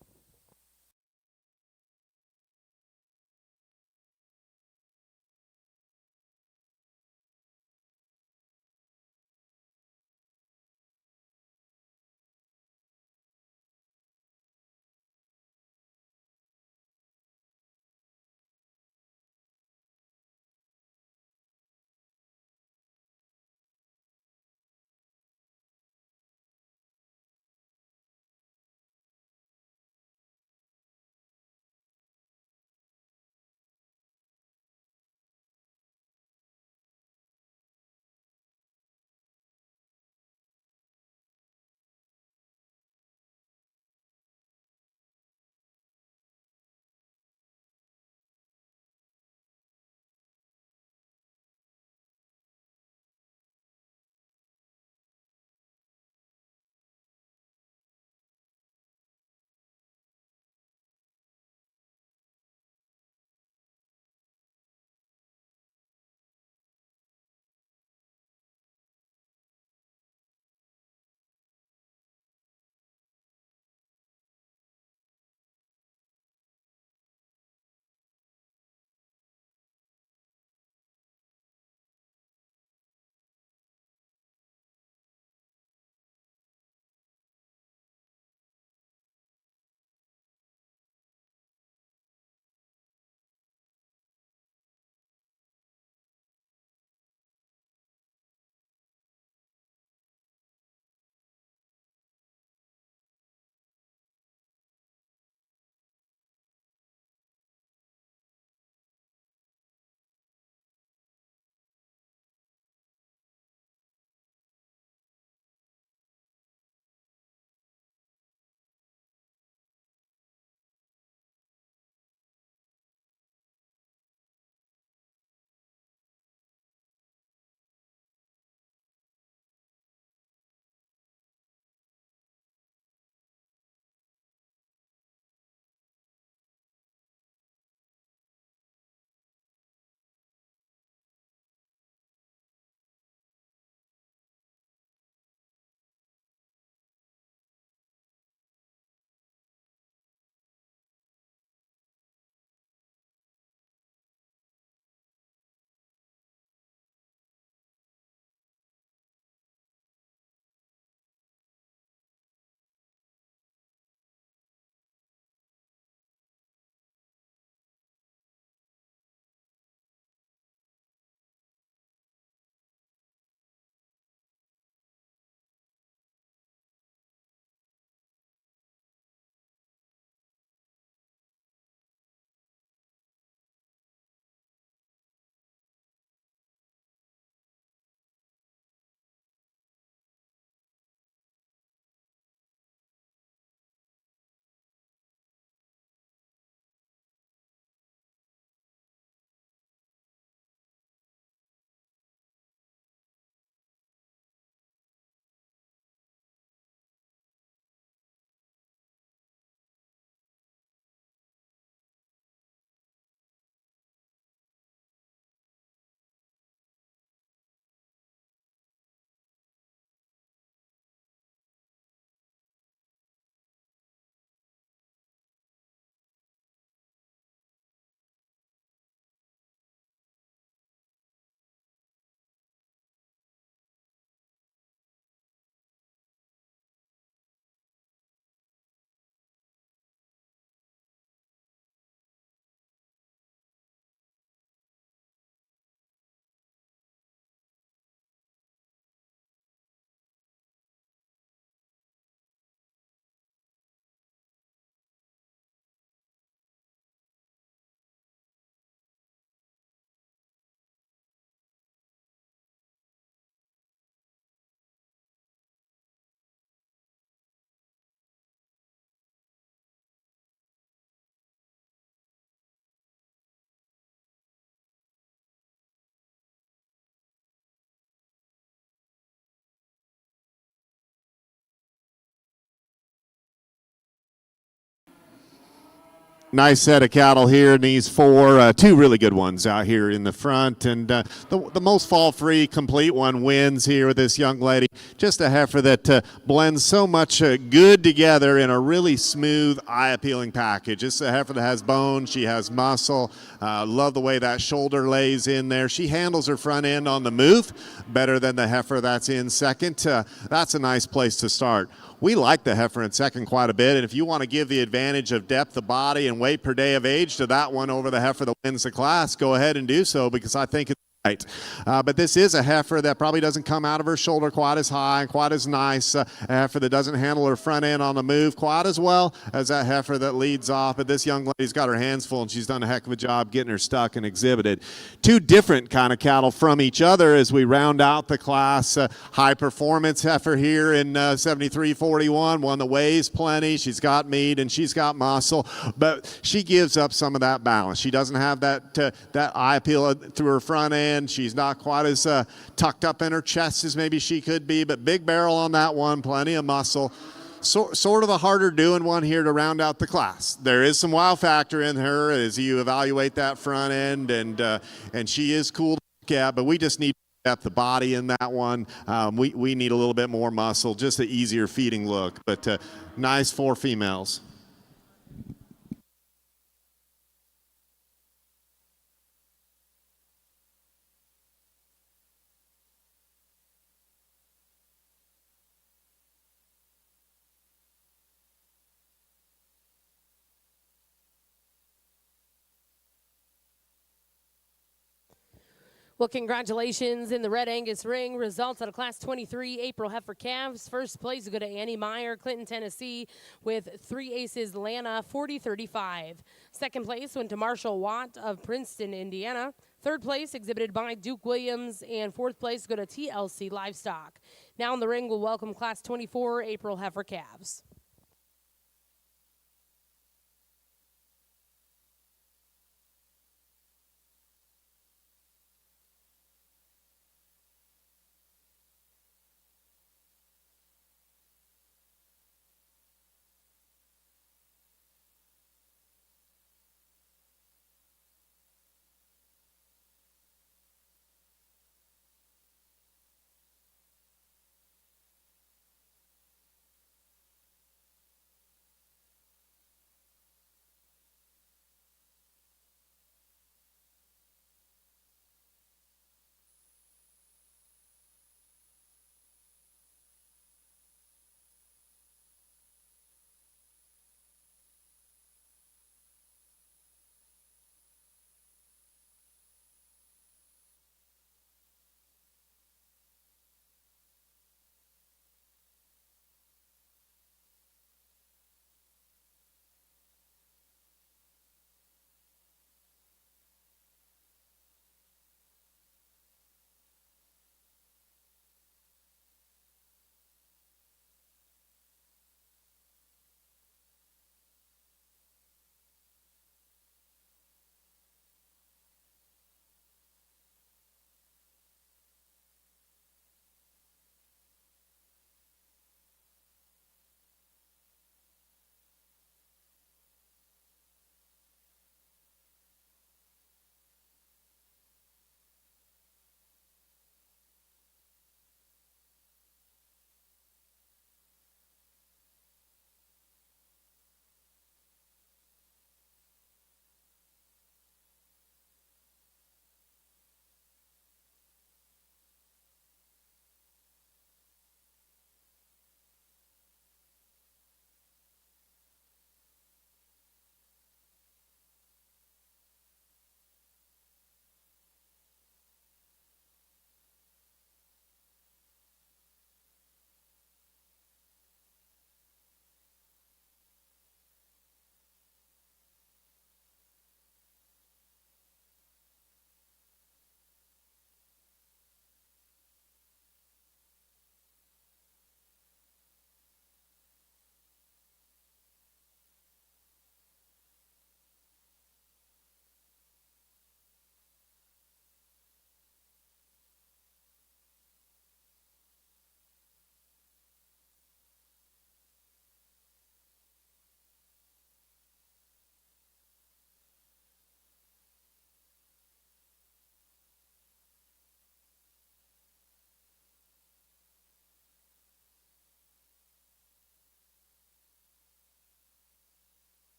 Nice set of cattle here in these four. Two really good ones out here in the front. And the most fall-free complete one wins here with this young lady. Just a heifer that blends so much good together in a really smooth, eye-appealing package. It's a heifer that has bone. She has muscle. Love the way that shoulder lays in there. She handles her front end on the move better than the heifer that's in second. That's a nice place to start. We like the heifer in second quite a bit, and if you want to give the advantage of depth of body and weight per day of age to that one over the heifer that wins the class, go ahead and do so, because I think it's right. But this is a heifer that probably doesn't come out of her shoulder quite as high and quite as nice. A heifer that doesn't handle her front end on the move quite as well as that heifer that leads off. But this young lady's got her hands full, and she's done a heck of a job getting her stuck and exhibited. Two different kind of cattle from each other as we round out the class. High performance heifer here in 7341, one that weighs plenty. She's got meat and she's got muscle, but she gives up some of that balance. She doesn't have that eye appeal through her front end. She's not quite as tucked up in her chest as maybe she could be, but big barrel on that one, plenty of muscle. Sort of a harder doing one here to round out the class. There is some wow factor in her as you evaluate that front end, and she is cool to look at, but we just need depth of body in that one. We need a little bit more muscle, just an easier feeding look, but nice four females. Well, congratulations in the Red Angus ring. Results out of Class 23 April heifer calves. First place go to Annie Meyer, Clinton, Tennessee, with 3 aces, Lana, 40-35. Second place went to Marshall Watt of Princeton, Indiana. Third place exhibited by Duke Williams, and fourth place go to TLC Livestock. Now in the ring, we'll welcome Class 24 April heifer calves.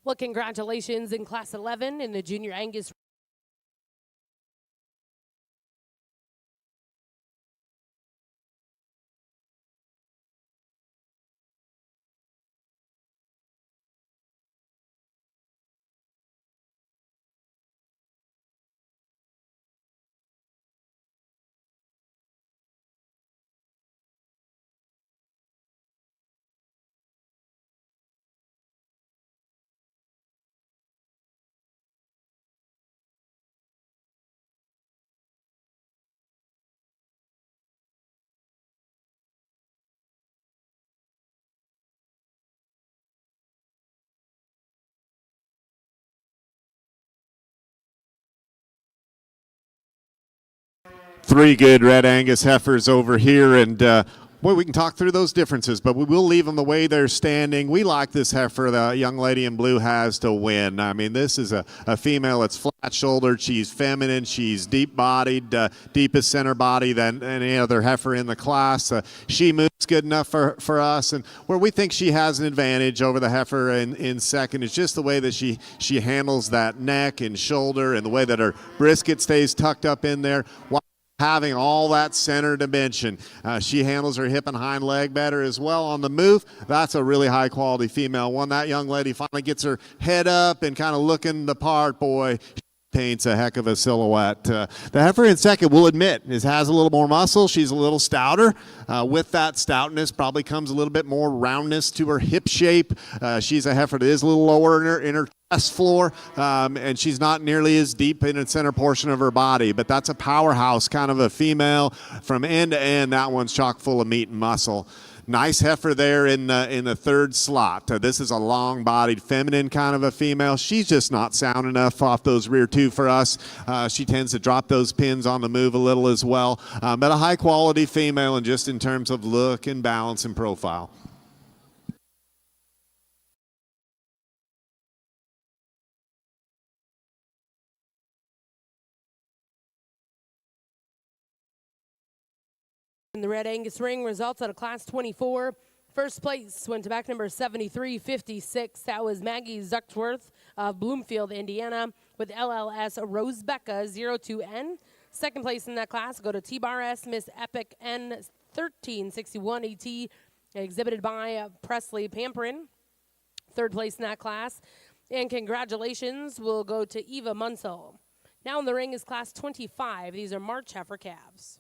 Well, congratulations in Class 11 in the Junior Angus. Three good red Angus heifers over here, and boy, we can talk through those differences, but we will leave them the way they're standing. We like this heifer the young lady in blue has to win. I mean, this is a female that's flat-shouldered. She's feminine. She's deep-bodied, deepest center body than any other heifer in the class. She moves good enough for us, and where we think she has an advantage over the heifer in second is just the way that she handles that neck and shoulder and the way that her brisket stays tucked up in there. Having all that center dimension. She handles her hip and hind leg better as well on the move. That's a really high quality female. When that young lady finally gets her head up and kind of looking the part, boy, she paints a heck of a silhouette. The heifer in second, we'll admit, has a little more muscle. She's a little stouter. With that stoutness probably comes a little bit more roundness to her hip shape. She's a heifer that is a little lower in her chest floor, and she's not nearly as deep in the center portion of her body, but that's a powerhouse kind of a female from end to end. That one's chock full of meat and muscle. Nice heifer there in the third slot. This is a long-bodied, feminine kind of a female. She's just not sound enough off those rear two for us. She tends to drop those pins on the move a little as well, but a high-quality female, and just in terms of look and balance and profile. In the Red Angus ring, results out of Class 24. First place went to back number 7356. That was Maggie Zuckworth of Bloomfield, Indiana, with LLS Rosebecca 02N. Second place in that class go to T-Bar S Miss Epic N1361 AT, exhibited by Presley Pamperin. Third place in that class. And congratulations will go to Eva Munsell. Now in the ring is Class 25. These are March heifer calves.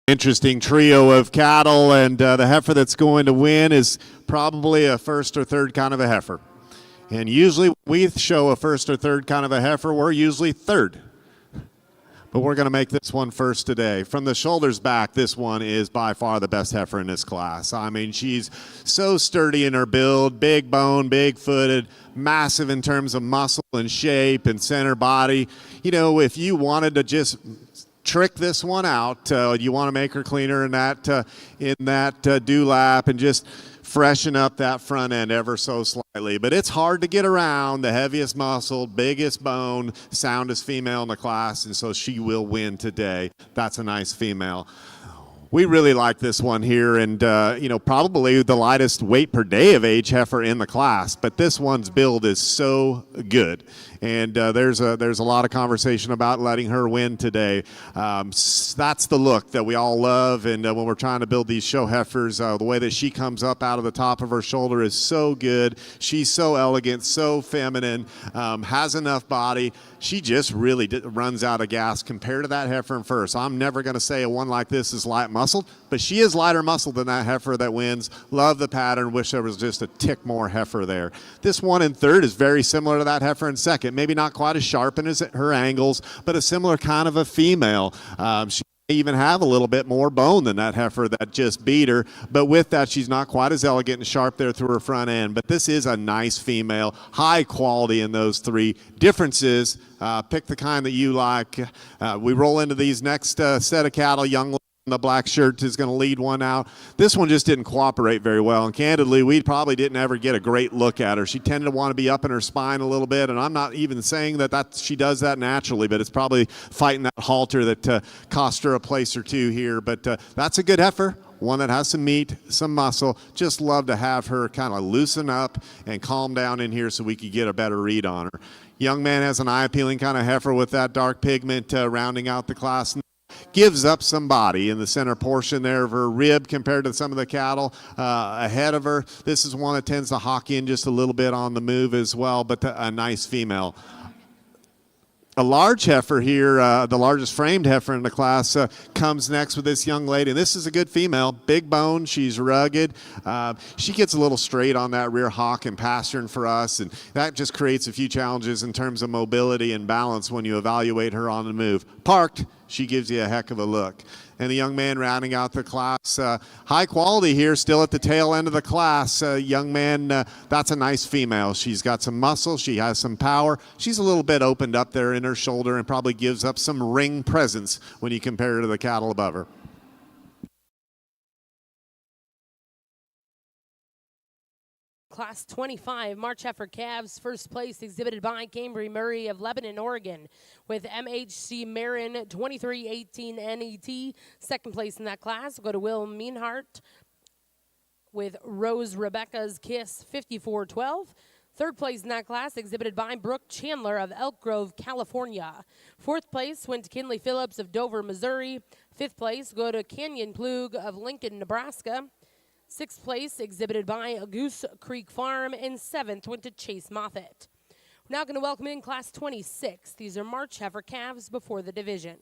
Interesting trio of cattle, and the heifer that's going to win is probably a first or third kind of a heifer. And usually we show a first or third kind of a heifer, we're usually third. But we're going to make this one first today. From the shoulders back, this one is by far the best heifer in this class. I mean, she's so sturdy in her build, big bone, big footed, massive in terms of muscle and shape and center body. You know, if you wanted to just trick this one out, you want to make her cleaner in that dewlap and just freshen up that front end ever so slightly. But it's hard to get around the heaviest muscle, biggest bone, soundest female in the class, and so she will win today. That's a nice female. We really like this one here, and probably the lightest weight per day of age heifer in the class. But this one's build is so good, and there's a lot of conversation about letting her win today. That's the look that we all love, and when we're trying to build these show heifers, the way that she comes up out of the top of her shoulder is so good. She's so elegant, so feminine, has enough body. She just really runs out of gas compared to that heifer in first. I'm never going to say a one like this is light muscled, but she is lighter muscled than that heifer that wins. Love the pattern. Wish there was just a tick more heifer there. This one in third is very similar to that heifer in second. Maybe not quite as sharp in her angles, but a similar kind of a female. She even have a little bit more bone than that heifer that just beat her, but with that she's not quite as elegant and sharp there through her front end. But this is a nice female, high quality in those three differences. Pick the kind that you like. We roll into these next set of cattle. Young the black shirt is going to lead one out. This one just didn't cooperate very well, and candidly we probably didn't ever get a great look at her. She tended to want to be up in her spine a little bit, and I'm not even saying that she does that naturally, but it's probably fighting that halter that cost her a place or two here. But that's a good heifer, one that has some meat, some muscle. Just love to have her kind of loosen up and calm down in here so we could get a better read on her. Young man has an eye-appealing kind of heifer with that dark pigment rounding out the class. Gives up some body in the center portion there of her rib compared to some of the cattle ahead of her. This is one that tends to hawk in just a little bit on the move as well, but a nice female. A large heifer here, the largest framed heifer in the class, comes next with this young lady. And this is a good female, big bone. She's rugged. She gets a little straight on that rear hock and pastern for us, and that just creates a few challenges in terms of mobility and balance when you evaluate her on the move. Parked, she gives you a heck of a look. And the young man rounding out the class. High quality here, still at the tail end of the class. Young man, that's a nice female. She's got some muscle. She has some power. She's a little bit opened up there in her shoulder and probably gives up some ring presence when you compare her to the cattle above her. Class 25, March heifer calves, first place exhibited by Cambry Murray of Lebanon, Oregon, with MHC Marin 2318 NET. Second place in that class will go to Will Meanhart with Rose Rebecca's Kiss 5412. Third place in that class exhibited by Brooke Chandler of Elk Grove, California. Fourth place went to Kinley Phillips of Dover, Missouri. Fifth place go to Canyon Plug of Lincoln, Nebraska. Sixth place exhibited by Goose Creek Farm, and seventh went to Chase Moffett. We're now going to welcome in Class 26. These are March heifer calves before the division.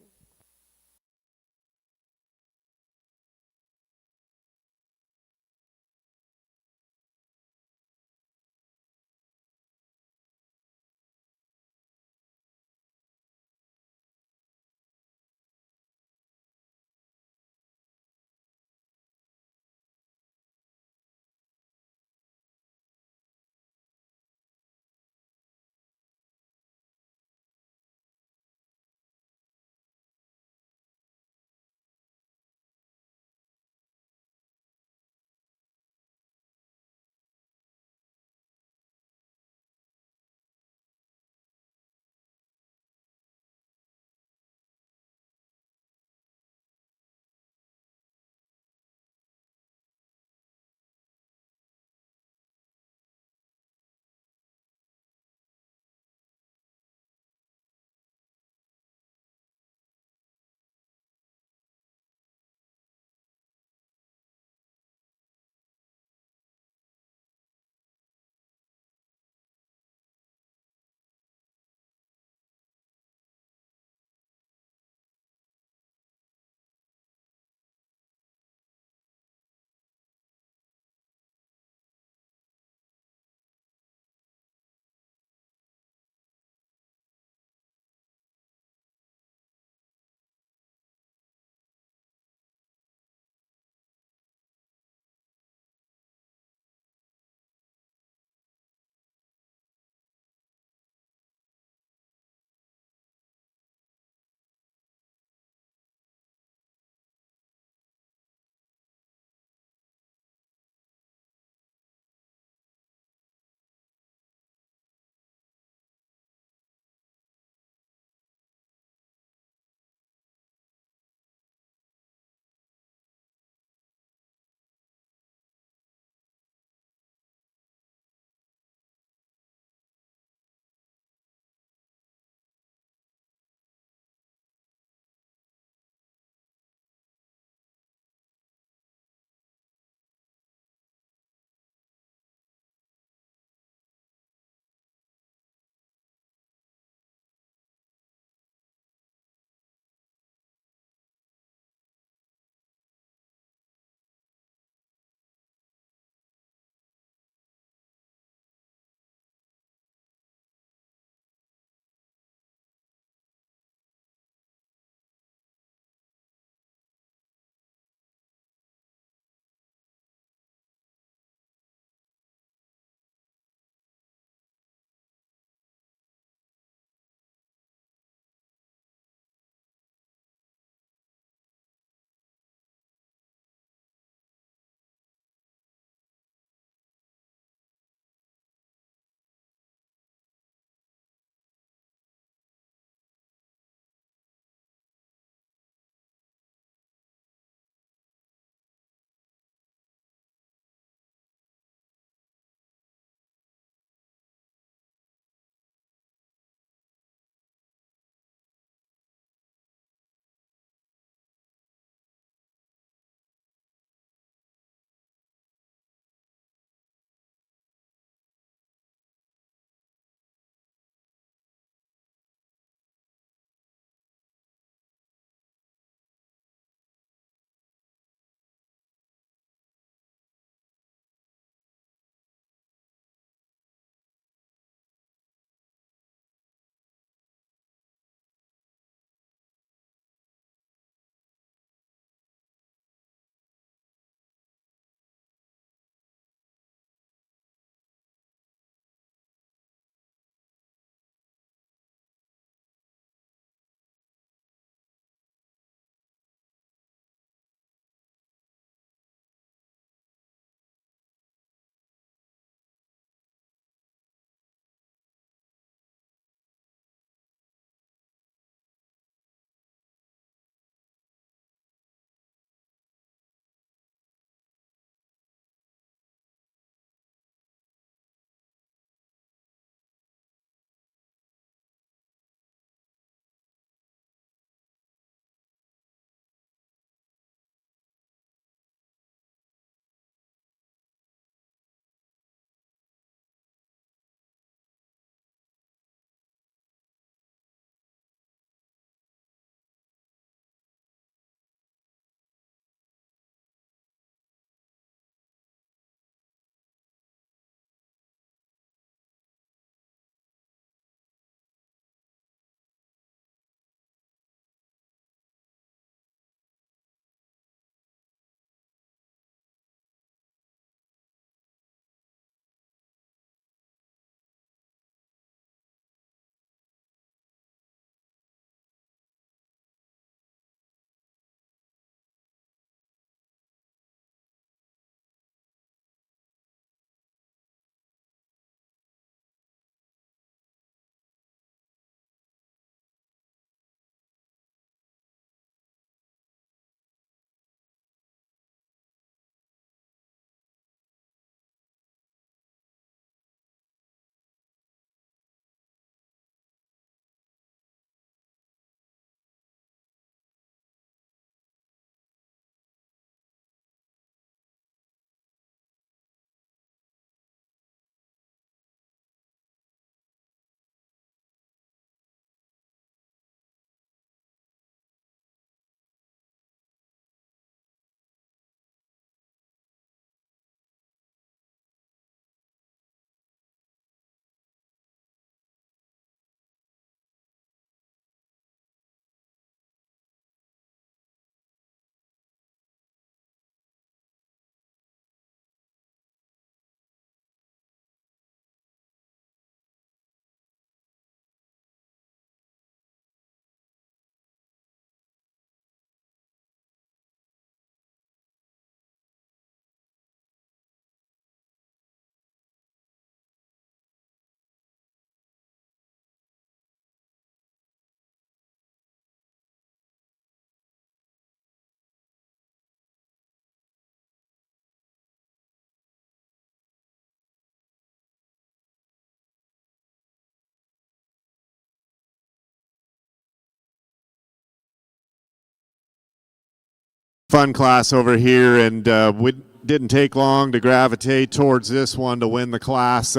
Fun class over here, and we didn't take long to gravitate towards this one to win the class.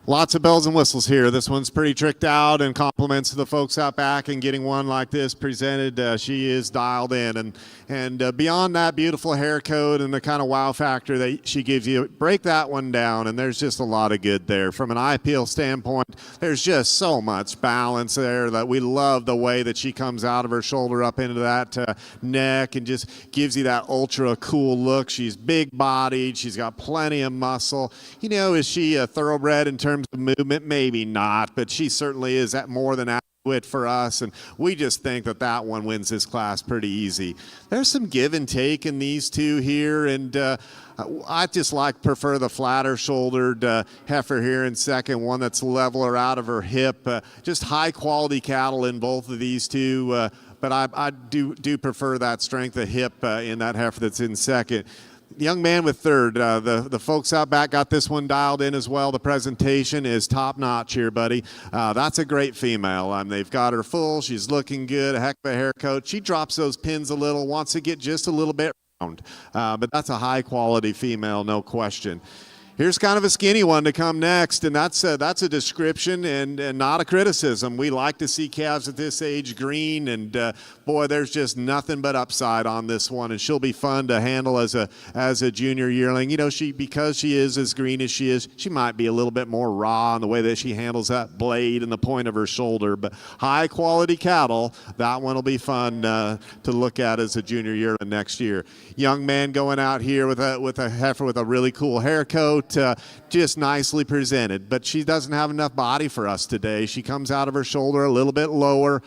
Lots of bells and whistles here. This one's pretty tricked out, and compliments to the folks out back and getting one like this presented. She is dialed in, and beyond that beautiful hair code and the kind of wow factor that she gives you, break that one down, and there's just a lot of good there. From an eye peel standpoint, there's just so much balance there that we love the way that she comes out of her shoulder up into that neck and just gives you that ultra cool look. She's big bodied. She's got plenty of muscle. You know, is she a thoroughbred in terms of movement? Maybe not, but she certainly is at more than adequate for us, and we just think that that one wins this class pretty easy. There's some give and take in these two here, and I just prefer the flatter shouldered heifer here in second, one that's leveler out of her hip. Just high quality cattle in both of these two, but I do prefer that strength of hip in that heifer that's in second. Young man with third. The folks out back got this one dialed in as well. The presentation is top notch here, buddy. That's a great female. They've got her full. She's looking good. A heck of a hair coat. She drops those pins a little, wants to get just a little bit round. But that's a high quality female, no question. Here's kind of a skinny one to come next, and that's a description and not a criticism. We like to see calves at this age green, and boy, there's just nothing but upside on this one, and she'll be fun to handle as a junior yearling. You know, because she is as green as she is, she might be a little bit more raw in the way that she handles that blade and the point of her shoulder, but high quality cattle, that one will be fun to look at as a junior yearling next year. Young man going out here with a heifer with a really cool hair coat. Just nicely presented, but she doesn't have enough body for us today. She comes out of her shoulder a little bit lower.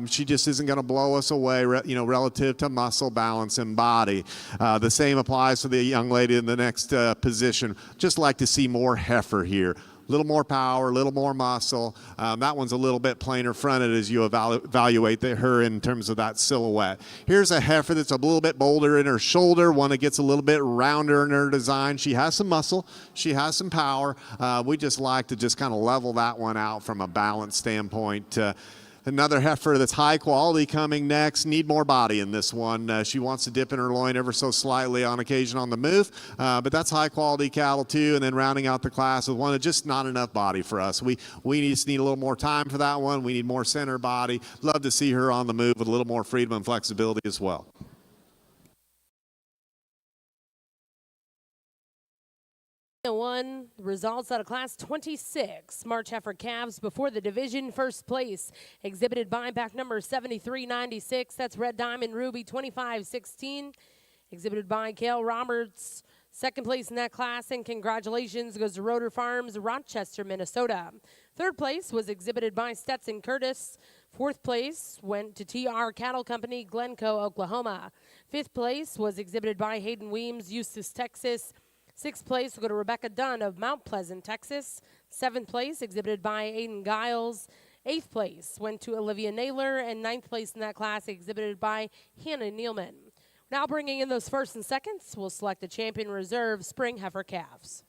She just isn't going to blow us away, relative to muscle, balance, and body. The same applies to the young lady in the next position. Just like to see more heifer here. A little more power, a little more muscle. That one's a little bit plainer fronted as you evaluate her in terms of that silhouette. Here's a heifer that's a little bit bolder in her shoulder, one that gets a little bit rounder in her design. She has some muscle, she has some power. We just like to just kind of level that one out from a balance standpoint. Another heifer that's high quality coming next. Need more body in this one. She wants to dip in her loin ever so slightly on occasion on the move, but that's high quality cattle too. And then rounding out the class with one that just not enough body for us. We just need a little more time for that one. We need more center body. Love to see her on the move with a little more freedom and flexibility as well. One results out of class 26 March heifer calves before the division. First place exhibited by back number 7396. That's Red Diamond Ruby 2516, exhibited by Cale Roberts. Second place in that class, and congratulations goes to Rotor Farms, Rochester, Minnesota. Third place was exhibited by Stetson Curtis. Fourth place went to TR Cattle Company, Glencoe, Oklahoma. Fifth place was exhibited by Hayden Weems, Eustis, Texas. Sixth place will go to Rebecca Dunn of Mount Pleasant, Texas. Seventh place exhibited by Aiden Giles. Eighth place went to Olivia Naylor, and ninth place in that class exhibited by Hannah Nealman. Now bringing in those first and seconds, we'll select the champion reserve spring heifer calves.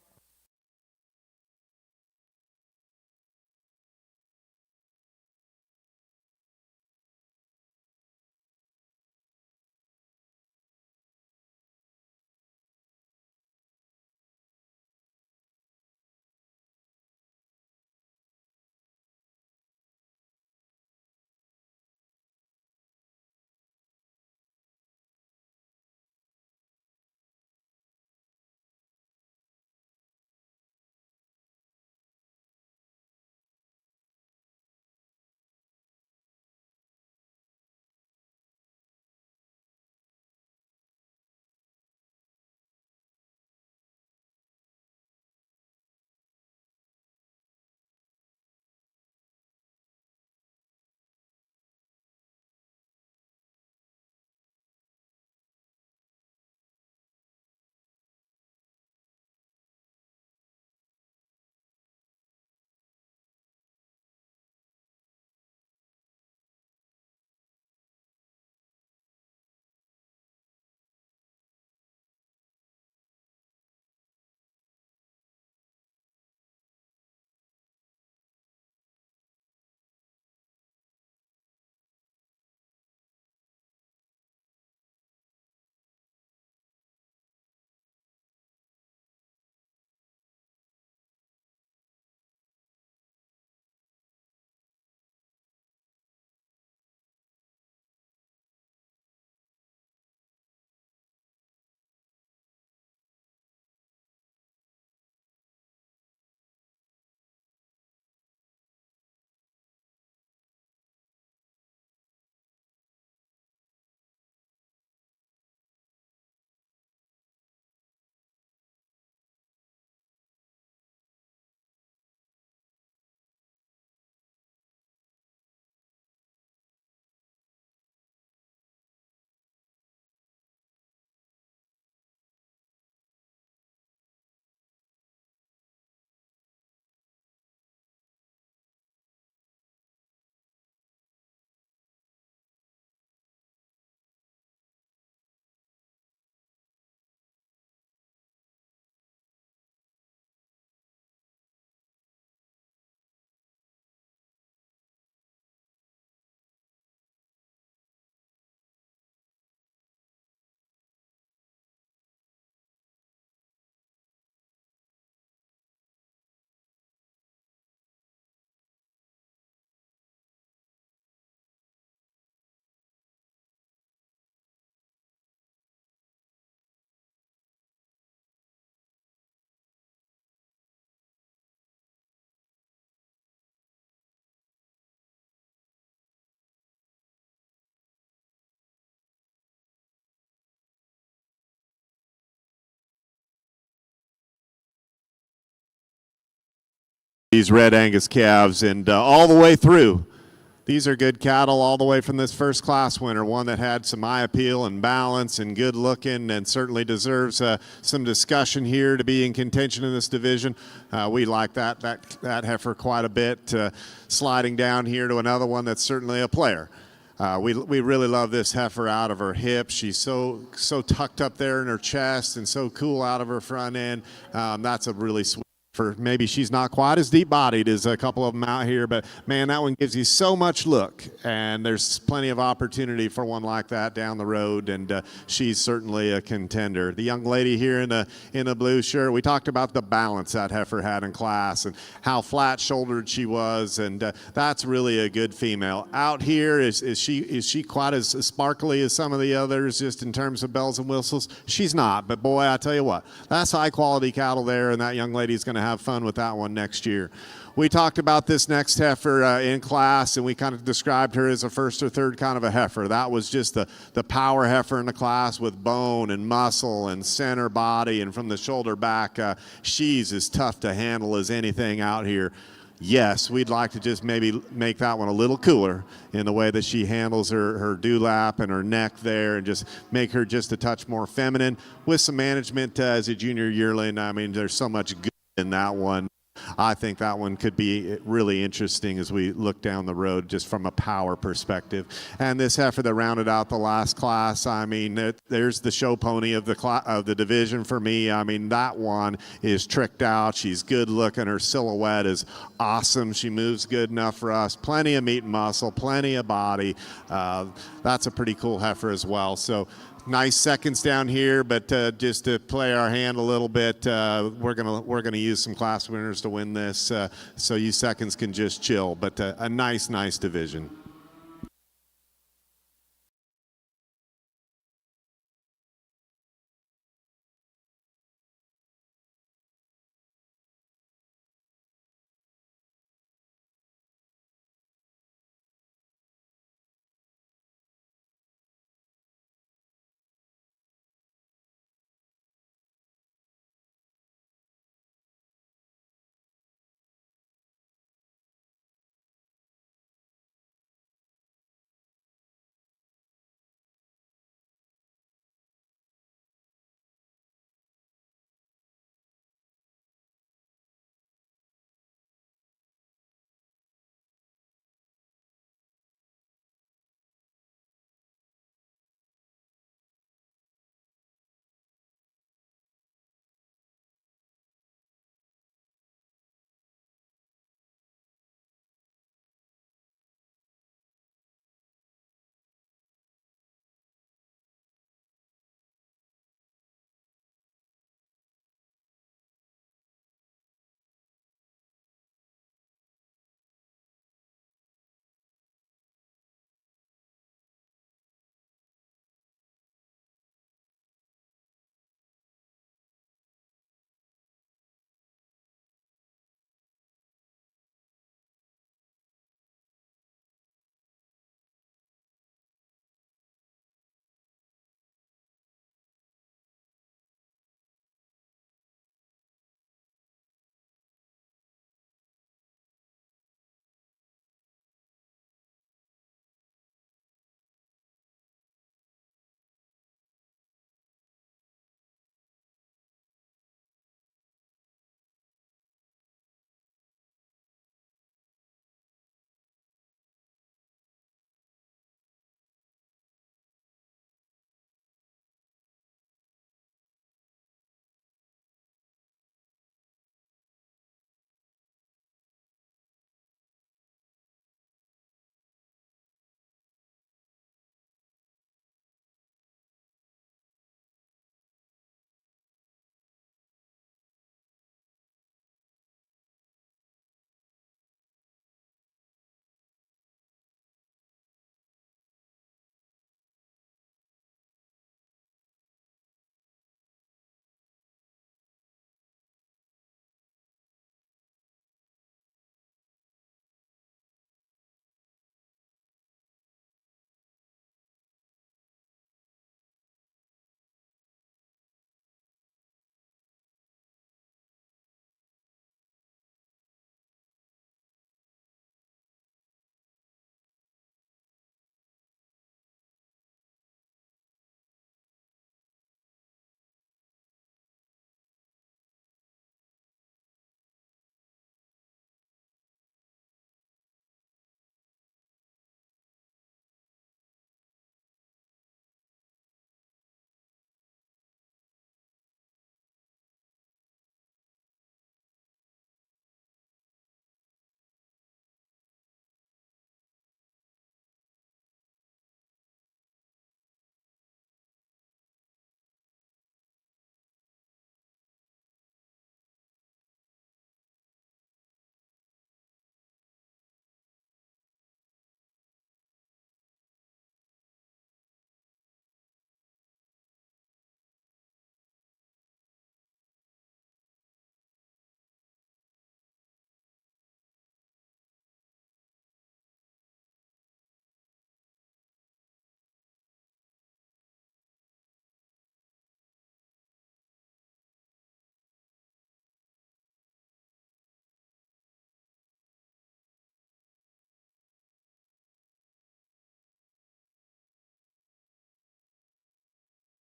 these red Angus calves, and all the way through. These are good cattle all the way from this first class winner, one that had some eye appeal and balance and good looking, and certainly deserves some discussion here to be in contention in this division. We like that heifer quite a bit. Sliding down here to another one that's certainly a player. We really love this heifer out of her hip. She's so tucked up there in her chest and so cool out of her front end. That's a really sweet. Maybe she's not quite as deep-bodied as a couple of them out here, but man, that one gives you so much look, and there's plenty of opportunity for one like that down the road, and she's certainly a contender. The young lady here in the blue shirt, we talked about the balance that heifer had in class and how flat-shouldered she was, and that's really a good female. Out here, is she quite as sparkly as some of the others, just in terms of bells and whistles? She's not, but boy, I tell you what, that's high-quality cattle there, and that young lady's going to have fun with that one next year. We talked about this next heifer in class, and we kind of described her as a first or third kind of a heifer. That was just the power heifer in the class with bone and muscle and center body, and from the shoulder back, she's as tough to handle as anything out here. Yes, we'd like to just maybe make that one a little cooler in the way that she handles her dewlap and her neck there, and just make her just a touch more feminine with some management as a junior yearling. I mean, there's so much good in that one. I think that one could be really interesting as we look down the road just from a power perspective. And this heifer that rounded out the last class, I mean, there's the show pony of the division for me. I mean, that one is tricked out. She's good looking. Her silhouette is awesome. She moves good enough for us. Plenty of meat and muscle, plenty of body. That's a pretty cool heifer as well. So nice seconds down here, but just to play our hand a little bit, we're gonna use some class winners to win this, so you seconds can just chill. But a nice division.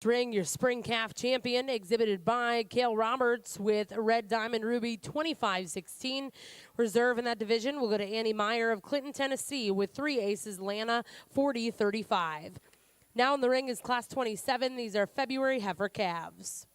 ring, your spring calf champion, exhibited by Cale Roberts with Red Diamond Ruby 25-16. Reserve in that division will go to Annie Meyer of Clinton, Tennessee with 3 aces, Lana 40-35. Now in the ring is Class 27. These are February heifer calves.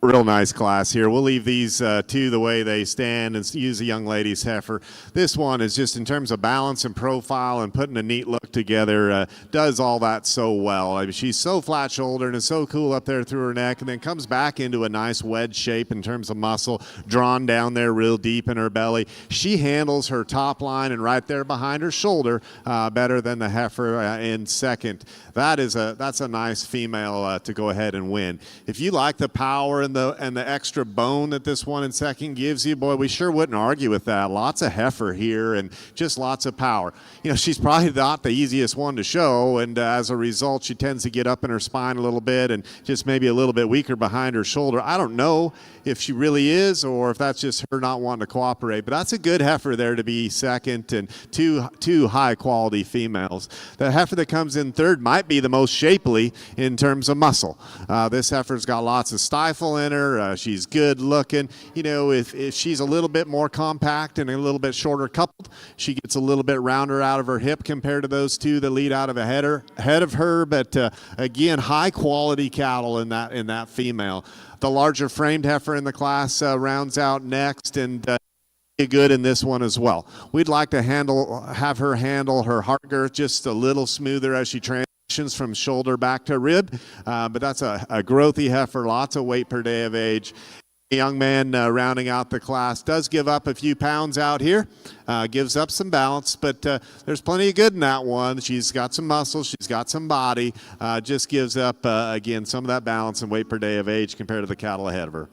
Real nice class here. We'll leave these two the way they stand and use a young lady's heifer. This one is just in terms of balance and profile and putting a neat look together, does all that so well. I mean, she's so flat shouldered and so cool up there through her neck, and then comes back into a nice wedge shape in terms of muscle, drawn down there real deep in her belly. She handles her top line and right there behind her shoulder better than the heifer in second. That's a nice female to go ahead and win. If you like the power and the extra bone that this one in second gives you, boy, we sure wouldn't argue with that. Lots of heifer here and just lots of power. You know, she's probably not the easiest one to show, and as a result, she tends to get up in her spine a little bit and just maybe a little bit weaker behind her shoulder. I don't know if she really is or if that's just her not wanting to cooperate, but that's a good heifer there to be second, and two high-quality females. The heifer that comes in third might be the most shapely in terms of muscle. This heifer's got lots of stifle in her. She's good looking. You know, if she's a little bit more compact and a little bit shorter coupled, she gets a little bit rounder out of her hip compared to those two that lead out of ahead of her. But again, high quality cattle in that female. The larger framed heifer in the class rounds out next, and good in this one as well. We'd like to have her handle her heart girth just a little smoother as she transitions from shoulder back to rib, but that's a growthy heifer, lots of weight per day of age. A young man rounding out the class does give up a few pounds out here, gives up some balance, but there's plenty of good in that one. She's got some muscle, she's got some body, just gives up, again, some of that balance and weight per day of age compared to the cattle ahead of her.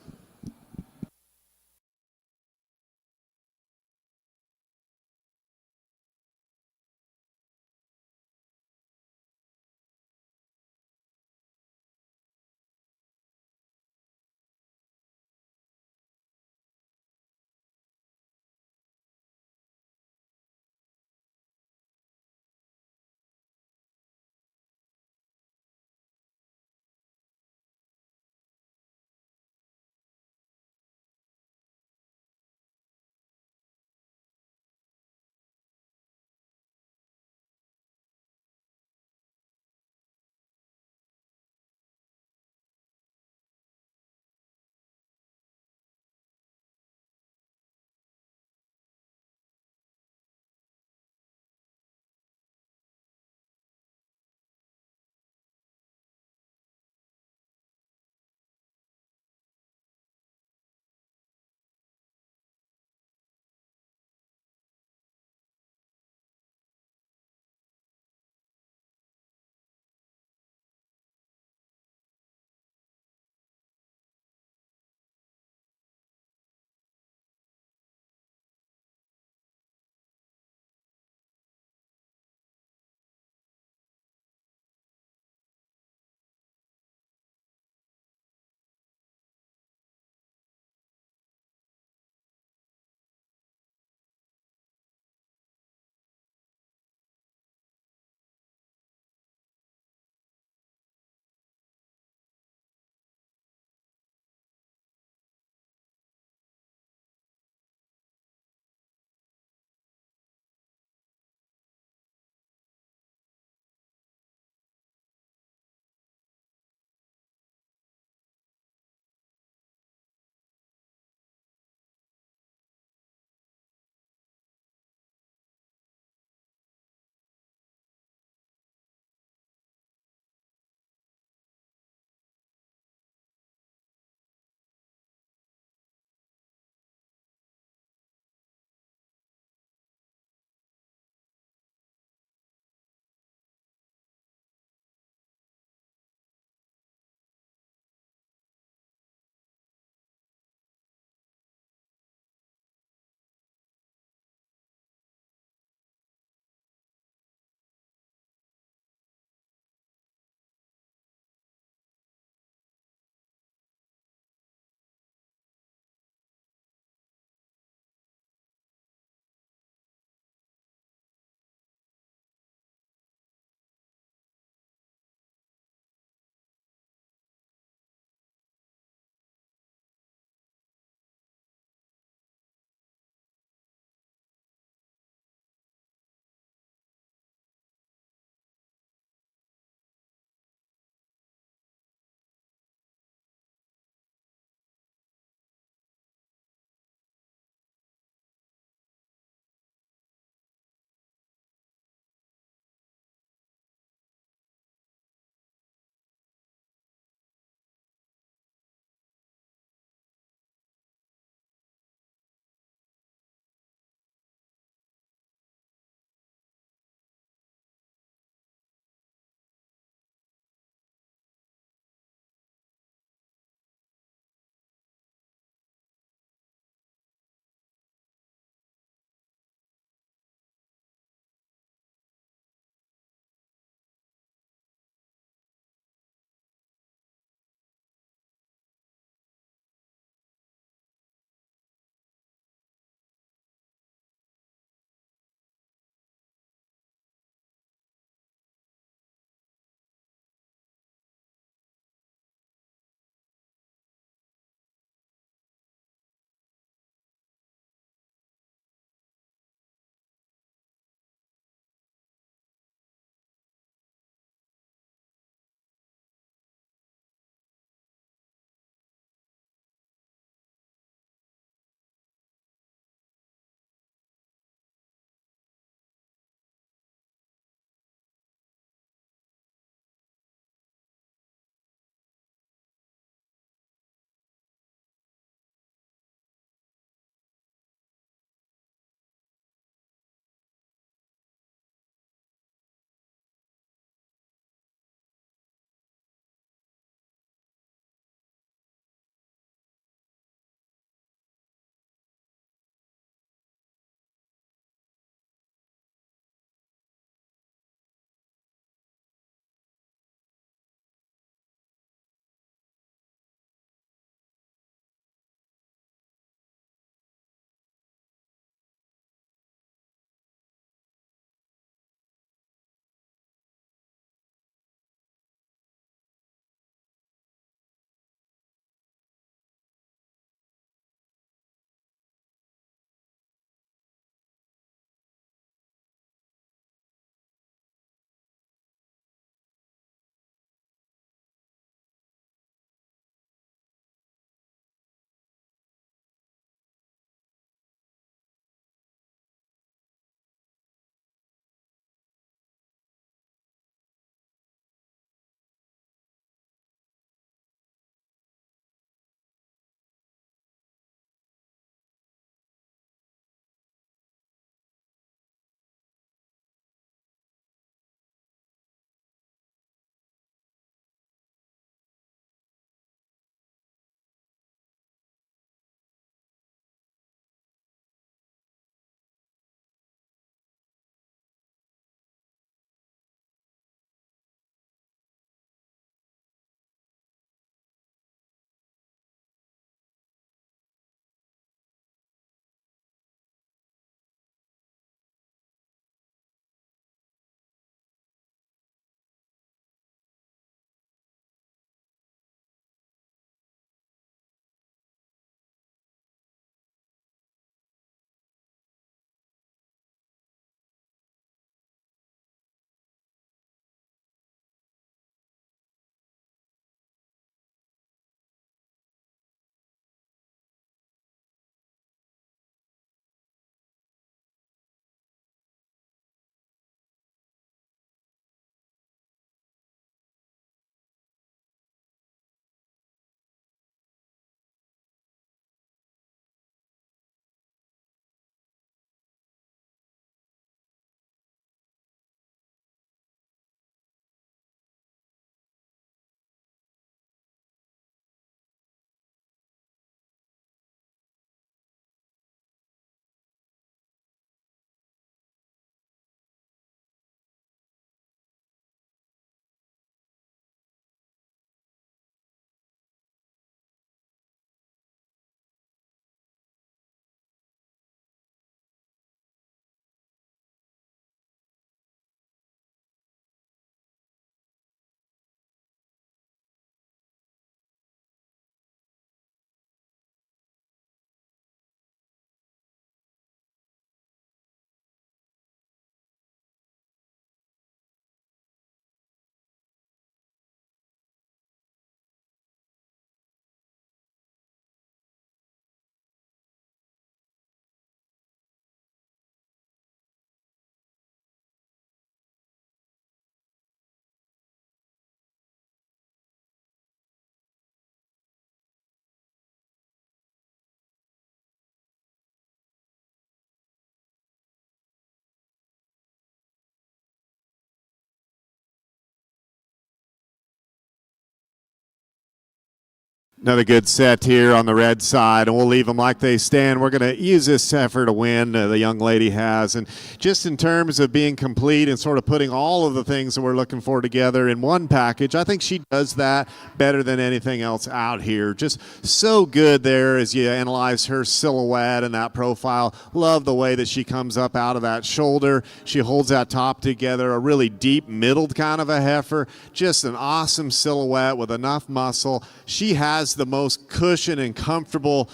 Another good set here on the red side, and we'll leave them like they stand. We're going to use this heifer to win, the young lady has. And just in terms of being complete and sort of putting all of the things that we're looking for together in one package, I think she does that better than anything else out here. Just so good there as you analyze her silhouette and that profile. Love the way that she comes up out of that shoulder. She holds that top together, a really deep middled kind of a heifer. Just an awesome silhouette with enough muscle. She has the most cushion and comfortable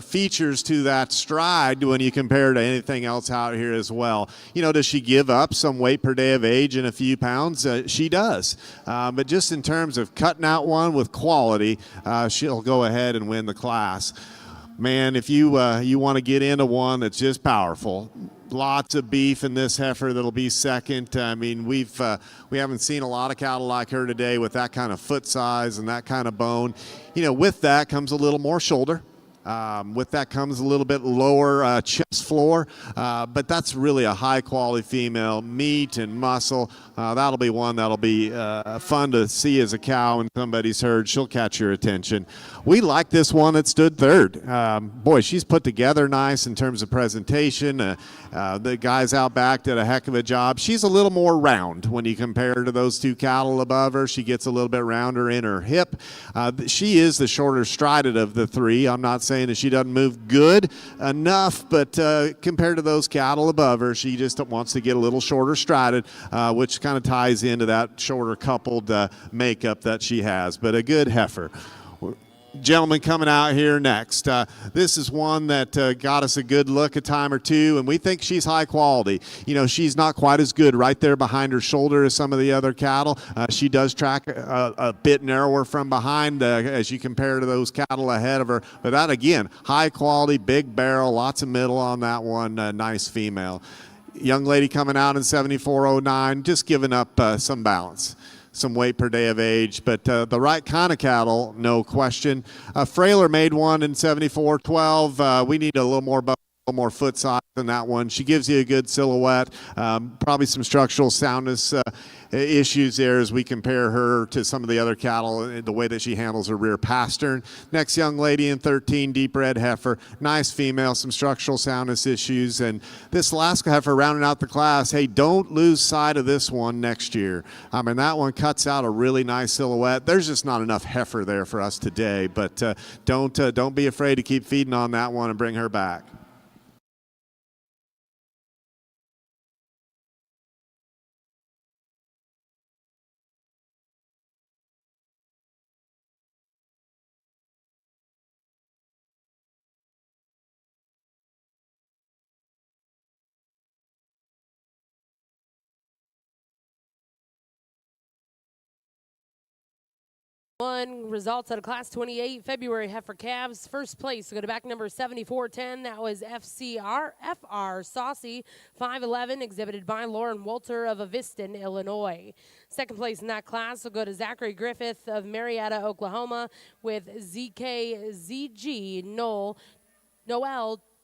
features to that stride when you compare to anything else out here as well. You know, does she give up some weight per day of age in a few pounds? She does. But just in terms of cutting out one with quality, she'll go ahead and win the class. Man, if you want to get into one that's just powerful, lots of beef in this heifer that'll be second. I mean, we haven't seen a lot of cattle like her today with that kind of foot size and that kind of bone. You know, with that comes a little more shoulder. With that comes a little bit lower chest floor, but that's really a high-quality female, meat and muscle. That'll be one that'll be fun to see as a cow in somebody's herd. She'll catch your attention. We like this one that stood third. Boy, she's put together nice in terms of presentation. The guys out back did a heck of a job. She's a little more round when you compare her to those two cattle above her. She gets a little bit rounder in her hip. She is the shorter strided of the three. I'm not saying that she doesn't move good enough, but compared to those cattle above her, she just wants to get a little shorter strided, which kind of ties into that shorter coupled makeup that she has. But a good heifer. Gentleman coming out here next. This is one that got us a good look a time or two, and we think she's high quality. You know, she's not quite as good right there behind her shoulder as some of the other cattle. She does track a bit narrower from behind as you compare to those cattle ahead of her. But that, again, high quality, big barrel, lots of middle on that one. Nice female. Young lady coming out in 74.09, just giving up some balance. Some weight per day of age, but the right kind of cattle, no question. Frailer made one in 74.12. We need a little more foot size than that one. She gives you a good silhouette, probably some structural soundness issues there as we compare her to some of the other cattle, the way that she handles her rear pastern. Next young lady in 13, deep red heifer, nice female, some structural soundness issues. And this last heifer rounding out the class, hey, don't lose sight of this one next year. I mean, that one cuts out a really nice silhouette. There's just not enough heifer there for us today, but don't be afraid to keep feeding on that one and bring her back. One results out of Class 28 February heifer calves. First place, go to back number 7410. That was FR Saucy 511, exhibited by Lauren Walter of Aviston, Illinois. Second place in that class will go to Zachary Griffith of Marietta, Oklahoma, with ZKZG Noel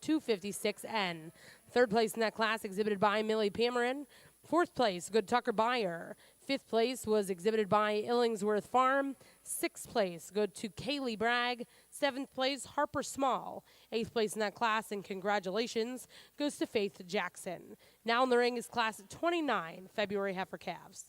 256N. Third place in that class, exhibited by Millie Pameron. Fourth place, good Tucker Beyer. Fifth place was exhibited by Illingsworth Farm. Sixth place, good to Kaylee Bragg. Seventh place, Harper Small. Eighth place in that class, and congratulations, goes to Faith Jackson. Now in the ring is Class 29 February heifer calves.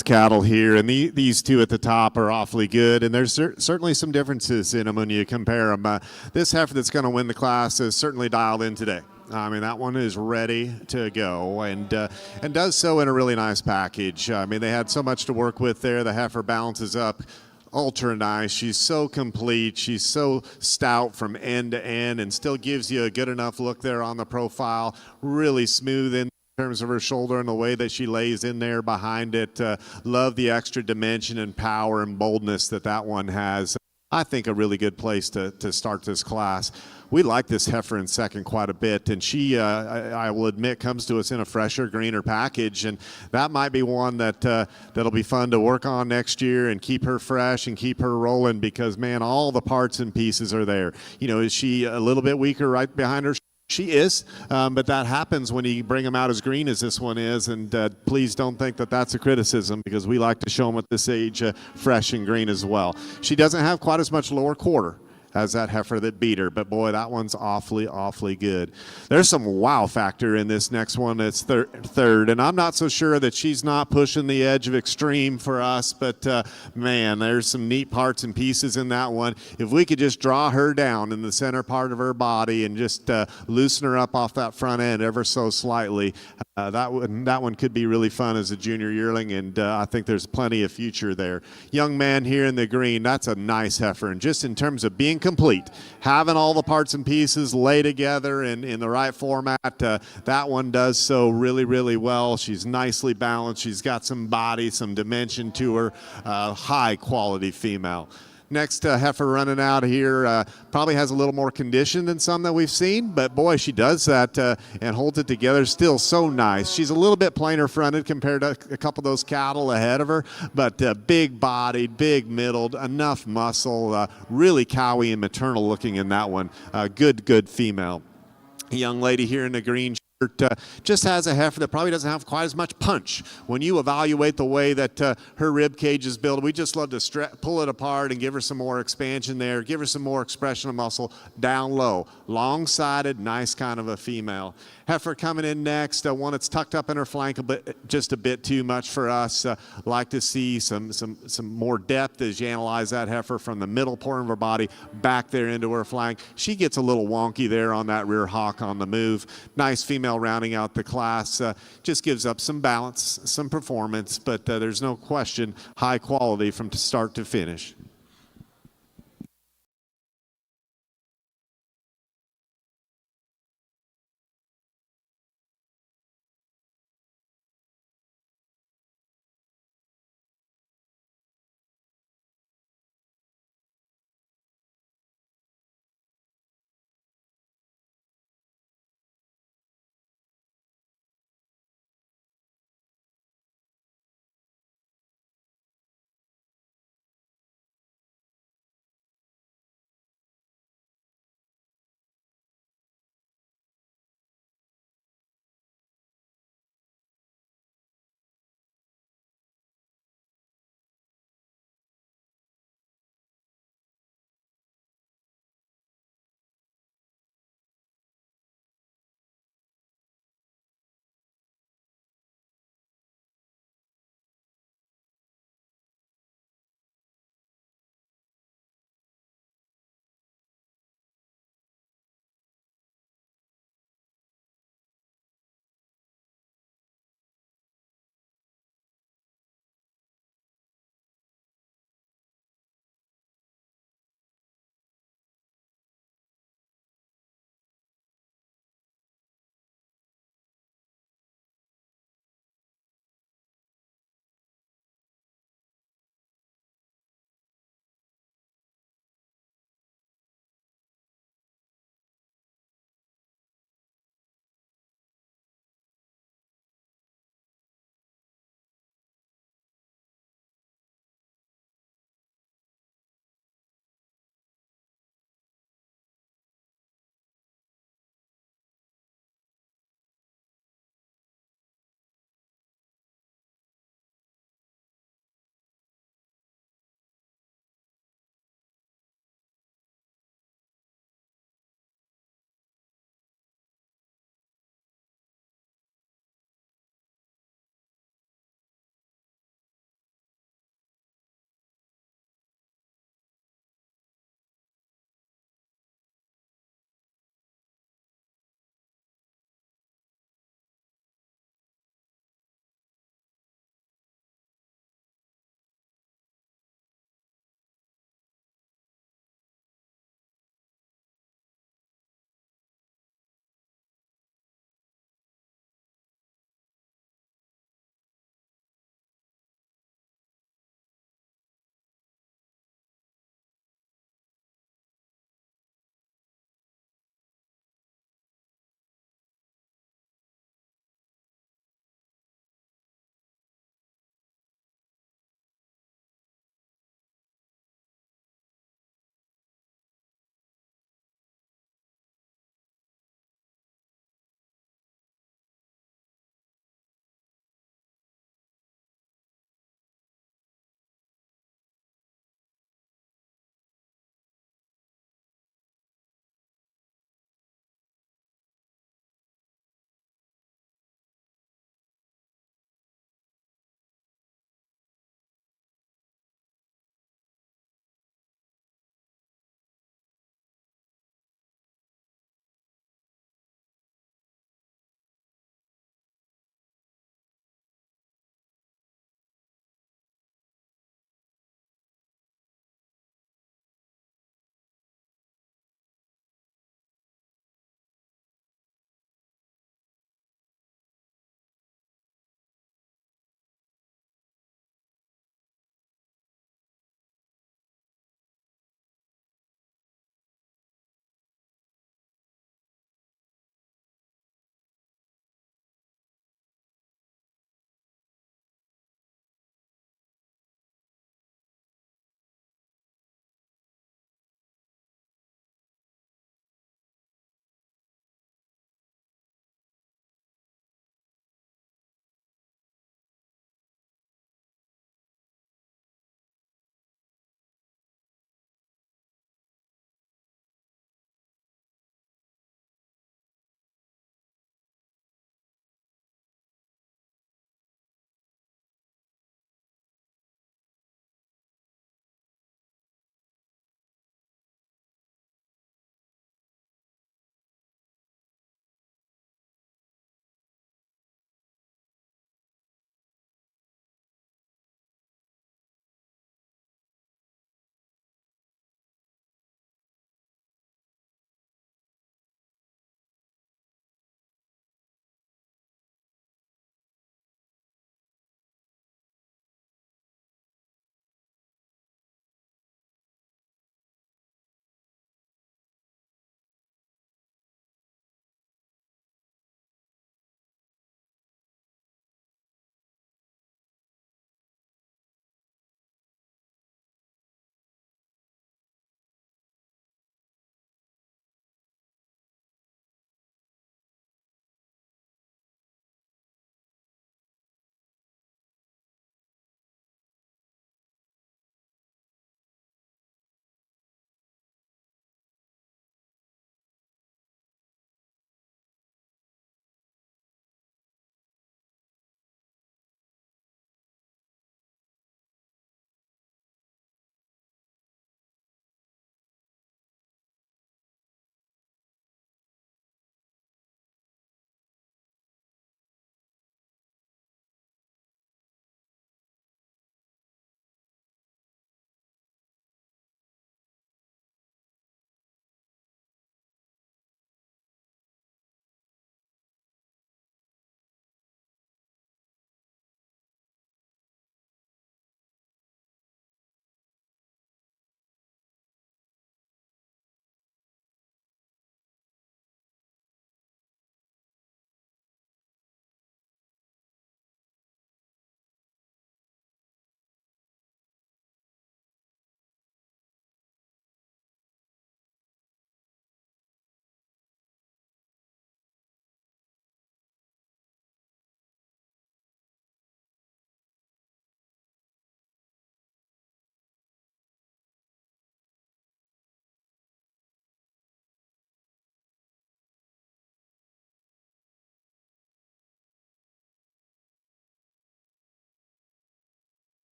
cattle here, and these two at the top are awfully good, and there's certainly some differences in them when you compare them. This heifer that's going to win the class is certainly dialed in today. I mean, that one is ready to go, and does so in a really nice package. I mean, they had so much to work with there. The heifer balances up ultra nice. She's so complete. She's so stout from end to end, and still gives you a good enough look there on the profile. Really smooth in terms of her shoulder and the way that she lays in there behind it. Love the extra dimension and power and boldness that one has. I think a really good place to start this class. We like this heifer in second quite a bit, and she, I will admit, comes to us in a fresher, greener package, and that might be one that'll be fun to work on next year and keep her fresh and keep her rolling, because, man, all the parts and pieces are there. You know, is she a little bit weaker right behind her? She is, but that happens when you bring them out as green as this one is, and please don't think that that's a criticism, because we like to show them at this age fresh and green as well. She doesn't have quite as much lower quarter as that heifer that beat her, but boy, that one's awfully good. There's some wow factor in this next one that's third, and I'm not so sure that she's not pushing the edge of extreme for us, but man, there's some neat parts and pieces in that one. If we could just draw her down in the center part of her body and just loosen her up off that front end ever so slightly, that one could be really fun as a junior yearling, and I think there's plenty of future there. Young man here in the green, that's a nice heifer, and just in terms of being complete, having all the parts and pieces lay together in the right format, that one does so really well. She's nicely balanced. She's got some body, some dimension to her. High quality female. Next heifer running out here probably has a little more condition than some that we've seen, but boy, she does that and holds it together. Still so nice. She's a little bit plainer fronted compared to a couple of those cattle ahead of her, but big bodied, big middled, enough muscle, really cowy and maternal looking in that one. Good female. A young lady here in the green just has a heifer that probably doesn't have quite as much punch. When you evaluate the way that her rib cage is built, we just love to pull it apart and give her some more expansion there, give her some more expression of muscle down low. Long-sided, nice kind of a female. Heifer coming in next, one that's tucked up in her flank just a bit too much for us. Like to see some more depth as you analyze that heifer from the middle portion of her body back there into her flank. She gets a little wonky there on that rear hock on the move. Nice female rounding out the class. Just gives up some balance, some performance, but there's no question high quality from start to finish.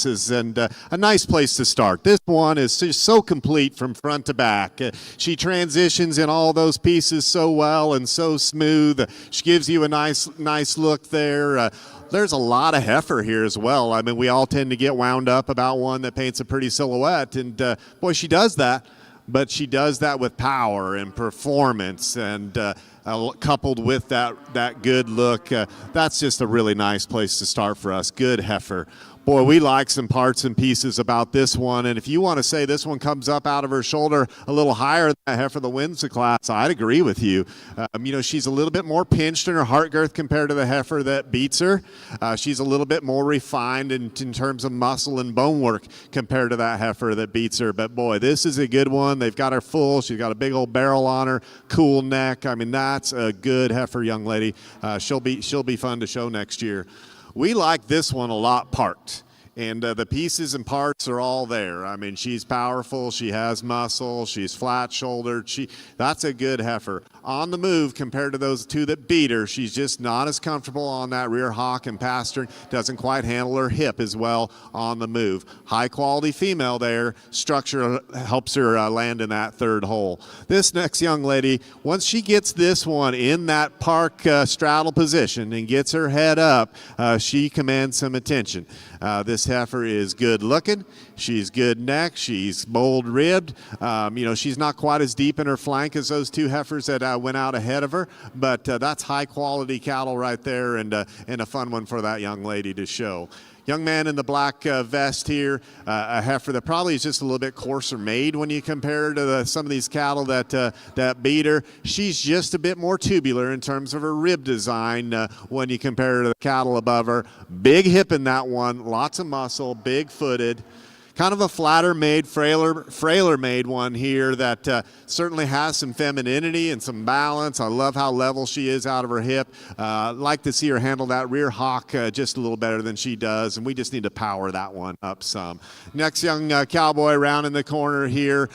and a nice place to start. This one is just so complete from front to back. She transitions in all those pieces so well and so smooth. She gives you a nice look there. There's a lot of heifer here as well. I mean, we all tend to get wound up about one that paints a pretty silhouette, and boy, she does that. But she does that with power and performance, and coupled with that good look. That's just a really nice place to start for us. Good heifer. Boy, we like some parts and pieces about this one, and if you want to say this one comes up out of her shoulder a little higher than that heifer that wins the class, I'd agree with you. She's a little bit more pinched in her heart girth compared to the heifer that beats her. She's a little bit more refined in terms of muscle and bone work compared to that heifer that beats her. But boy, this is a good one. They've got her full. She's got a big old barrel on her, cool neck. I mean, that's a good heifer, young lady. She'll be fun to show next year. We like this one a lot parked. And the pieces and parts are all there. I mean, she's powerful. She has muscle. She's flat-shouldered. That's a good heifer. On the move, compared to those two that beat her, she's just not as comfortable on that rear hock and pastern. Doesn't quite handle her hip as well on the move. High-quality female there. Structure helps her land in that third hole. This next young lady, once she gets this one in that park straddle position and gets her head up, she commands some attention. This heifer is good looking. She's good neck. She's bold ribbed. She's not quite as deep in her flank as those two heifers that went out ahead of her, but that's high quality cattle right there, and a fun one for that young lady to show. Young man in the black vest here, a heifer that probably is just a little bit coarser made when you compare her to some of these cattle that beat her. She's just a bit more tubular in terms of her rib design when you compare her to the cattle above her. Big hip in that one, lots of muscle, big footed. Kind of a flatter made, frailer made one here that certainly has some femininity and some balance. I love how level she is out of her hip. Like to see her handle that rear hock just a little better than she does, and we just need to power that one up some. Next young cowboy around in the corner here.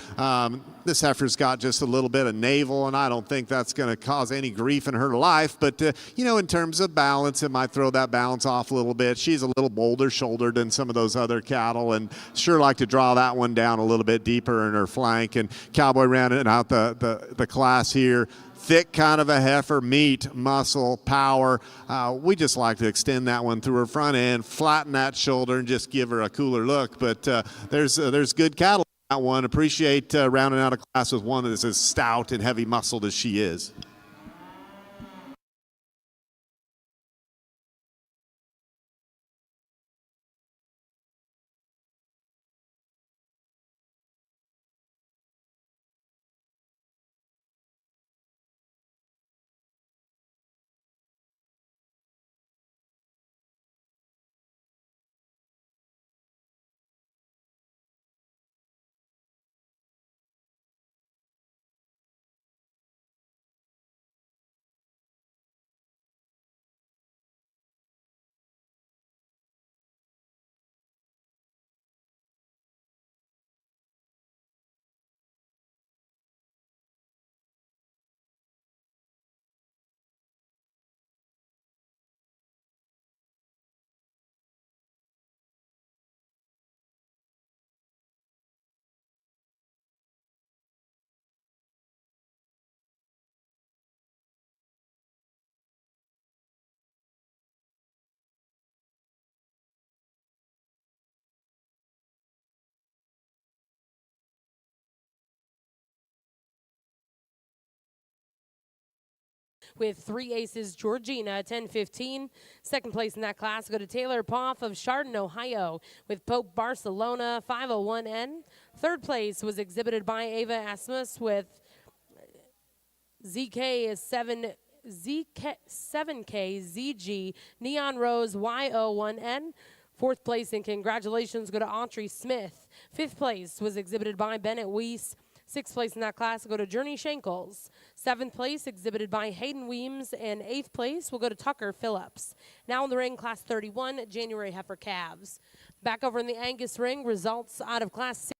This heifer's got just a little bit of navel, and I don't think that's going to cause any grief in her life. But, in terms of balance, it might throw that balance off a little bit. She's a little bolder shouldered than some of those other cattle, and sure like to draw that one down a little bit deeper in her flank. And cowboy rounding out the class here. Thick kind of a heifer, meat, muscle, power. We just like to extend that one through her front end, flatten that shoulder, and just give her a cooler look. But there's good cattle. One. Appreciate rounding out a class with one that is as stout and heavy muscled as she is. With 3 aces, Georgina, 10-15. Second place in that class go to Taylor Poff of Chardon, Ohio, with Pope Barcelona, 501N. Third place was exhibited by Ava Asmus with ZK7K ZG Neon Rose Y01N. Fourth place and congratulations go to Autry Smith. Fifth place was exhibited by Bennett Weiss. Sixth place in that class will go to Journey Shankles. Seventh place exhibited by Hayden Weems, and eighth place will go to Tucker Phillips. Now in the ring, class 31, January heifer calves. Back over in the Angus ring, results out of class 6.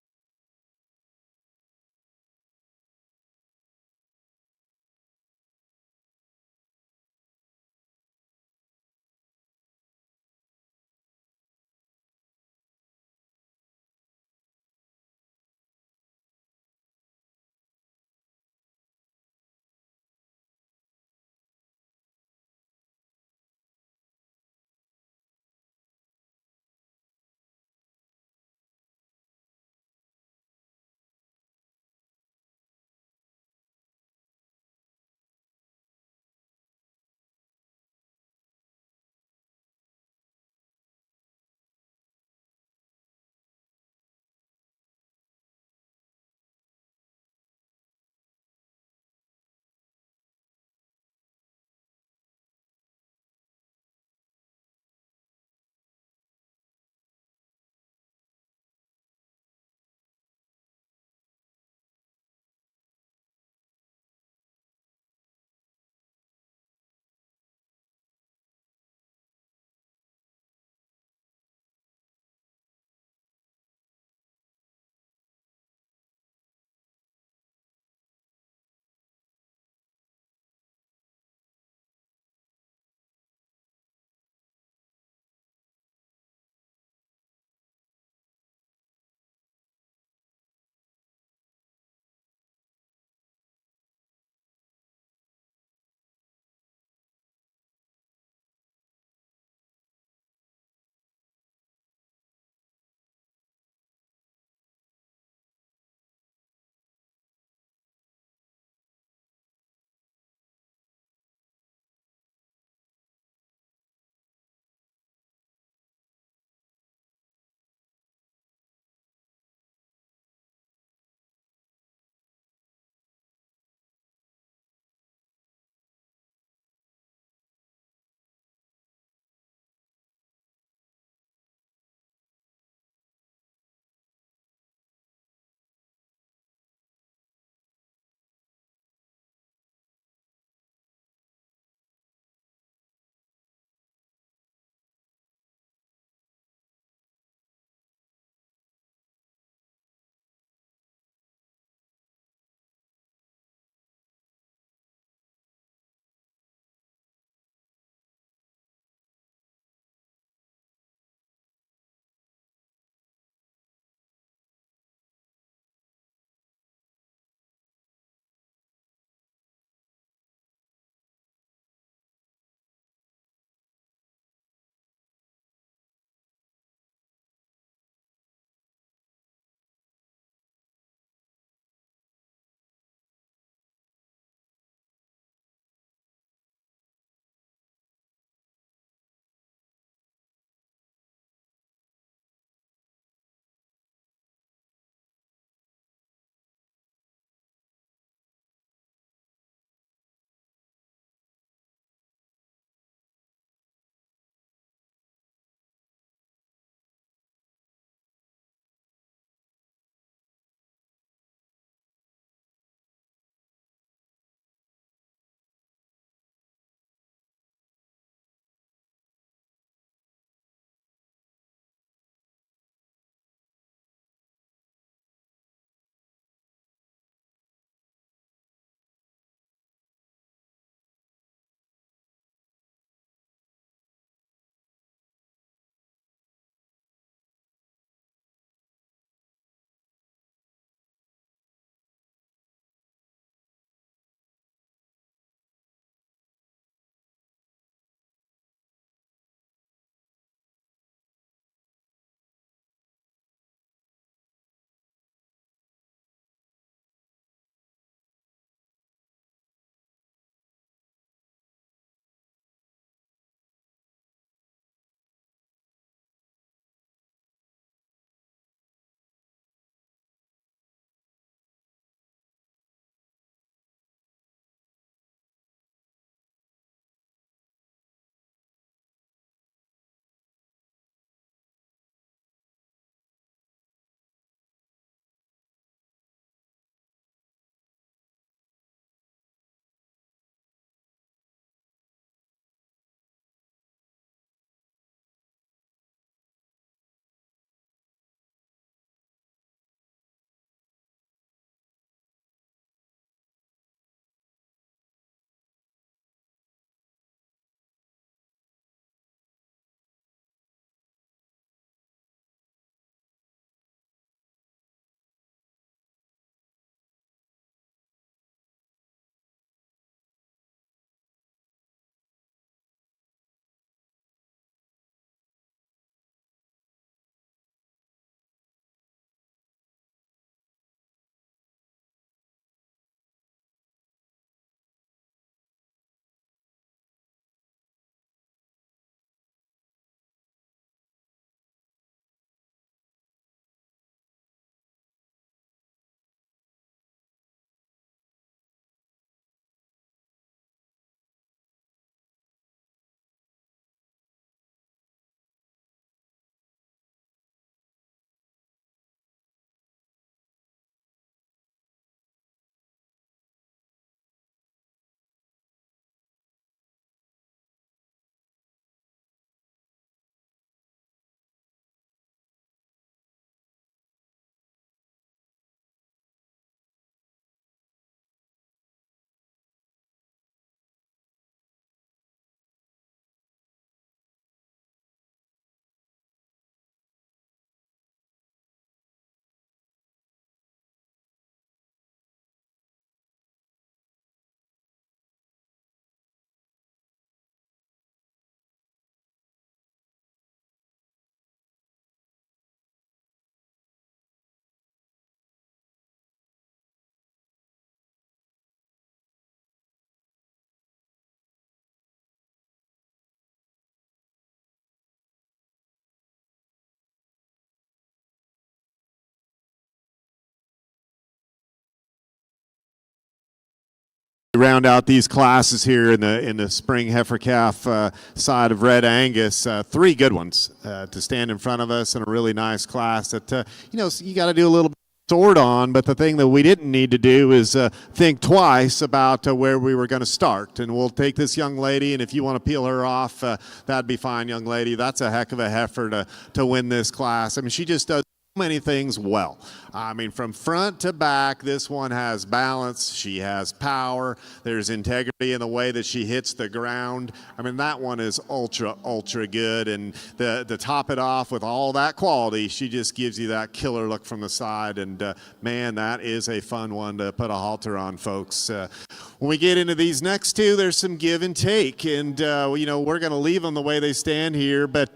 round out these classes here in the spring heifer calf side of red Angus. Three good ones to stand in front of us, and a really nice class that you got to do a little bit sort on, but the thing that we didn't need to do is think twice about where we were going to start. And we'll take this young lady, and if you want to peel her off, that'd be fine, young lady. That's a heck of a heifer to win this class. I mean, she just does many things well. I mean, from front to back, this one has balance. She has power. There's integrity in the way that she hits the ground. I mean, that one is ultra good. And to top it off with all that quality, she just gives you that killer look from the side. And man, that is a fun one to put a halter on, folks. When we get into these next two, there's some give and take, and we're going to leave them the way they stand here. But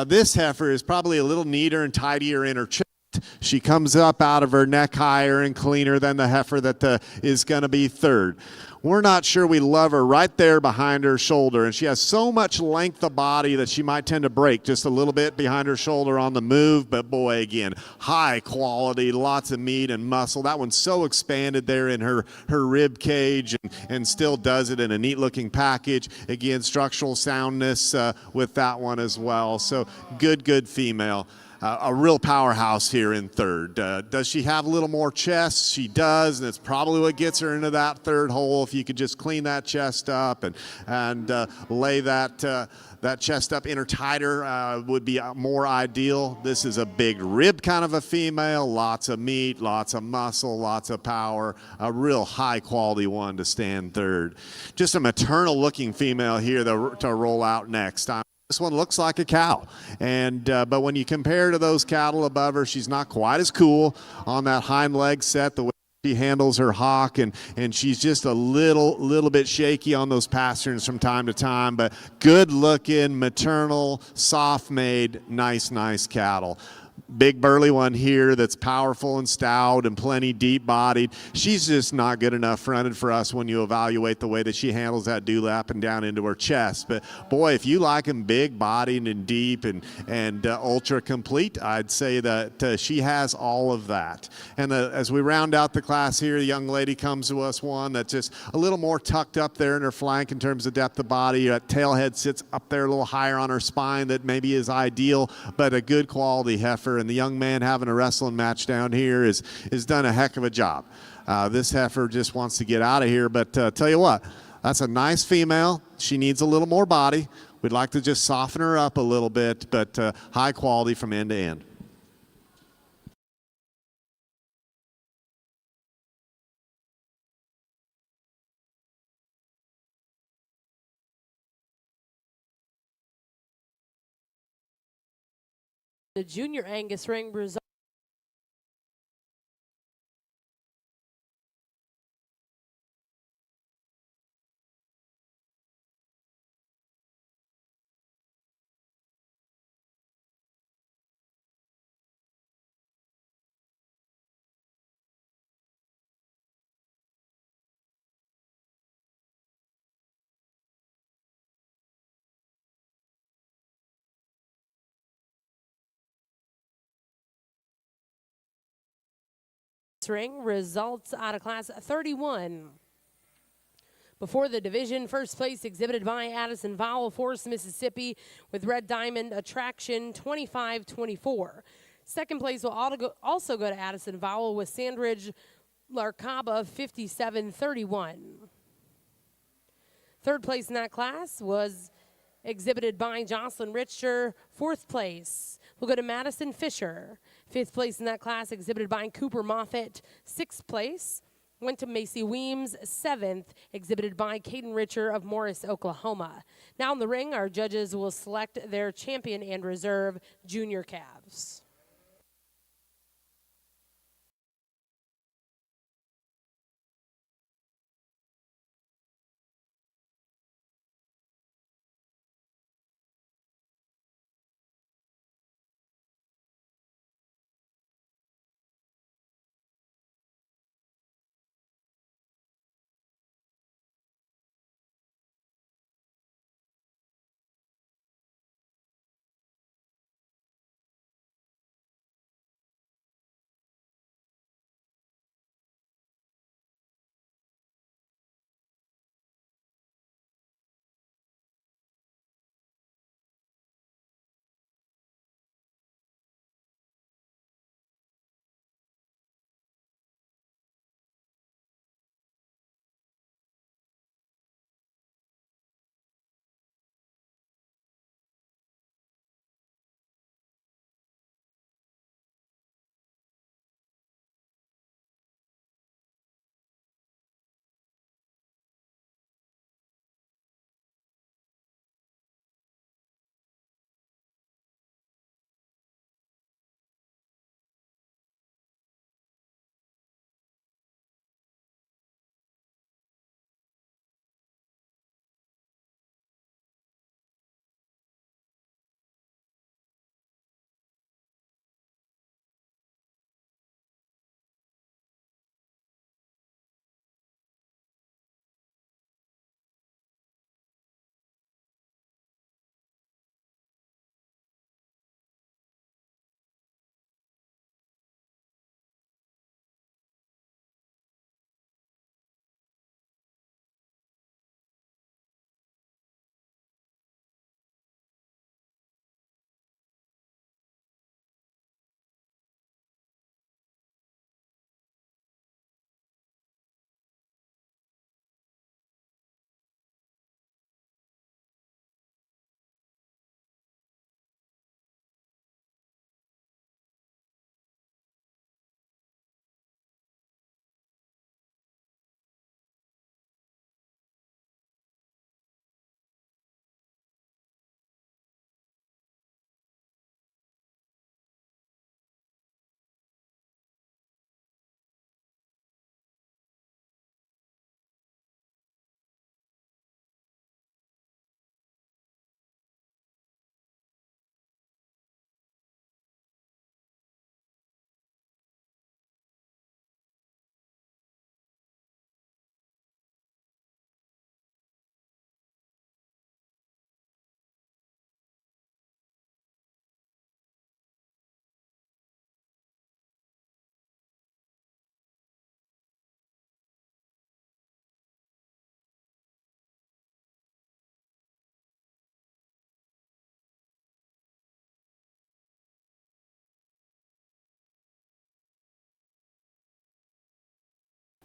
this heifer is probably a little neater and tidier in her chest. She comes up out of her neck higher and cleaner than the heifer that is going to be third. We're not sure we love her right there behind her shoulder, and she has so much length of body that she might tend to break just a little bit behind her shoulder on the move. But boy, again, high quality, lots of meat and muscle. That one's so expanded there in her rib cage, and still does it in a neat looking package. Again, structural soundness with that one as well. So good female. A real powerhouse here in third. Does she have a little more chest? She does, and it's probably what gets her into that third hole. If you could just clean that chest up and lay that chest up in her tighter would be more ideal. This is a big rib kind of a female, lots of meat, lots of muscle, lots of power, a real high quality one to stand third. Just a maternal looking female here to roll out next. This one looks like a cow, and but when you compare to those cattle above her, she's not quite as cool on that hind leg set, the way she handles her hock, and she's just a little bit shaky on those pasterns from time to time, but good looking, maternal, soft made, nice cattle. Big burly one here that's powerful and stout and plenty deep bodied. She's just not good enough fronted for us when you evaluate the way that she handles that dewlap and down into her chest. But boy, if you like them big bodied and deep and ultra complete, I'd say that she has all of that. And as we round out the class here, the young lady comes to us one that's just a little more tucked up there in her flank in terms of depth of body. That tailhead sits up there a little higher on her spine that maybe is ideal, but a good quality heifer. And the young man having a wrestling match down here is done a heck of a job. This heifer just wants to get out of here, but tell you what, that's a nice female. She needs a little more body. We'd like to just soften her up a little bit, but high quality from end to end. The junior Angus ring results. Ring results out of class 31. Before the division, first place exhibited by Addison Vowell, Forest, Mississippi, with Red Diamond Attraction 25-24. Second place will also go to Addison Vowell with Sandridge Larcaba 57-31. Third place in that class was exhibited by Jocelyn Richter. Fourth place will go to Madison Fisher. Fifth place in that class exhibited by Cooper Moffett. Sixth place went to Macy Weems. Seventh exhibited by Caden Richer of Morris, Oklahoma. Now in the ring, our judges will select their champion and reserve junior calves.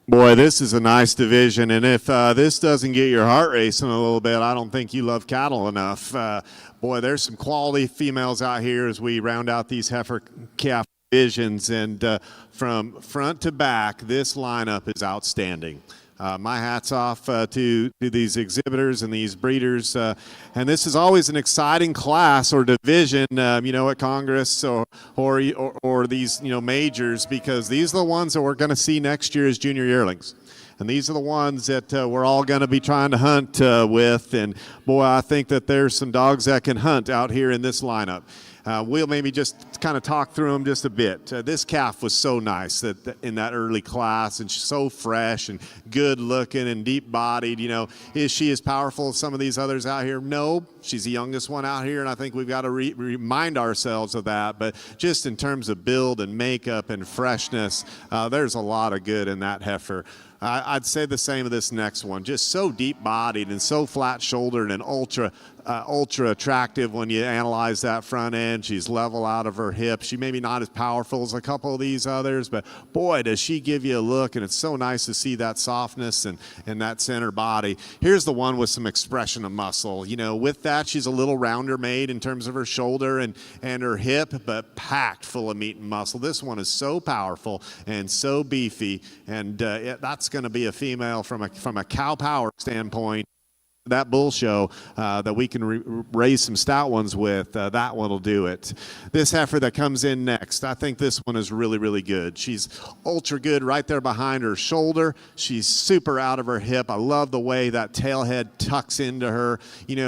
Boy, this is a nice division, and if this doesn't get your heart racing a little bit, I don't think you love cattle enough. Boy, there's some quality females out here as we round out these heifer calf divisions, and from front to back, this lineup is outstanding. My hat's off to these exhibitors and these breeders. And this is always an exciting class or division, at Congress or these, majors, because these are the ones that we're going to see next year as junior yearlings. And these are the ones that we're all going to be trying to hunt with. And, boy, I think that there's some dogs that can hunt out here in this lineup. We'll maybe just kind of talk through them just a bit. This calf was so nice in that early class, and she's so fresh and good looking and deep bodied. Is she as powerful as some of these others out here? No, she's the youngest one out here, and I think we've got to remind ourselves of that. But just in terms of build and makeup and freshness, there's a lot of good in that heifer. I'd say the same of this next one. Just so deep-bodied and so flat-shouldered and ultra attractive when you analyze that front end. She's level out of her hip. She maybe not as powerful as a couple of these others, but boy, does she give you a look, and it's so nice to see that softness and that center body. Here's the one with some expression of muscle. With that, she's a little rounder made in terms of her shoulder and her hip, but packed full of meat and muscle. This one is so powerful and so beefy, and that's going to be a female from a cow power standpoint. That bull show that we can raise some stout ones with, that one will do it. This heifer that comes in next, I think this one is really, really good. She's ultra good right there behind her shoulder. She's super out of her hip. I love the way that tail head tucks into her.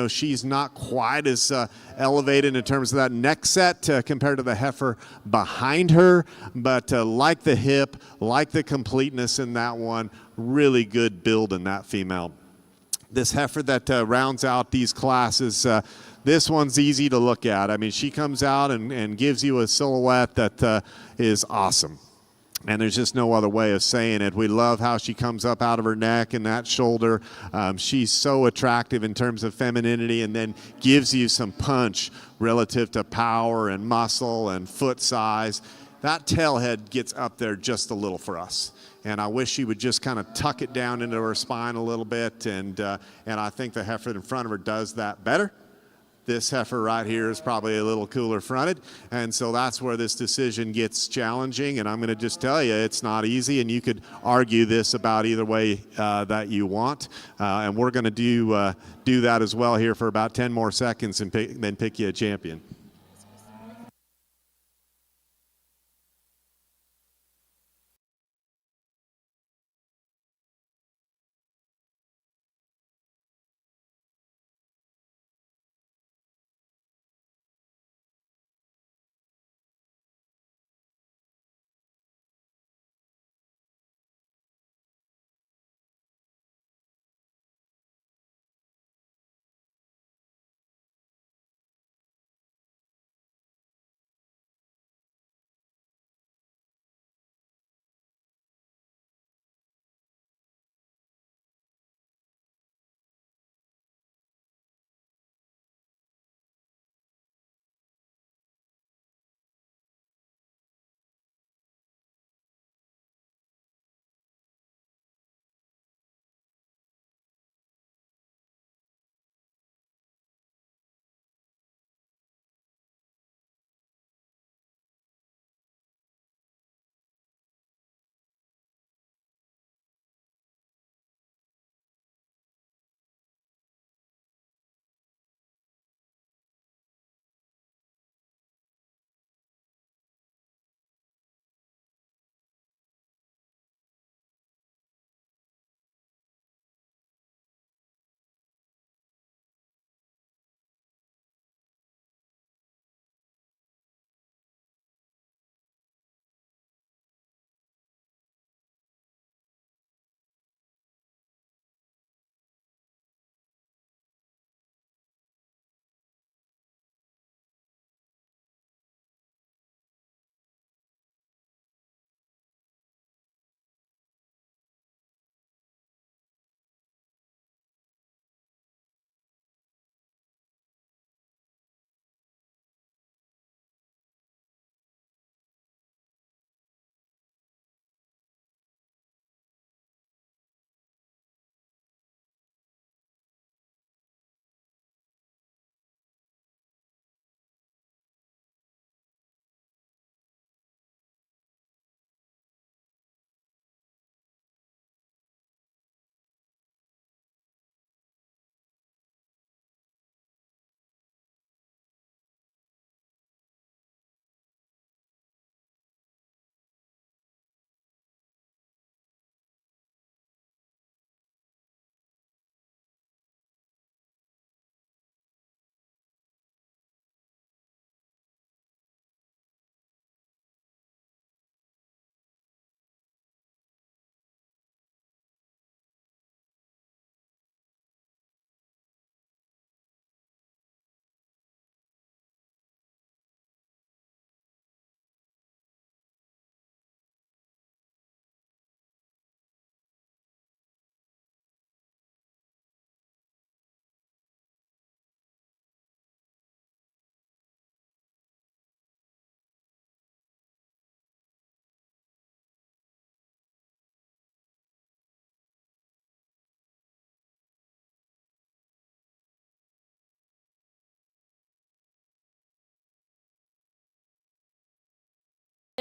She's not quite as elevated in terms of that neck set compared to the heifer behind her, but like the hip, like the completeness in that one, really good build in that female. This heifer that rounds out these classes, this one's easy to look at. I mean, she comes out and gives you a silhouette that is awesome. And there's just no other way of saying it. We love how she comes up out of her neck and that shoulder. She's so attractive in terms of femininity, and then gives you some punch relative to power and muscle and foot size. That tail head gets up there just a little for us. And I wish she would just kind of tuck it down into her spine a little bit, and I think the heifer in front of her does that better. This heifer right here is probably a little cooler fronted, and so that's where this decision gets challenging, and I'm going to just tell you it's not easy, and you could argue this about either way that you want, and we're going to do that as well here for about 10 more seconds and then pick you a champion.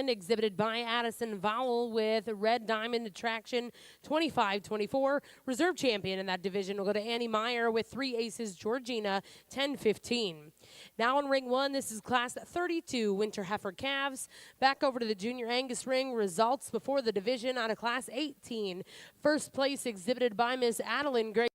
exhibited by Addison Vowell with Red Diamond Attraction 25-24. Reserve champion in that division will go to Annie Meyer with 3 aces Georgina 10-15. Now in ring 1, this is class 32 Winter Heifer Calves. Back over to the Junior Angus ring. Results before the division out of class 18. First place exhibited by Miss Adeline Gray.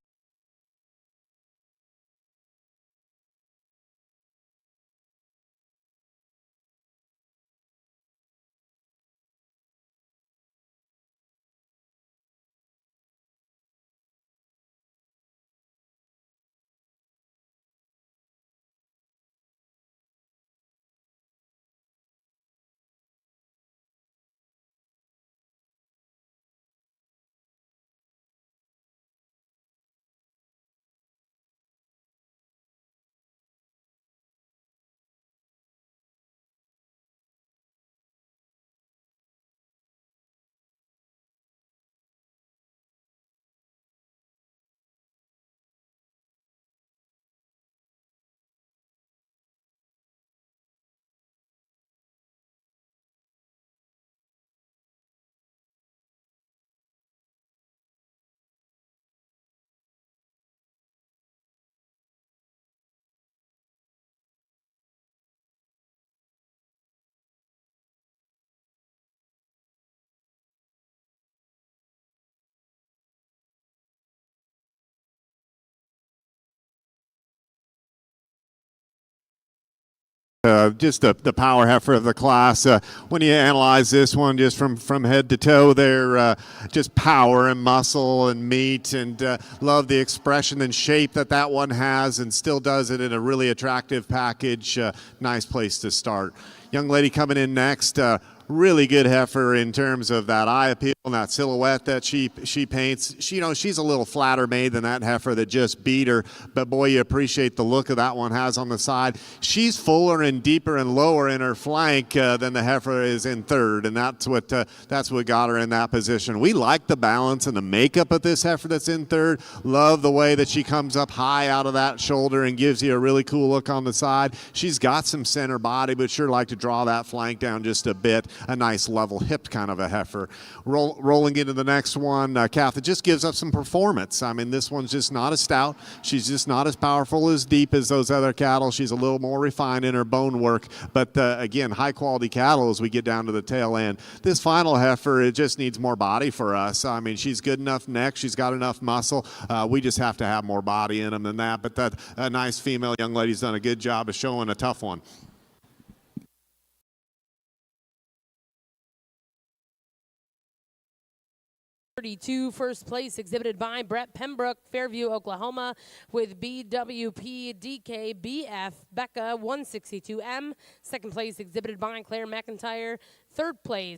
Just the power heifer of the class. When you analyze this one just from head to toe, they're just power and muscle and meat, and love the expression and shape that one has, and still does it in a really attractive package. Nice place to start. Young lady coming in next. Really good heifer in terms of that eye appeal and that silhouette that she paints. She's a little flatter made than that heifer that just beat her, but boy, you appreciate the look of that one has on the side. She's fuller and deeper and lower in her flank than the heifer is in third, and that's what got her in that position. We like the balance and the makeup of this heifer that's in third. Love the way that she comes up high out of that shoulder and gives you a really cool look on the side. She's got some center body, but sure like to draw that flank down just a bit. A nice level hipped kind of a heifer. Rolling into the next one, calf that just gives up some performance. I mean, this one's just not as stout. She's just not as powerful as deep as those other cattle. She's a little more refined in her bone work, but again, high quality cattle as we get down to the tail end. This final heifer, it just needs more body for us. I mean, she's good enough neck. She's got enough muscle. We just have to have more body in them than that, but that a nice female young lady's done a good job of showing a tough one. 32, first place exhibited by Brett Pembroke, Fairview, Oklahoma, with BWP DKBF Becca 162M. Second place exhibited by Claire McIntyre. Third place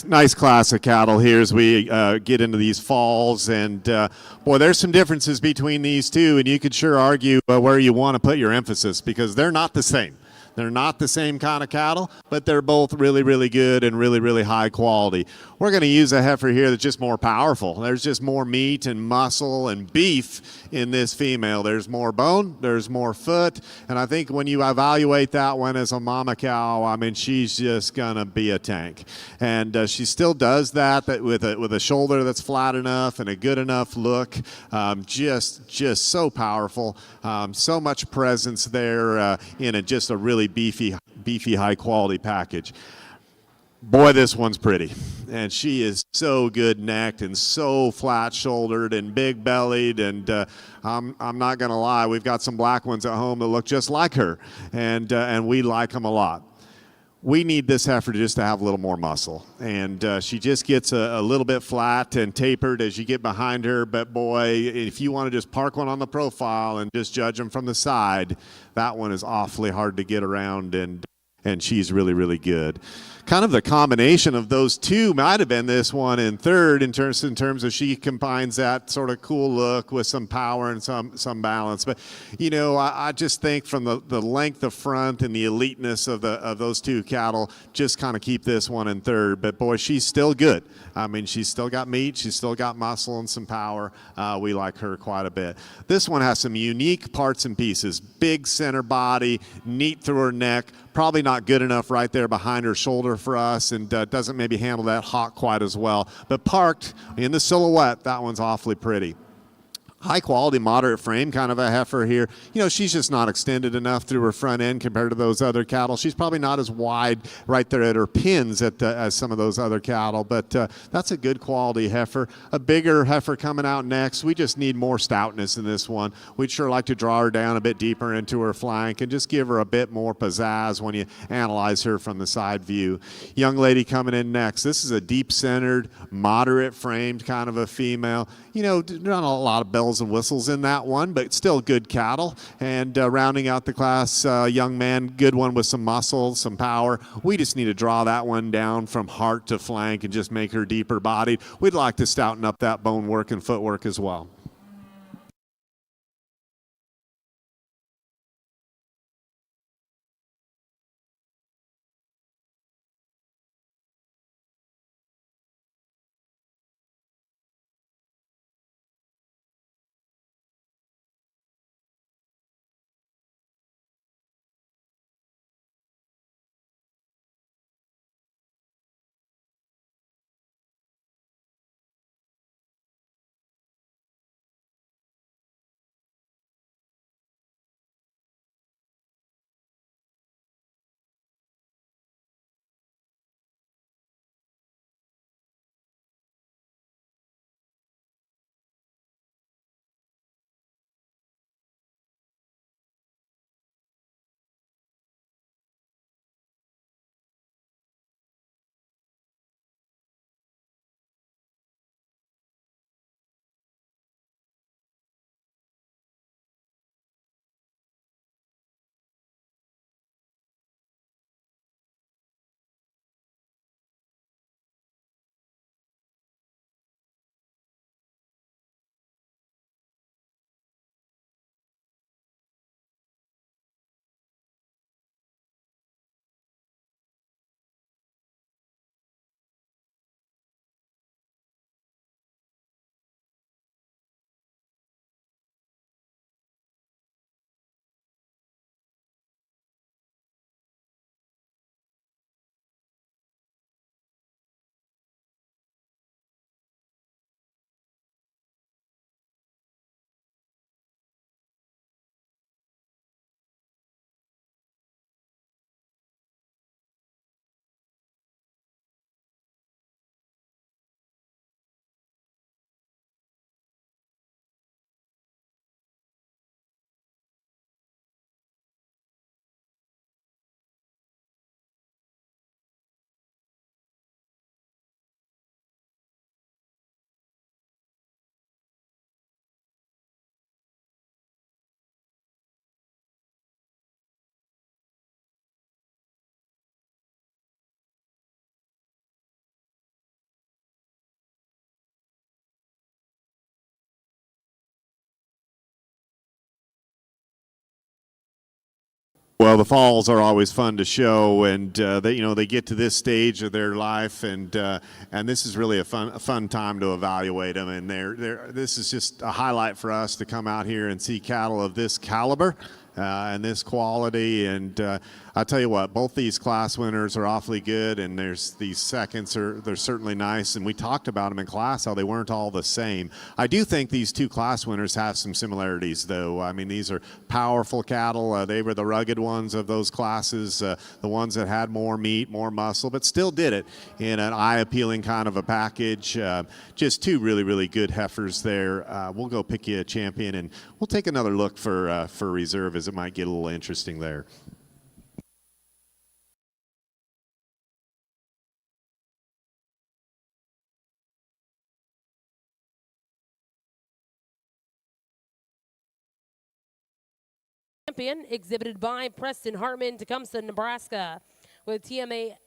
nice class of cattle here as we get into these falls, and boy, there's some differences between these two, and you could sure argue where you want to put your emphasis because they're not the same. They're not the same kind of cattle, but they're both really, really good and really, really high quality. We're going to use a heifer here that's just more powerful. There's just more meat and muscle and beef in this female. There's more bone, there's more foot, and I think when you evaluate that one as a mama cow, I mean, she's just going to be a tank. And she still does that with a shoulder that's flat enough and a good enough look. Just so powerful, so much presence there in just a really beefy, high quality package. Boy, this one's pretty, and she is so good necked and so flat shouldered and big bellied, and I'm not gonna lie, we've got some black ones at home that look just like her, and we like them a lot. We need this heifer just to have a little more muscle, and she just gets a little bit flat and tapered as you get behind her, but boy, if you want to just park one on the profile and just judge them from the side, that one is awfully hard to get around, and she's really, really good. Kind of the combination of those two might have been this one in third in terms of she combines that sort of cool look with some power and some balance. But you know, I just think from the length of front and the eliteness of those two cattle, just kind of keep this one in third. But boy, she's still good. I mean, she's still got meat, she's still got muscle and some power. We like her quite a bit. This one has some unique parts and pieces. Big center body, neat through her neck. Probably not good enough right there behind her shoulder for us, and doesn't maybe handle that hawk quite as well. But parked in the silhouette, that one's awfully pretty. High quality, moderate frame kind of a heifer here. You know, she's just not extended enough through her front end compared to those other cattle. She's probably not as wide right there at her pins as some of those other cattle, but that's a good quality heifer. A bigger heifer coming out next. We just need more stoutness in this one. We'd sure like to draw her down a bit deeper into her flank and just give her a bit more pizzazz when you analyze her from the side view. Young lady coming in next. This is a deep-centered, moderate framed kind of a female. You know, not a lot of bells and whistles in that one, but still good cattle. And rounding out the class, young man, good one with some muscle, some power. We just need to draw that one down from heart to flank and just make her deeper bodied. We'd like to stouten up that bone work and footwork as well. Well, the falls are always fun to show, and they get to this stage of their life, and this is really a fun time to evaluate them. And this is just a highlight for us to come out here and see cattle of this caliber and this quality. And I tell you what, both these class winners are awfully good, and there's these seconds they're certainly nice. And we talked about them in class, how they weren't all the same. I do think these two class winners have some similarities, though. I mean, these are powerful cattle. They were the rugged ones of those classes, the ones that had more meat, more muscle, but still did it in an eye-appealing kind of a package. Just two really, really good heifers there. We'll go pick you a champion, and we'll take another look for reserve, as it might get a little interesting there. Champion exhibited by Preston Hartman, Tecumseh, Nebraska, with TMAS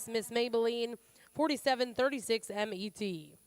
Miss Maybelline 4736 MET.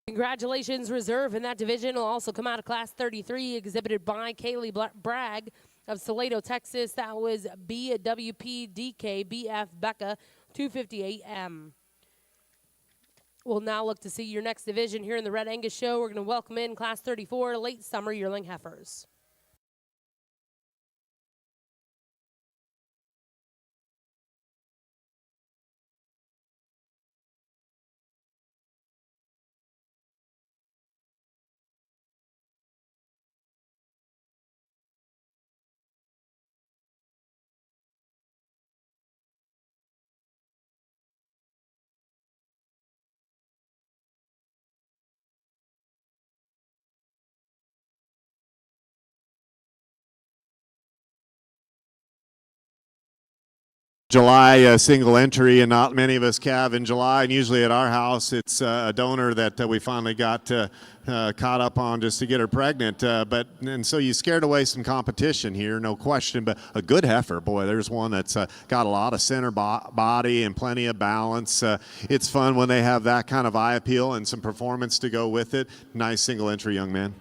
Congratulations, reserve in that division will also come out of Class 33, exhibited by Kaylee Bragg of Salado, Texas. That was BWP BF Becca 258M. We'll now look to see your next division here in the Red Angus Show. We're going to welcome in Class 34 late summer yearling heifers. July single entry, and not many of us calve in July. And usually at our house, it's a donor that we finally got caught up on just to get her pregnant. And so you scared away some competition here, no question. But a good heifer, boy, there's one that's got a lot of center body and plenty of balance. It's fun when they have that kind of eye appeal and some performance to go with it. Nice single entry, young man.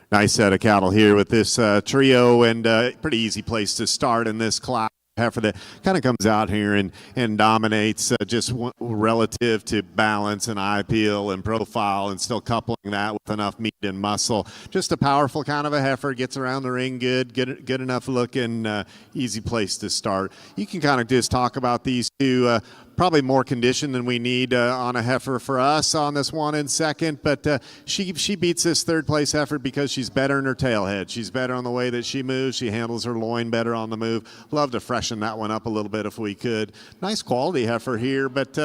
Nice set of cattle here with this trio, and pretty easy place to start in this class. Heifer that kind of comes out here and dominates just relative to balance and eye appeal and profile, and still coupling that with enough meat and muscle. Just a powerful kind of a heifer, gets around the ring good enough looking, easy place to start. You can kind of just talk about these two. Probably more condition than we need on a heifer for us on this one in second, but she beats this third place heifer because she's better in her tail head. She's better on the way that she moves. She handles her loin better on the move. Love to freshen that one up a little bit if we could. Nice quality heifer here, but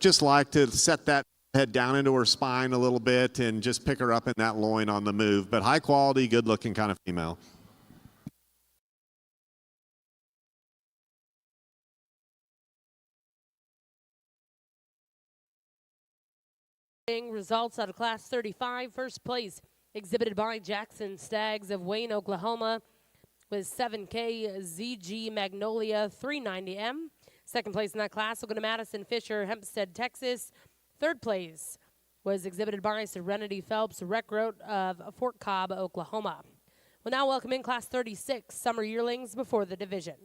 just like to set that head down into her spine a little bit and just pick her up in that loin on the move. But high quality, good looking kind of female. Results out of Class 35. First place exhibited by Jackson Stags of Wayne, Oklahoma, with 7K ZG Magnolia 390M. Second place in that class will go to Madison Fisher, Hempstead, Texas. Third place was exhibited by Serenity Phelps, Rec Road of Fort Cobb, Oklahoma. We'll now welcome in Class 36 Summer Yearlings before the division.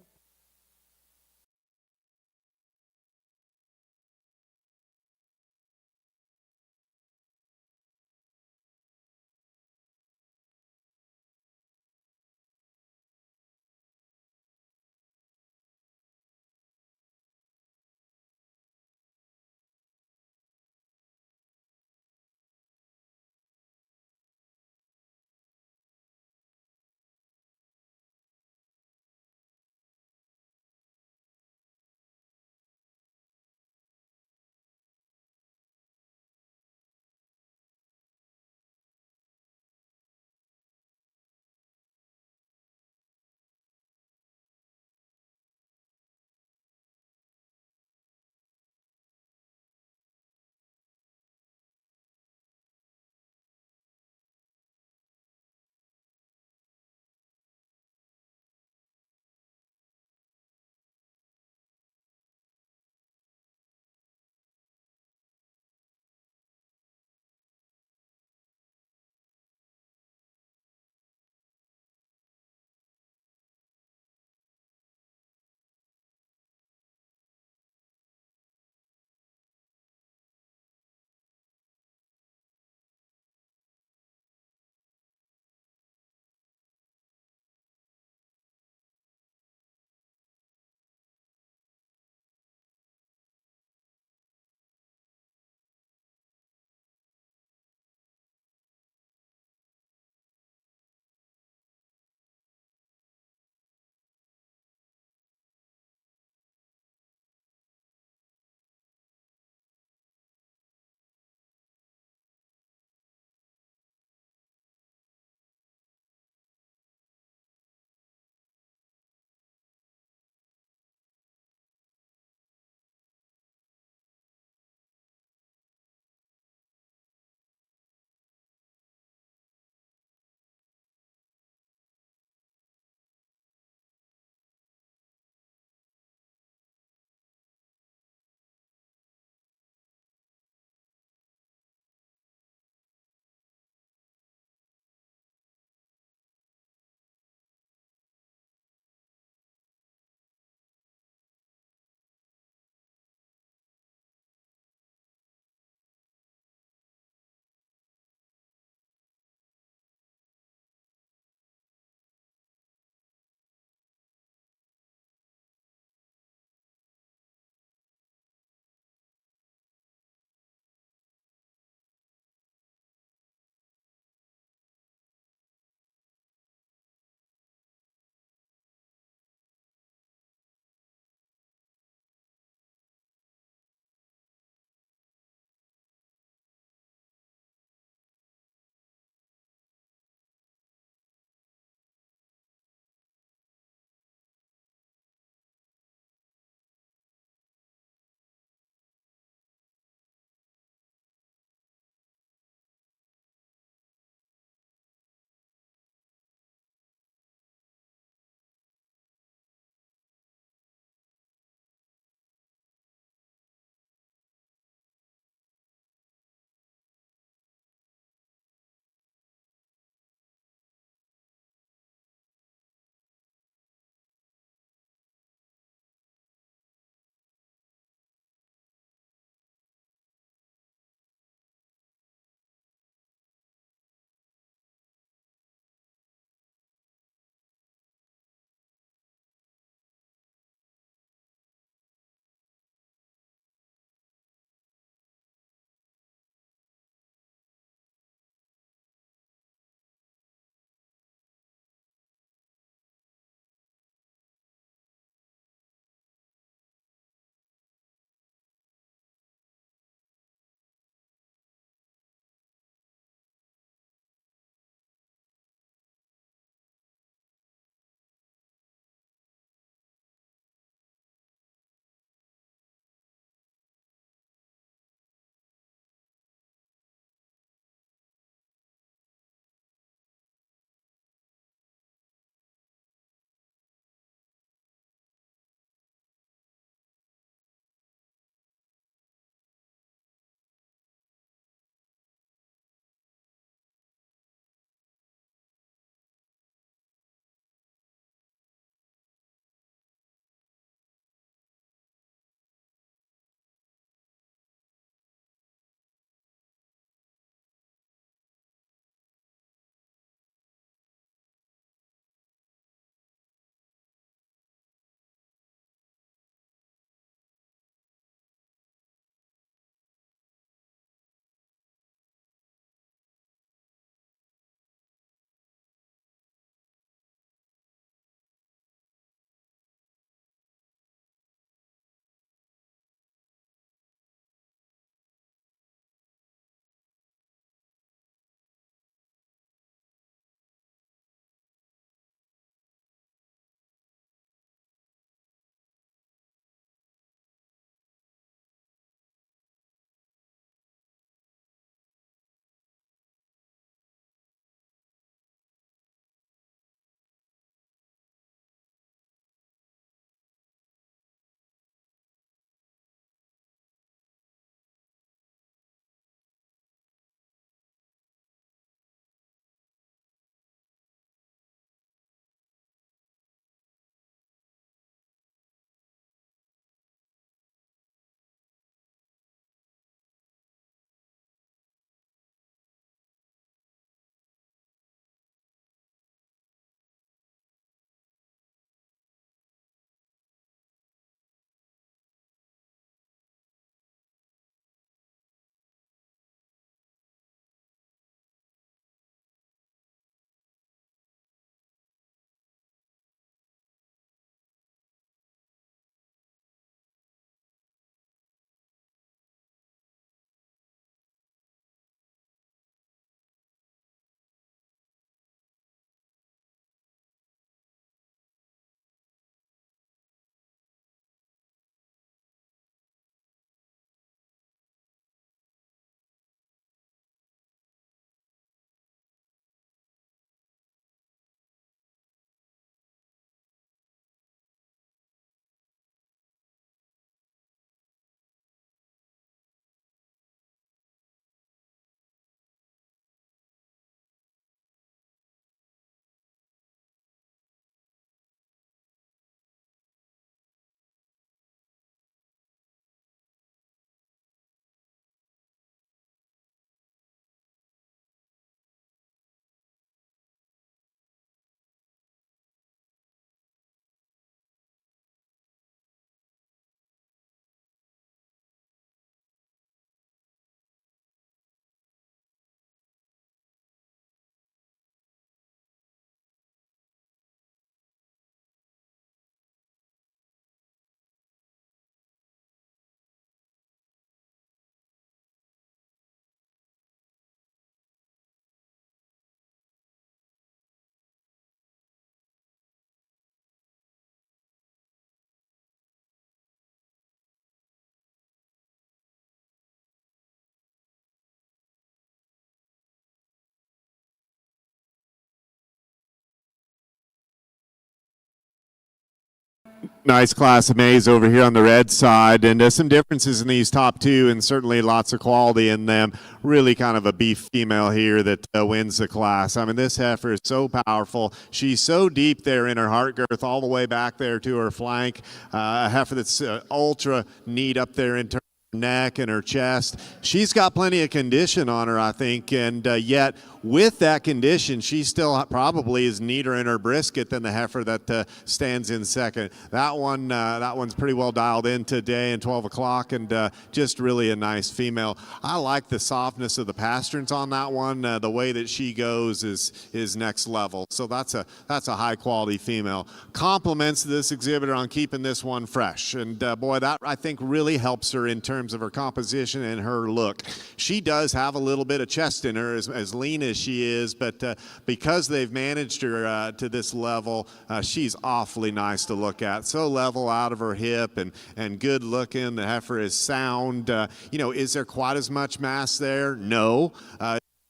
Nice class of maize over here on the red side, and some differences in these top two, and certainly lots of quality in them. Really kind of a beef female here that wins the class. I mean, this heifer is so powerful. She's so deep there in her heart girth, all the way back there to her flank. A heifer that's ultra neat up there in terms of her neck and her chest. She's got plenty of condition on her, I think, and yet with that condition, she still probably is neater in her brisket than the heifer that stands in second. That one's pretty well dialed in today and 12 o'clock, and just really a nice female. I like the softness of the pasterns on that one. The way that she goes is next level. So that's a high quality female. Compliments this exhibitor on keeping this one fresh, and boy, that I think really helps her in terms of her composition and her look. She does have a little bit of chest in her, as lean as she is, but because they've managed her to this level, she's awfully nice to look at. So level out of her hip and good looking. The heifer is sound. Is there quite as much mass there? No.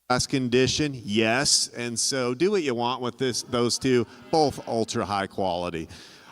Less condition? Yes. And so do what you want with those two, both ultra high quality.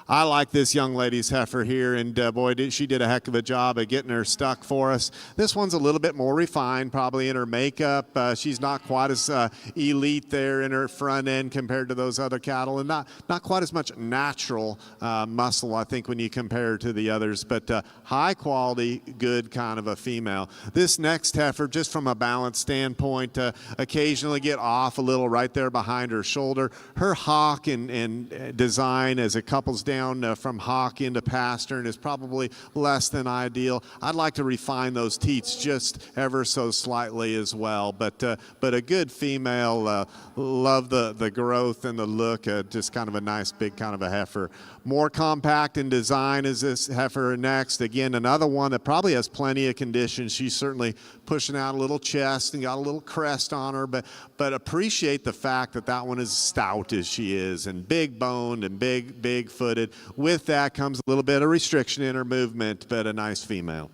I like this young lady's heifer here, and boy, she did a heck of a job of getting her stuck for us. This one's a little bit more refined, probably in her makeup. She's not quite as elite there in her front end compared to those other cattle, and not quite as much natural muscle, I think, when you compare her to the others, but high quality, good kind of a female. This next heifer, just from a balance standpoint, occasionally get off a little right there behind her shoulder. Her hock and design as it couples down from hock into pastern is probably less than ideal. I'd like to refine those teats just ever so slightly as well, but a good female. Love the growth and the look. Just kind of a nice big kind of a heifer. More compact in design is this heifer next. Again, another one that probably has plenty of condition. She's certainly pushing out a little chest and got a little crest on her, but appreciate the fact that one is stout as she is, and big boned and big footed. With that comes a little bit of restriction in her movement, but a nice female.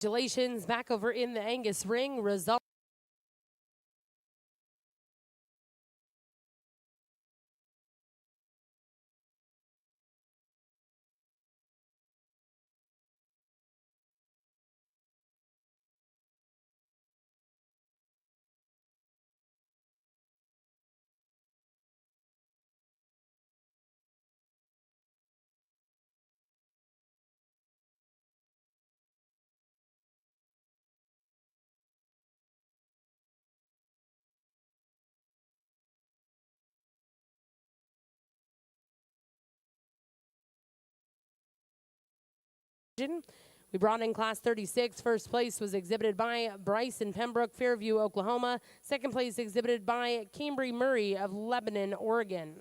Congratulations, back over in the Angus ring. Result. We brought in Class 36. First place was exhibited by Bryson Pembroke, Fairview, Oklahoma. Second place exhibited by Cambry Murray of Lebanon, Oregon.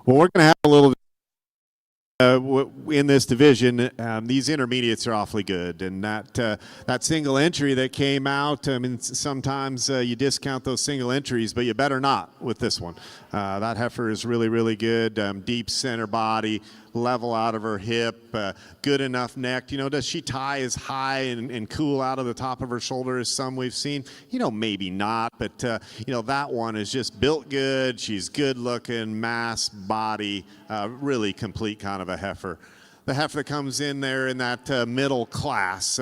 Well, we're going to have a little in this division. These intermediates are awfully good, and that single entry that came out, I mean, sometimes you discount those single entries, but you better not with this one. That heifer is really good. Deep center body, level out of her hip, good enough neck. Does she tie as high and cool out of the top of her shoulder as some we've seen? Maybe not, but that one is just built good. She's good looking, mass, body, really complete kind of a heifer. The heifer that comes in there in that middle class,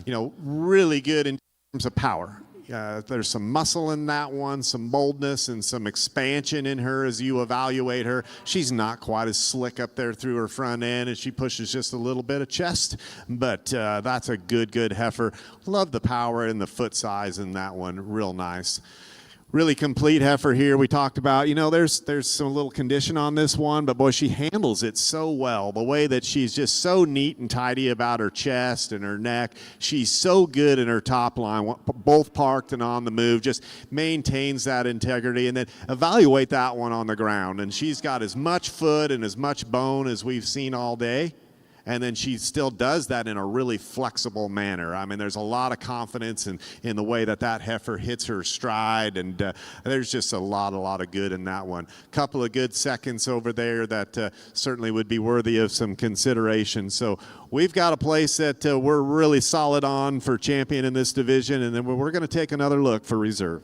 really good in terms of power. there's some muscle in that one, some boldness and some expansion in her as you evaluate her. She's not quite as slick up there through her front end, and she pushes just a little bit of chest, but that's a good heifer. Love the power and the foot size in that one, real nice. Really complete heifer here. We talked about, you know, there's some little condition on this one, but boy, she handles it so well. The way that she's just so neat and tidy about her chest and her neck. She's so good in her top line, both parked and on the move, just maintains that integrity. And then evaluate that one on the ground. And she's got as much foot and as much bone as we've seen all day. And then she still does that in a really flexible manner. I mean, there's a lot of confidence in the way that heifer hits her stride, and there's just a lot of good in that one. Couple of good seconds over there that certainly would be worthy of some consideration. So we've got a place that we're really solid on for champion in this division, and then we're going to take another look for reserve.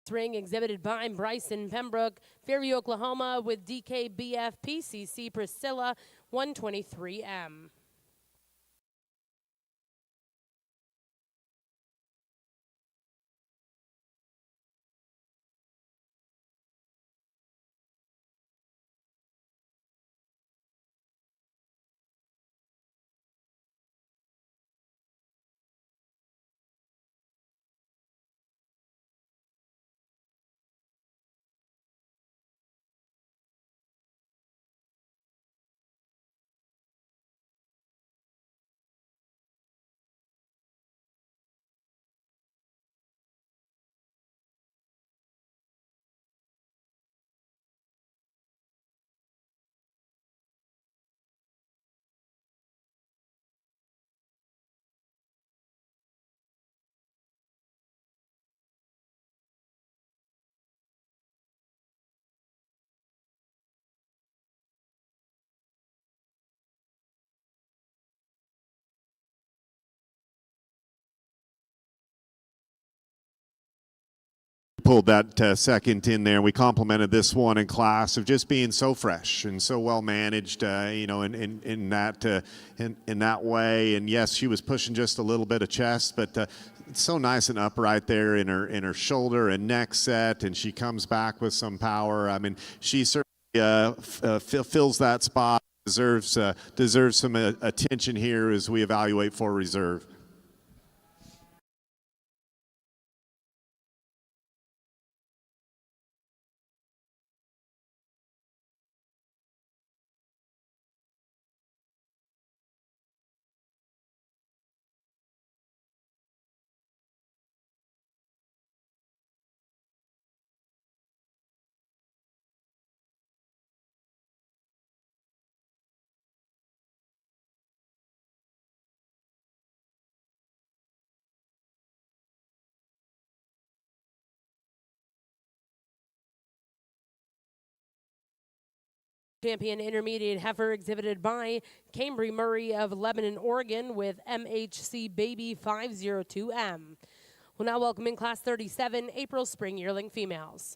Ring exhibited by Bryson Pembroke, Fairview, Oklahoma, with DKBF PCC Priscilla 123M. Pulled that second in there. We complimented this one in class of just being so fresh and so well managed, you know, in that way. And yes, she was pushing just a little bit of chest, but it's so nice and upright there in her shoulder and neck set, and she comes back with some power. I mean, she certainly fills that spot. Deserves some attention here as we evaluate for reserve. Champion intermediate heifer exhibited by Cambry Murray of Lebanon, Oregon, with MHC Baby 502M. We'll now welcome in Class 37 April Spring Yearling females.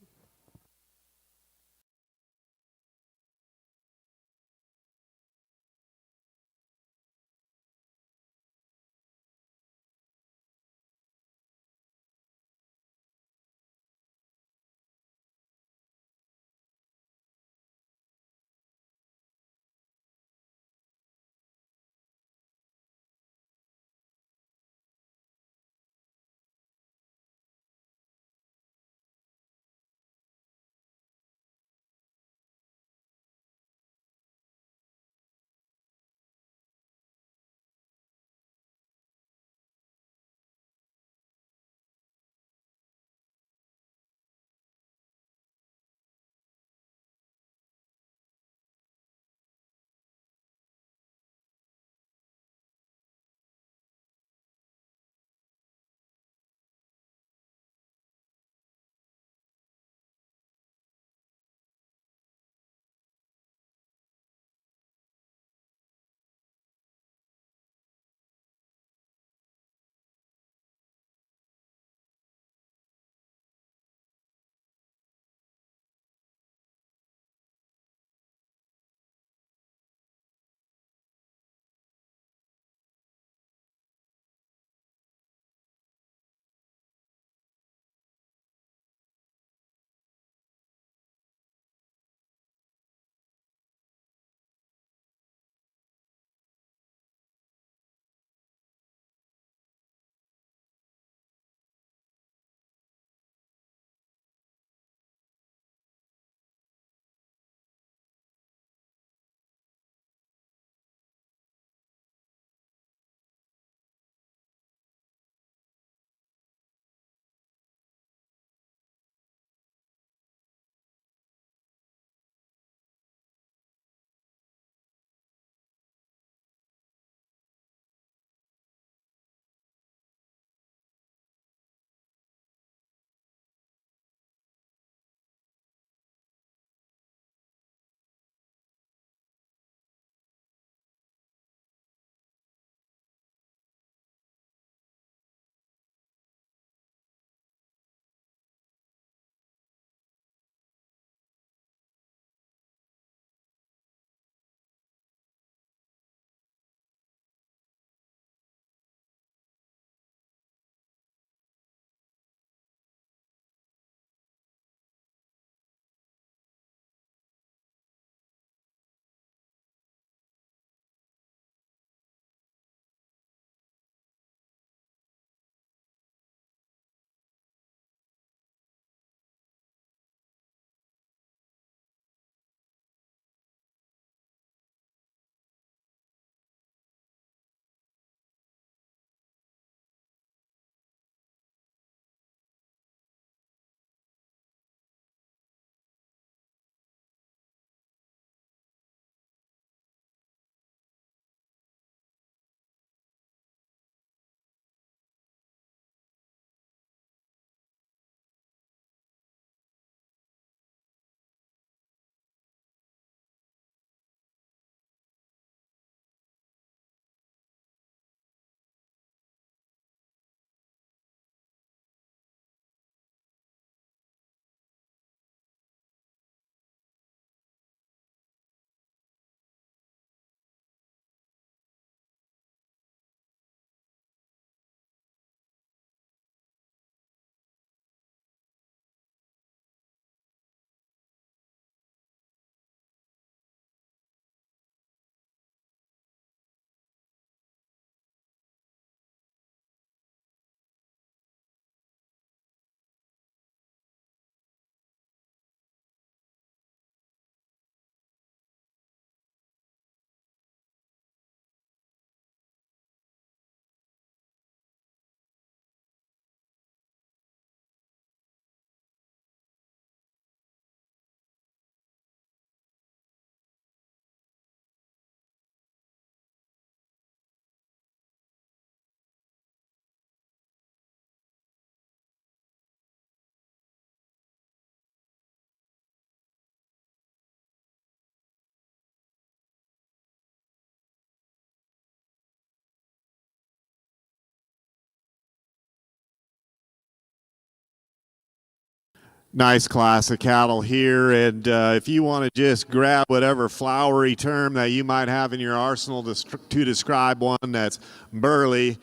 Nice class of cattle here, and if you want to just grab whatever flowery term that you might have in your arsenal to describe one that's burly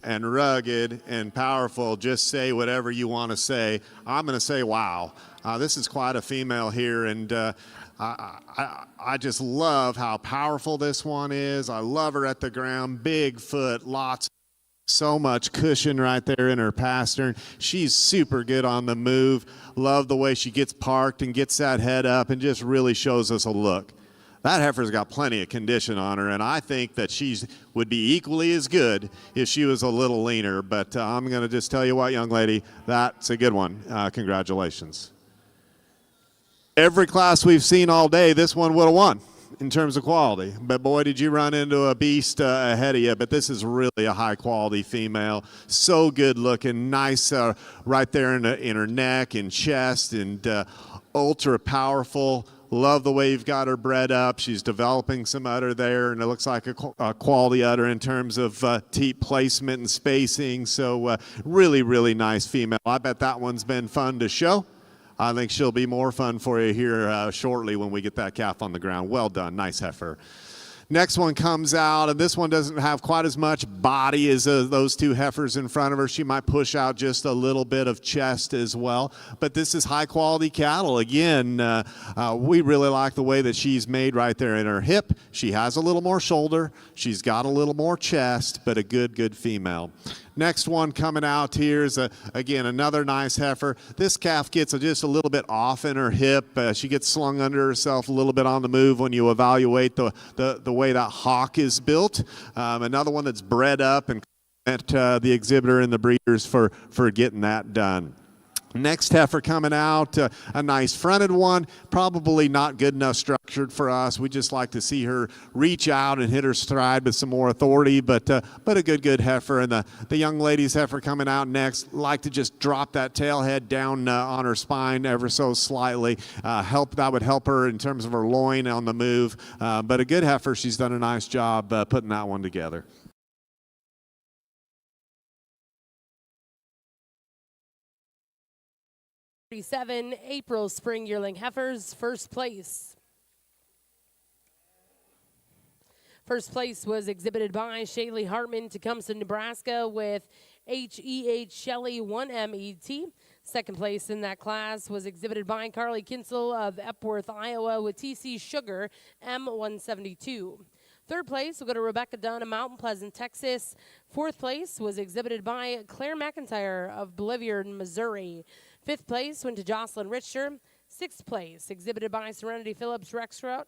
and rugged and powerful, just say whatever you want to say. I'm going to say wow. This is quite a female here, and I just love how powerful this one is. I love her at the ground, big foot, so much cushion right there in her pastern. She's super good on the move. Love the way she gets parked and gets that head up and just really shows us a look. That heifer's got plenty of condition on her, and I think that she would be equally as good if she was a little leaner. But I'm going to just tell you what, young lady, that's a good one. Congratulations. Every class we've seen all day, this one would have won in terms of quality. But boy, did you run into a beast ahead of you. But this is really a high quality female. So good looking, nice right there in her neck and chest, and ultra powerful. Love the way you've got her bred up. She's developing some udder there, and it looks like a quality udder in terms of teat placement and spacing. So really, really nice female. I bet that one's been fun to show. I think she'll be more fun for you here shortly when we get that calf on the ground. Well done. Nice heifer. Next one comes out, and this one doesn't have quite as much body as those two heifers in front of her. She might push out just a little bit of chest as well, but this is high-quality cattle. Again, we really like the way that she's made right there in her hip. She has a little more shoulder. She's got a little more chest, but a good female. Next one coming out here is, again, another nice heifer. This calf gets just a little bit off in her hip. She gets slung under herself a little bit on the move when you evaluate the way that hock is built. Another one that's bred up, and the exhibitor and the breeders for getting that done. Next heifer coming out, a nice fronted one, probably not good enough structured for us. We just like to see her reach out and hit her stride with some more authority, but a good heifer. And the young lady's heifer coming out next, like to just drop that tail head down on her spine ever so slightly. That would help her in terms of her loin on the move, but a good heifer. She's done a nice job putting that one together. April Spring Yearling Heifers, first place. First place was exhibited by Shaylee Hartman, Tecumseh, Nebraska, with H.E.H. Shelley 1MET. Second place in that class was exhibited by Carly Kinsel of Epworth, Iowa, with T.C. Sugar M172. Third place will go to Rebecca Dunn of Mountain Pleasant, Texas. Fourth place was exhibited by Claire McIntyre of Bolivar, Missouri. Fifth place went to Jocelyn Richter. Sixth place exhibited by Serenity Phillips, Rexroute.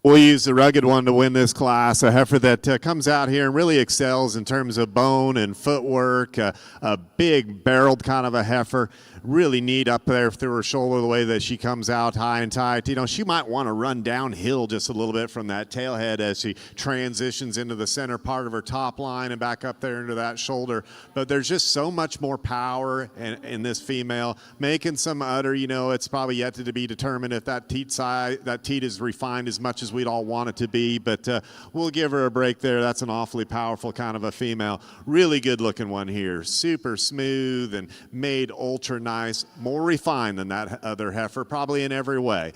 We'll use the rugged one to win this class, a heifer that comes out here and really excels in terms of bone and footwork, a big barreled kind of a heifer, really neat up there through her shoulder the way that she comes out high and tight. You know, she might want to run downhill just a little bit from that tailhead as she transitions into the center part of her top line and back up there into that shoulder. But there's just so much more power in this female, making some udder. You know, it's probably yet to be determined if that teat is refined as much as we'd all want it to be, but we'll give her a break there. That's an awfully powerful kind of a female. Really good looking one here. Super smooth and made ultra nice. More refined than that other heifer, probably in every way.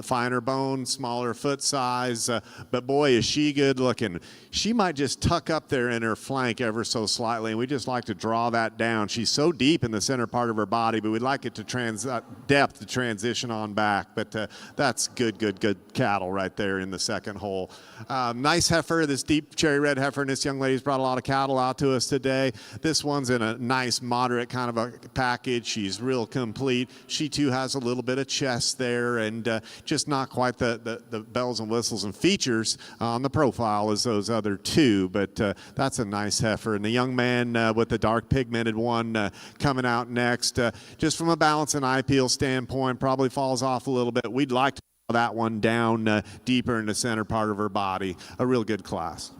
Finer bone, smaller foot size, but boy, is she good looking. She might just tuck up there in her flank ever so slightly, and we just like to draw that down. She's so deep in the center part of her body, but we'd like it to depth to transition on back. But that's good cattle right there in the second hole. Nice heifer, this deep cherry red heifer, and this young lady's brought a lot of cattle out to us today. This one's in a nice moderate kind of a package. She's real complete. She too has a little bit of chest there, and just not quite the bells and whistles and features on the profile as those other two, but that's a nice heifer. And the young man with the dark pigmented one coming out next, just from a balance and eye peel standpoint, probably falls off a little bit. We'd like to that one down deeper in the center part of her body. A real good class.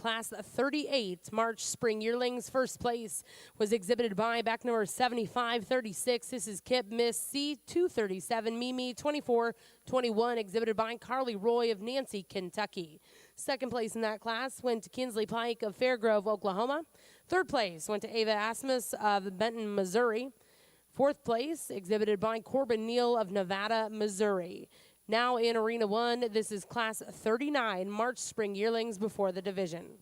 Class 38 March Spring Yearlings. First place was exhibited by back number 7536. This is Kip Miss C237 Mimi 2421, exhibited by Carly Roy of Nancy, Kentucky. Second place in that class went to Kinsley Pike of Fairgrove, Oklahoma. Third place went to Ava Asmus of Benton, Missouri. Fourth place exhibited by Corbin Neal of Nevada, Missouri. Now in Arena 1, this is Class 39 March Spring Yearlings before the division.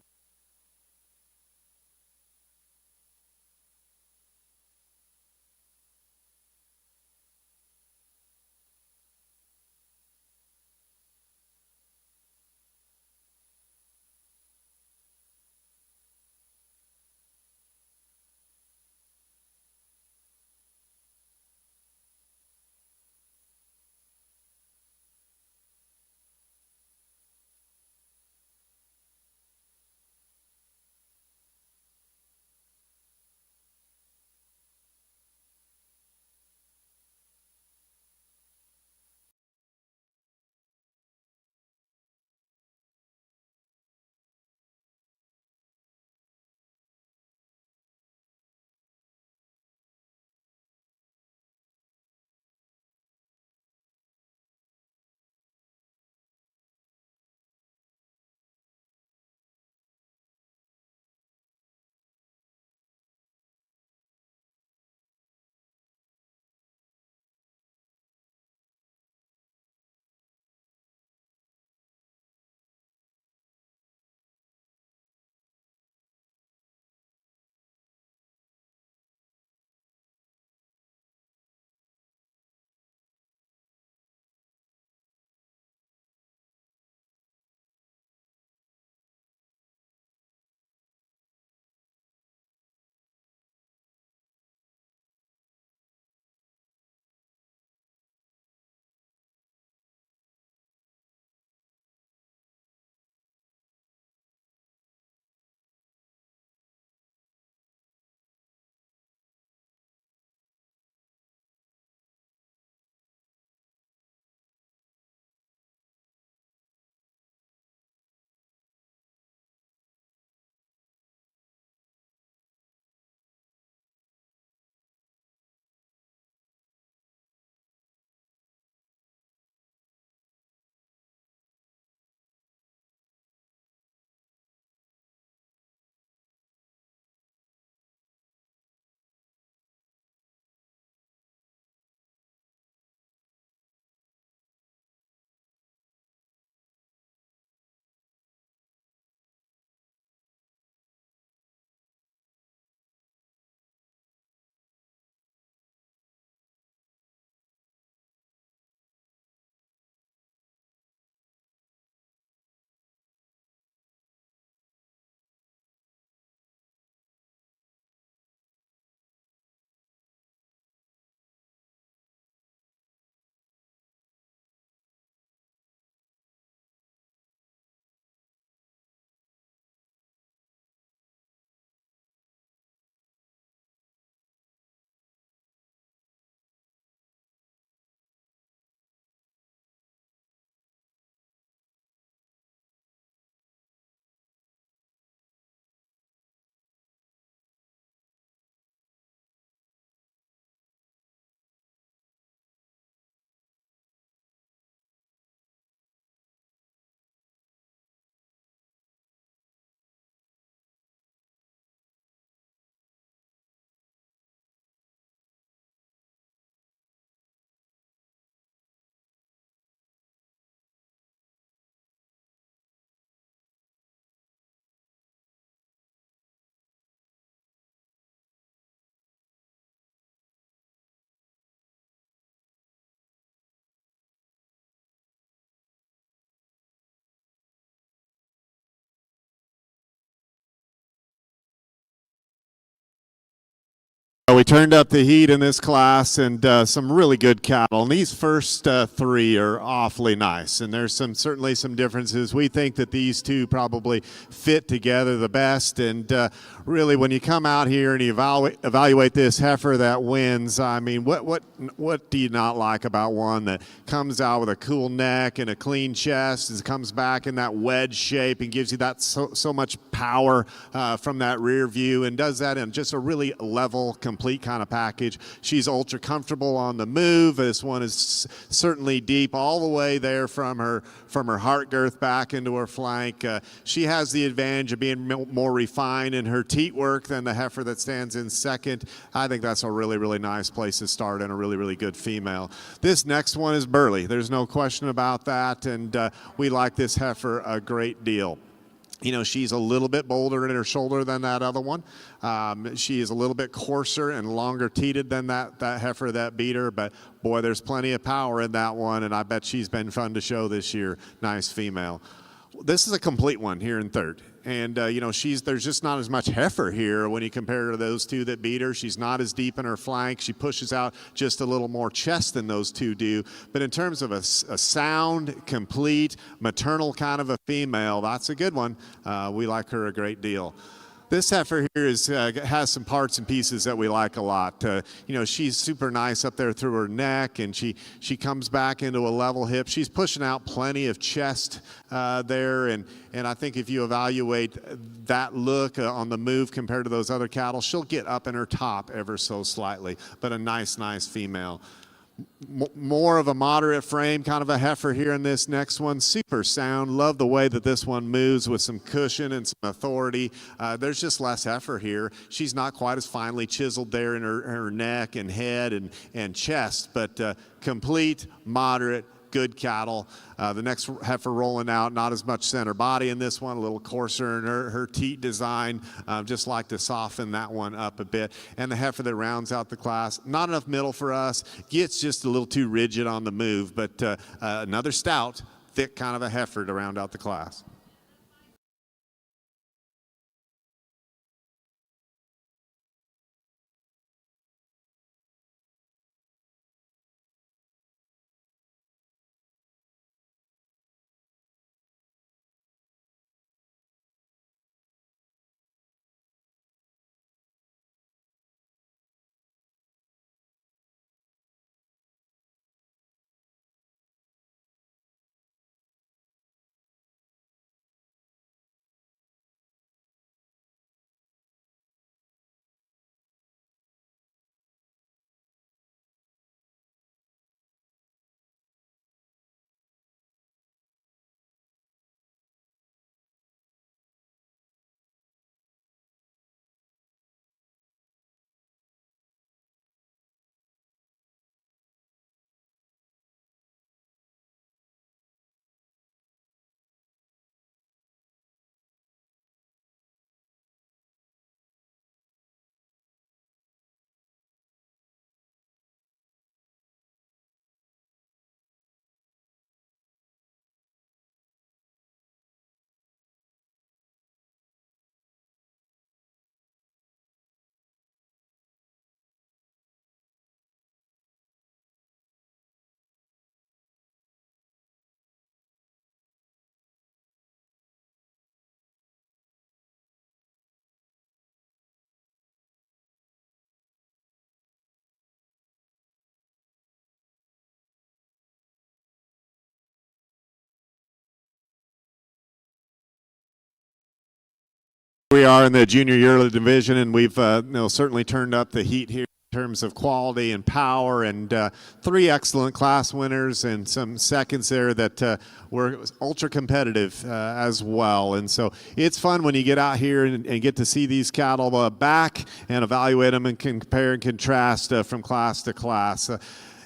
we turned up the heat in this class, and some really good cattle. And these first three are awfully nice, and there's certainly some differences. We think that these two probably fit together the best, and really, when you come out here and you evaluate this heifer that wins, I mean, what do you not like about one that comes out with a cool neck and a clean chest, and comes back in that wedge shape and gives you that so much power from that rear view, and does that in just a really level, complete kind of package. She's ultra comfortable on the move. This one is certainly deep all the way there from her heart girth back into her flank. She has the advantage of being more refined in her teat work than the heifer that stands in second. I think that's a really, really nice place to start, and a really, really good female. This next one is Burley. There's no question about that, and we like this heifer a great deal. You know, she's a little bit bolder in her shoulder than that other one. She is a little bit coarser and longer teated than that heifer that beat her, but boy, there's plenty of power in that one, and I bet she's been fun to show this year. Nice female. This is a complete one here in third. And, you know, there's just not as much heifer here when you compare her to those two that beat her. She's not as deep in her flank. She pushes out just a little more chest than those two do. But in terms of a sound, complete, maternal kind of a female, that's a good one. We like her a great deal. This heifer here has some parts and pieces that we like a lot. You know, she's super nice up there through her neck, and she comes back into a level hip. She's pushing out plenty of chest there, and I think if you evaluate that look on the move compared to those other cattle, she'll get up in her top ever so slightly, but a nice female. More of a moderate frame, kind of a heifer here in this next one. Super sound. Love the way that this one moves with some cushion and some authority. There's just less heifer here. She's not quite as finely chiseled there in her neck and head and chest, but complete, moderate, good cattle. The next heifer rolling out, not as much center body in this one, a little coarser in her teat design. Just like to soften that one up a bit. And the heifer that rounds out the class, not enough middle for us, gets just a little too rigid on the move, but another stout, thick kind of a heifer to round out the class. We are in the junior yearly division, and we've certainly turned up the heat here in terms of quality and power, and three excellent class winners and some seconds there that were ultra competitive as well. And so it's fun when you get out here and get to see these cattle back and evaluate them and compare and contrast from class to class.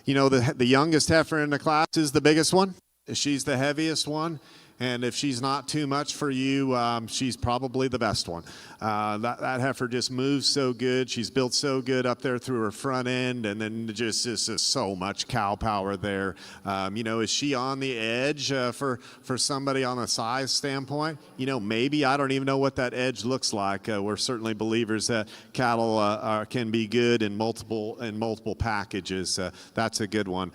You know, the youngest heifer in the class is the biggest one. She's the heaviest one. and if she's not too much for you, she's probably the best one. That heifer just moves so good. She's built so good up there through her front end, and then just so much cow power there. Is she on the edge for somebody on a size standpoint? Maybe. I don't even know what that edge looks like. We're certainly believers that cattle can be good in multiple packages. That's a good one.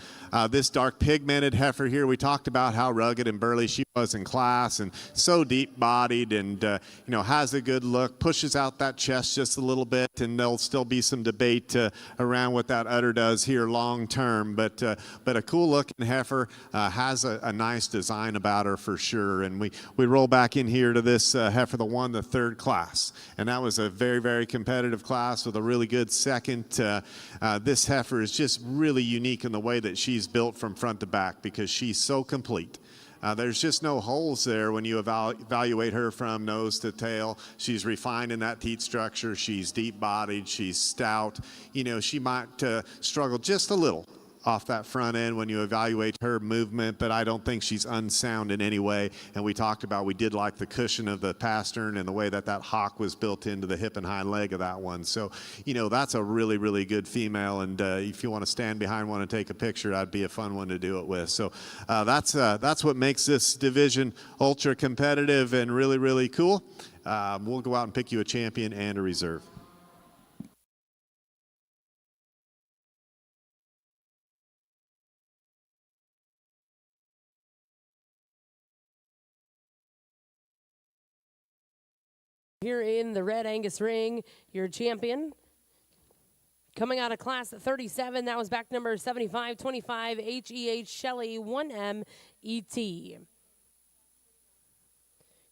This dark pigmented heifer here, we talked about how rugged and burly she was in class, and so deep bodied, and has a good look, pushes out that chest just a little bit, and there'll still be some debate around what that udder does here long term, but a cool looking heifer, has a nice design about her for sure. And we roll back in here to this heifer that won the third class, and that was a very, very competitive class with a really good second. This heifer is just really unique in the way that she's built from front to back, because she's so complete. There's just no holes there when you evaluate her from nose to tail. She's refined in that teat structure. She's deep-bodied. She's stout. She might struggle just a little off that front end when you evaluate her movement, but I don't think she's unsound in any way. And we talked about, we did like the cushion of the pastern and the way that hock was built into the hip and hind leg of that one. So, that's a really, really good female. And if you want to stand behind one and take a picture, that'd be a fun one to do it with. So that's what makes this division ultra competitive and really, really cool. We'll go out and pick you a champion and a reserve. Here in the red Angus ring, your champion. Coming out of class 37, that was back number 7525, HEH Shelley 1MET.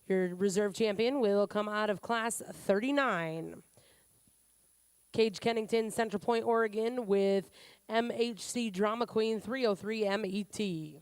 Your reserve champion will come out of class 39. Cage Kennington, Central Point, Oregon, with MHC Drama Queen 303 MET.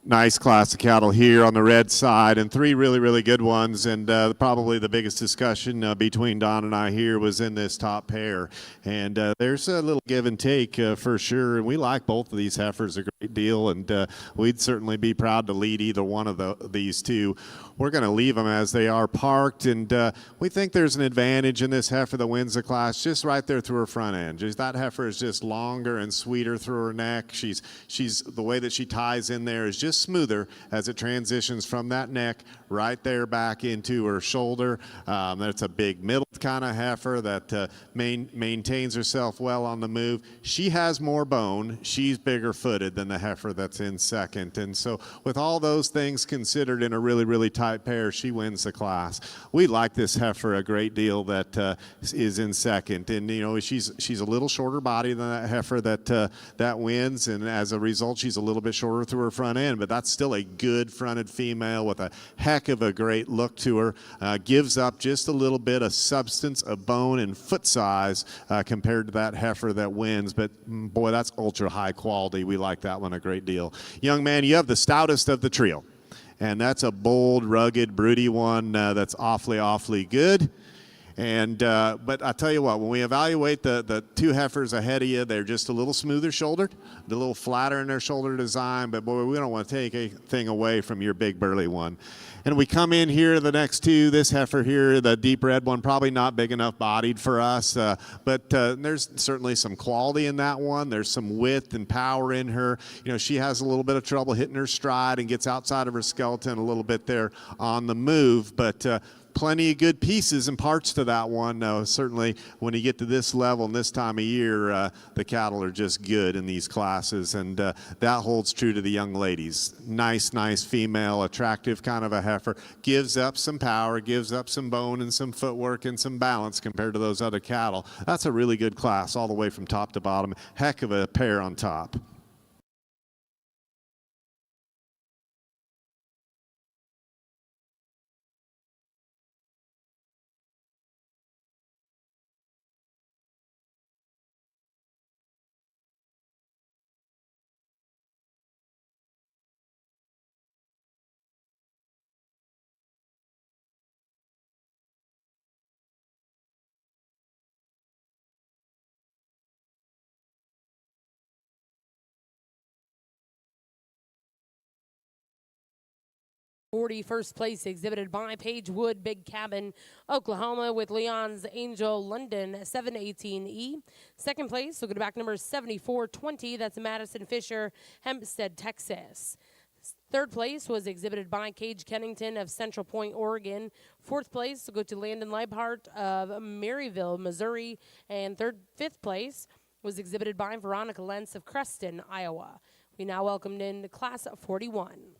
Nice class of cattle here on the red side, and three really, really good ones. And probably the biggest discussion between Don and I here was in this top pair. And there's a little give and take for sure. And we like both of these heifers a great deal, and we'd certainly be proud to lead either one of these two. We're going to leave them as they are parked, and we think there's an advantage in this heifer that wins the class just right there through her front end. That heifer is just longer and sweeter through her neck. She's the way that she ties in there is just smoother as it transitions from that neck right there back into her shoulder. That's a big middle kind of heifer that maintains herself well on the move. She has more bone. She's bigger footed than the heifer that's in second. And so with all those things considered in a really, really tight pair, she wins the class. We like this heifer a great deal that is in second. And, you know, she's a little shorter body than that heifer that wins. And as a result, she's a little bit shorter through her front end. But that's still a good fronted female with a heck of a great look to her. Gives up just a little bit of substance of bone and foot size compared to that heifer that wins. But boy, that's ultra high quality. We like that one a great deal. Young man, you have the stoutest of the trio. And that's a bold, rugged, broody one that's awfully, awfully good. And but I tell you what, when we evaluate the two heifers ahead of you, they're just a little smoother shouldered, a little flatter in their shoulder design. But boy, we don't want to take anything away from your big burly one. And we come in here, the next two, this heifer here, the deep red one, probably not big enough bodied for us, but there's certainly some quality in that one. There's some width and power in her. You know, she has a little bit of trouble hitting her stride and gets outside of her skeleton a little bit there on the move, but plenty of good pieces and parts to that one. Certainly when you get to this level and this time of year, the cattle are just good in these classes, and that holds true to the young ladies. Nice, nice female, attractive kind of a heifer. Gives up some power, gives up some bone and some footwork and some balance compared to those other cattle. That's a really good class all the way from top to bottom. Heck of a pair on top. First place exhibited by Paige Wood, Big Cabin, Oklahoma, with Leon's Angel London 718E. Second place, look at back number 7420. That's Madison Fisher, Hempstead, Texas. Third place was exhibited by Cage Kennington of Central Point, Oregon. Fourth place will go to Landon Leibhart of Maryville, Missouri. And fifth place was exhibited by Veronica Lentz of Creston, Iowa. We now welcomed in class 41.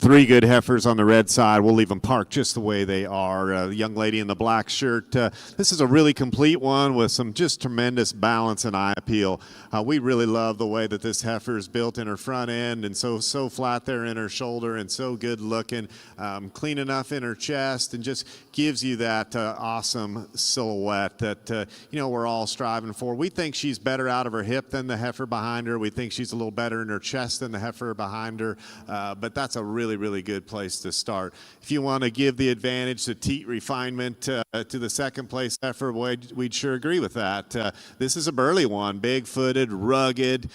three good heifers on the red side. We'll leave them parked just the way they are. The young lady in the black shirt, this is a really complete one with some just tremendous balance and eye appeal. We really love the way that this heifer is built in her front end, and so flat there in her shoulder, and so good looking, clean enough in her chest, and just gives you that awesome silhouette that we're all striving for. We think she's better out of her hip than the heifer behind her. We think she's a little better in her chest than the heifer behind her, but that's a really, really good place to start. If you want to give the advantage to teat refinement to the second place heifer, we'd sure agree with that. This is a burly one, big-footed, rugged,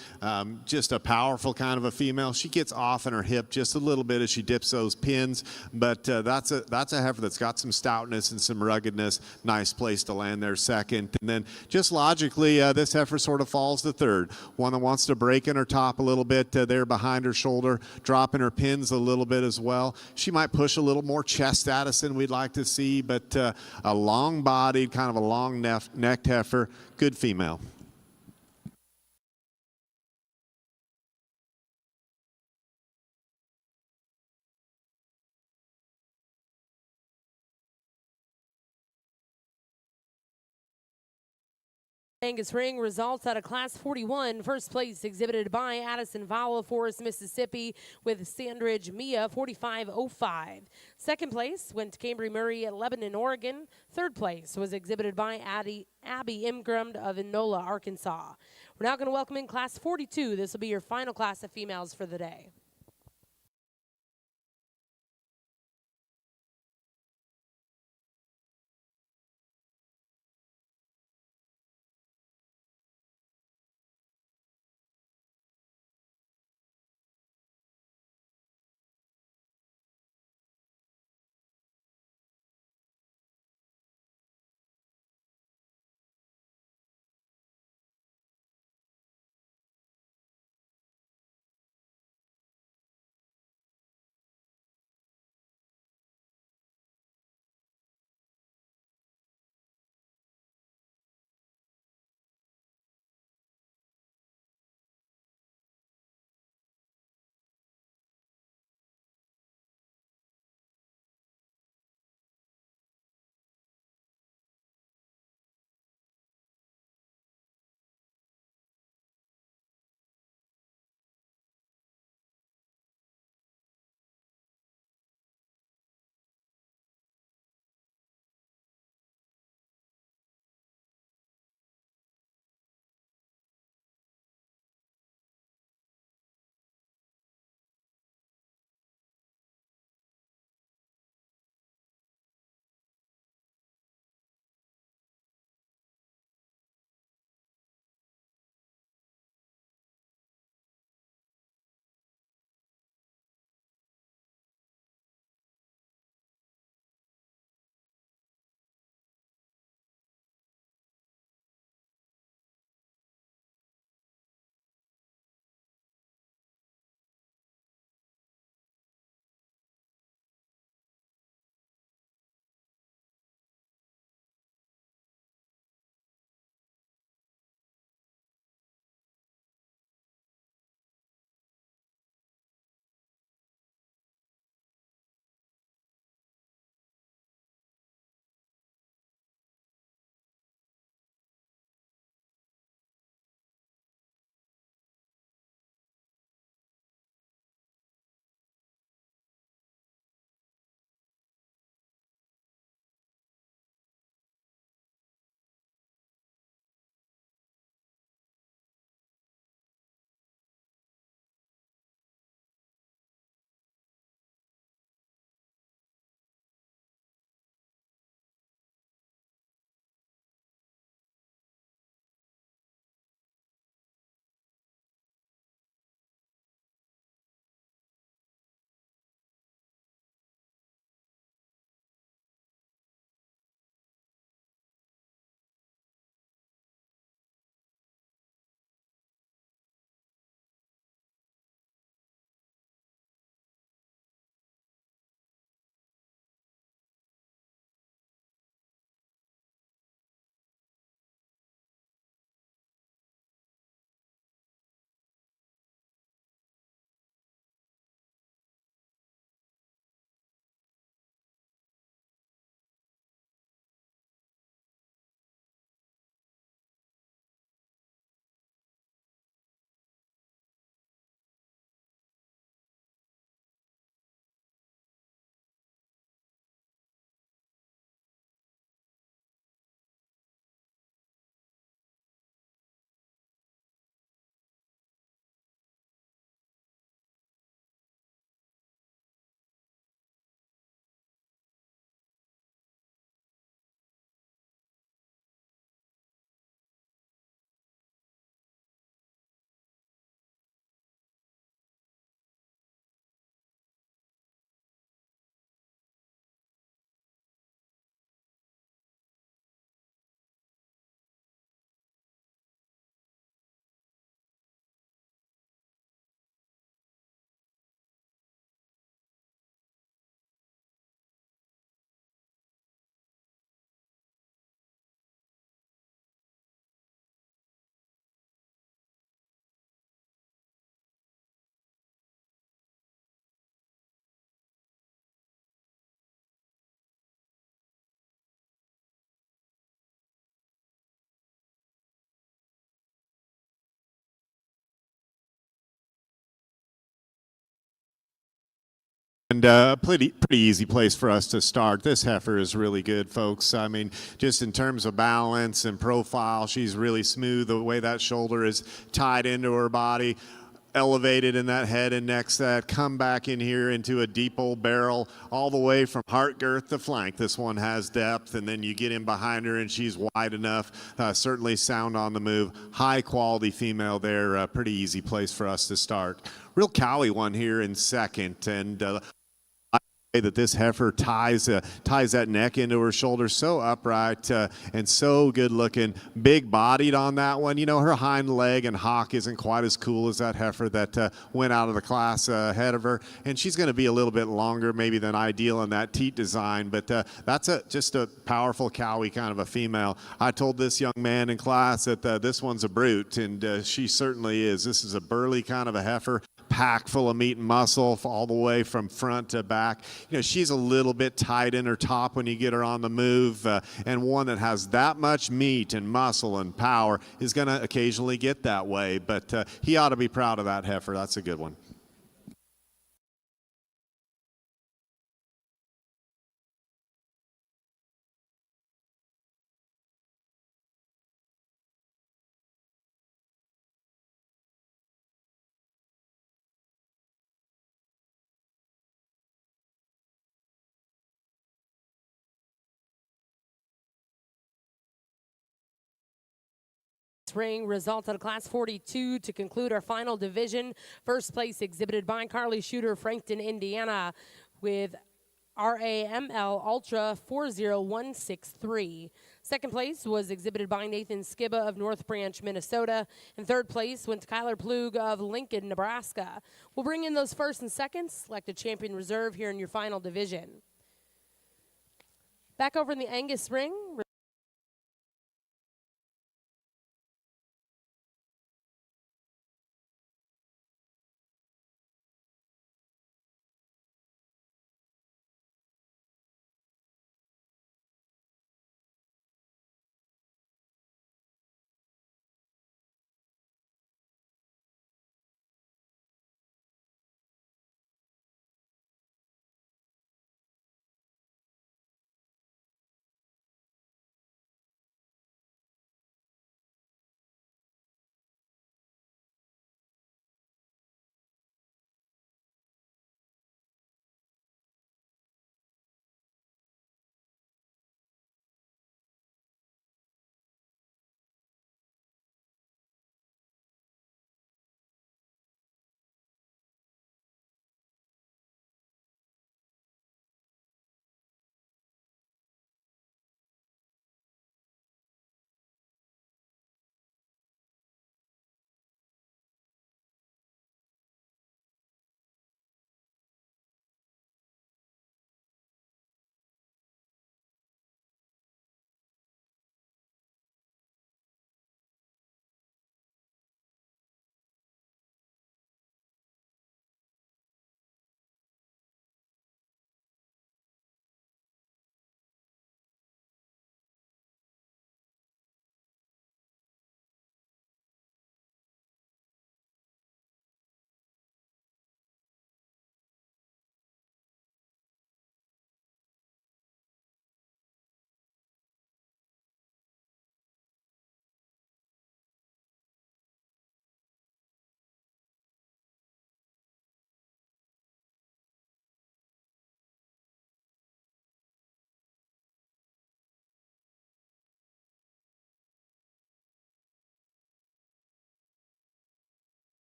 just a powerful kind of a female. She gets off in her hip just a little bit as she dips those pins, but that's a heifer that's got some stoutness and some ruggedness. Nice place to land there second. And then just logically, this heifer sort of falls to third. One that wants to break in her top a little bit there behind her shoulder, dropping her pins a little bit as well. She might push a little more chest at us than we'd like to see, but a long-bodied, kind of a long-necked heifer, good female. Angus ring results out of Class 41. First place exhibited by Addison Vowel, Forest, Mississippi, with Sandridge Mia, 45.05. Second place went to Cambry Murray at Lebanon, Oregon. Third place was exhibited by Abby Imgrim of Enola, Arkansas. We're now going to welcome in Class 42. This will be your final class of females for the day. and pretty easy place for us to start. This heifer is really good, folks. I mean, just in terms of balance and profile, she's really smooth. The way that shoulder is tied into her body, elevated in that head and neck set, come back in here into a deep old barrel all the way from heart girth to flank. This one has depth, and then you get in behind her and she's wide enough, certainly sound on the move. High quality female there, pretty easy place for us to start. Real cowy one here in second, and that this heifer ties that neck into her shoulder so upright and so good looking, big bodied on that one. You know, her hind leg and hock isn't quite as cool as that heifer that went out of the class ahead of her, and she's going to be a little bit longer maybe than ideal in that teat design, but that's just a powerful cowy kind of a female. I told this young man in class that this one's a brute, and she certainly is. This is a burly kind of a heifer, packed full of meat and muscle all the way from front to back. You know, she's a little bit tight in her top when you get her on the move, and one that has that much meat and muscle and power is going to occasionally get that way, but he ought to be proud of that heifer. That's a good one. Ring result out of Class 42 to conclude our final division. First place exhibited by Carly Shooter, Frankton, Indiana, with RAML Ultra 40163. Second place was exhibited by Nathan Skibba of North Branch, Minnesota. And third place went to Kyler Plug of Lincoln, Nebraska. We'll bring in those first and seconds, select a champion reserve here in your final division. Back over in the Angus ring.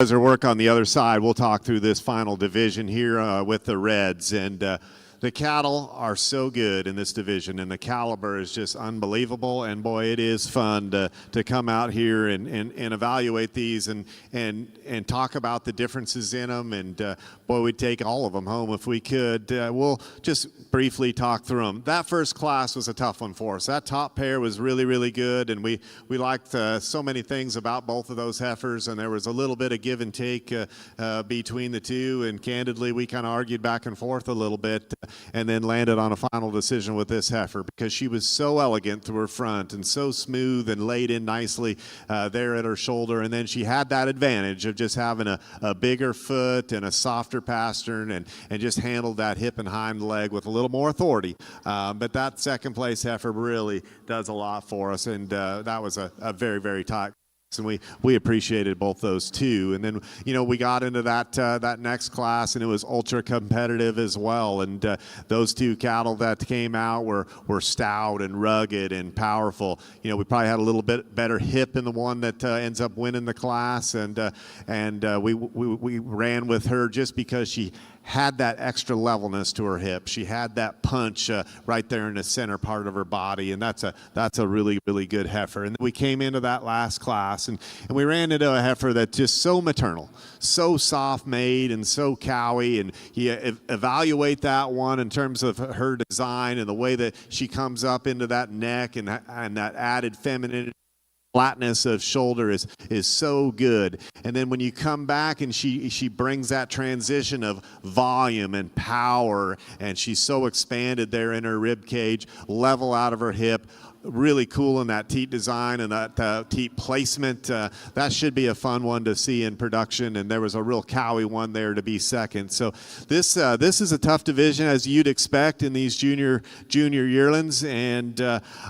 as our work on the other side, we'll talk through this final division here with the Reds. And the cattle are so good in this division, and the caliber is just unbelievable. And boy, it is fun to come out here and evaluate these and talk about the differences in them. And boy, we'd take all of them home if we could. We'll just briefly talk through them. That first class was a tough one for us. That top pair was really, really good, and we liked so many things about both of those heifers, and there was a little bit of give and take between the two, and candidly, we kind of argued back and forth a little bit, and then landed on a final decision with this heifer because she was so elegant through her front and so smooth and laid in nicely there at her shoulder, and then she had that advantage of just having a bigger foot and a softer pastern and just handled that hip and hind leg with a little more authority. But that second place heifer really does a lot for us, and that was a very, very tight. And we appreciated both those two. And then, you know, we got into that next class, and it was ultra competitive as well. And those two cattle that came out were stout and rugged and powerful. You know, we probably had a little bit better hip in the one that ends up winning the class, and we ran with her just because she had that extra levelness to her hip. She had that punch right there in the center part of her body, and that's a really, really good heifer. And we came into that last class, and we ran into a heifer that's just so maternal, so soft-made, and so cowy. And you evaluate that one in terms of her design and the way that she comes up into that neck and that added femininity. Flatness of shoulder is so good. And then when you come back and she brings that transition of volume and power, and she's so expanded there in her rib cage, level out of her hip, really cool in that teat design and that teat placement. That should be a fun one to see in production, and there was a real cowy one there to be second. So this is a tough division, as you'd expect in these junior yearlings, and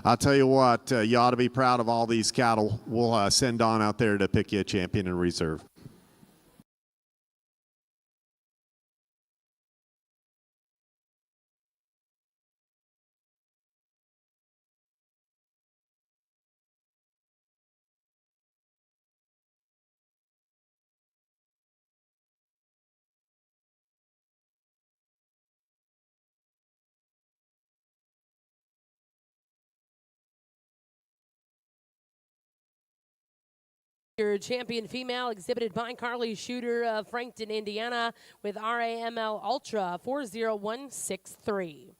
I'll tell you what, you ought to be proud of all these cattle. We'll send on out there to pick you a champion in reserve. Your champion female exhibited by Carly Shooter of Frankton, Indiana, with RAML Ultra 40163.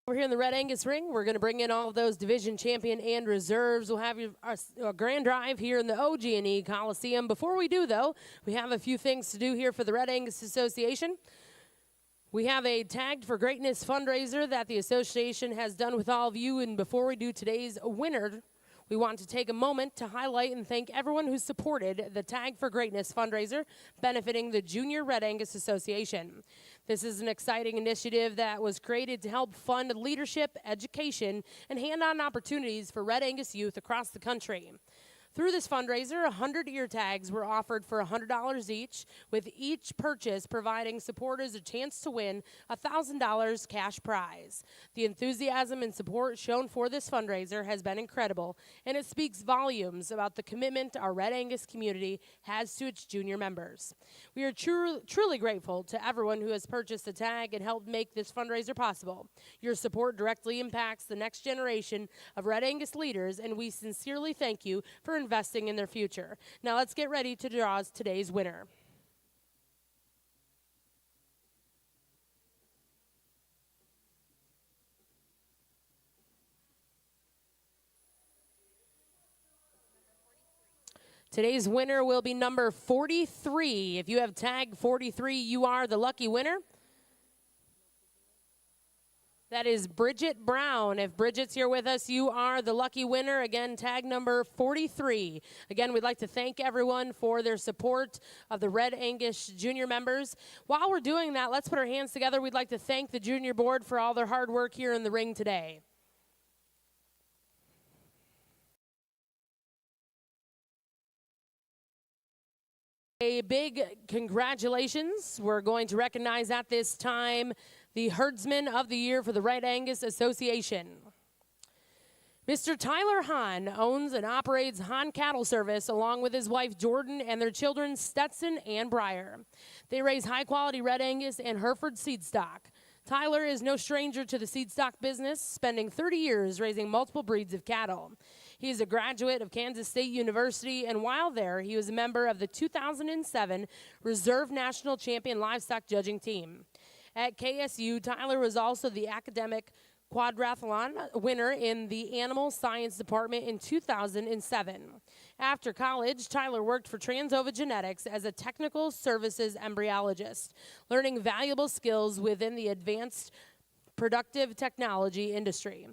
We're here in the Red Angus ring. We're going to bring in all of those division champion and reserves. We'll have a grand drive here in the OG&E Coliseum. Before we do, though, we have a few things to do here for the Red Angus Association. We have a Tagged for Greatness fundraiser that the association has done with all of you. And before we do today's winner, we want to take a moment to highlight and thank everyone who supported the Tag for Greatness fundraiser benefiting the Junior Red Angus Association. This is an exciting initiative that was created to help fund leadership, education, and hand-on opportunities for Red Angus youth across the country. Through this fundraiser, 100 ear tags were offered for $100 each, with each purchase providing supporters a chance to win a $1,000 cash prize. The enthusiasm and support shown for this fundraiser has been incredible, and it speaks volumes about the commitment our Red Angus community has to its junior members. We are truly grateful to everyone who has purchased a tag and helped make this fundraiser possible. Your support directly impacts the next generation of Red Angus leaders, and we sincerely thank you for investing in their future. Now let's get ready to draw today's winner. Today's winner will be number 43. If you have tag 43, you are the lucky winner. That is Bridget Brown. If Bridget's here with us, you are the lucky winner. Again, tag number 43. Again, we'd like to thank everyone for their support of the Red Angus junior members. While we're doing that, let's put our hands together. We'd like to thank the junior board for all their hard work here in the ring today. A big congratulations. We're going to recognize at this time the Herdsman of the Year for the Red Angus Association. Mr. Tyler Hahn owns and operates Hahn Cattle Service along with his wife Jordan and their children Stetson and Breyer. They raise high-quality Red Angus and Hereford seed stock. Tyler is no stranger to the seed stock business, spending 30 years raising multiple breeds of cattle. He is a graduate of Kansas State University, and while there, he was a member of the 2007 Reserve National Champion Livestock Judging Team. At KSU, Tyler was also the academic quadrathlon winner in the Animal Science Department in 2007. After college, Tyler worked for Transova Genetics as a technical services embryologist, learning valuable skills within the advanced productive technology industry.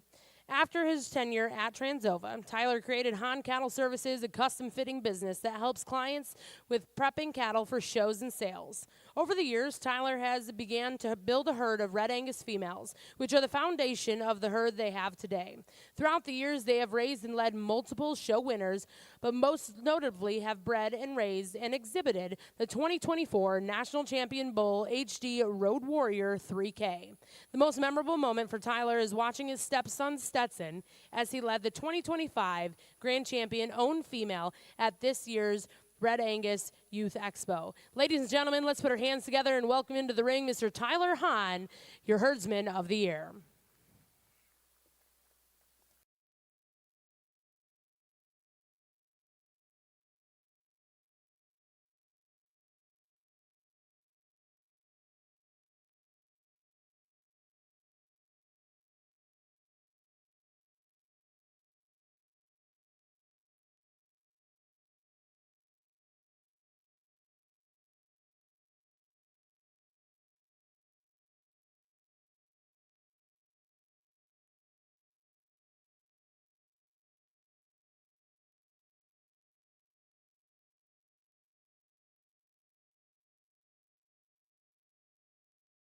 After his tenure at Transova, Tyler created Hahn Cattle Services, a custom fitting business that helps clients with prepping cattle for shows and sales. Over the years, Tyler has began to build a herd of Red Angus females, which are the foundation of the herd they have today. Throughout the years, they have raised and led multiple show winners, but most notably have bred and raised and exhibited the 2024 National Champion Bull HD Road Warrior 3K. The most memorable moment for Tyler is watching his stepson Stetson as he led the 2025 Grand Champion owned female at this year's Red Angus Youth Expo. Ladies and gentlemen, let's put our hands together and welcome into the ring Mr. Tyler Hahn, your Herdsman of the Year.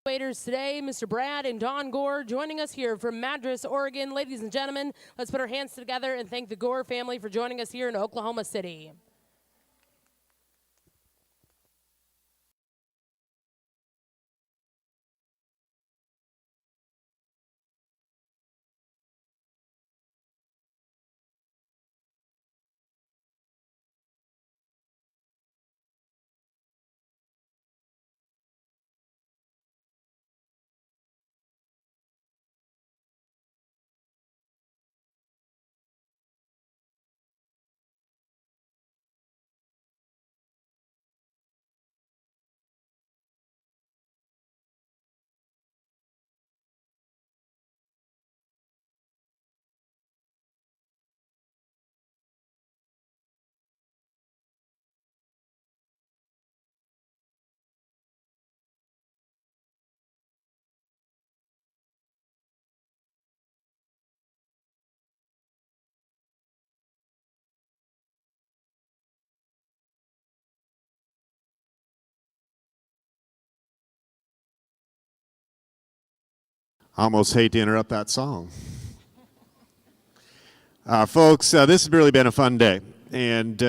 Today, Mr. Brad and Dawn Gore joining us here from Madras, Oregon. Ladies and gentlemen, let's put our hands together and thank the Gore family for joining us here in Oklahoma City. I almost hate to interrupt that song. Folks, this has really been a fun day. And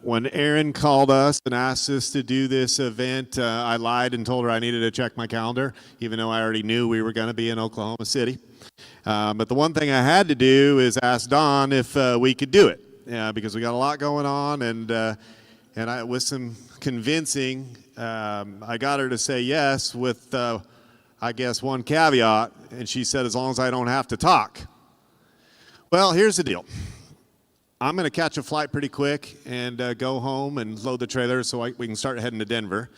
when Erin called us and asked us to do this event, I lied and told her I needed to check my calendar, even though I already knew we were going to be in Oklahoma City. But the one thing I had to do is ask Dawn if we could do it, because we got a lot going on, and with some convincing, I got her to say yes with, I guess, one caveat, and she said, as long as I don't have to talk. Well, here's the deal. I'm going to catch a flight pretty quick and go home and load the trailer so we can start heading to Denver.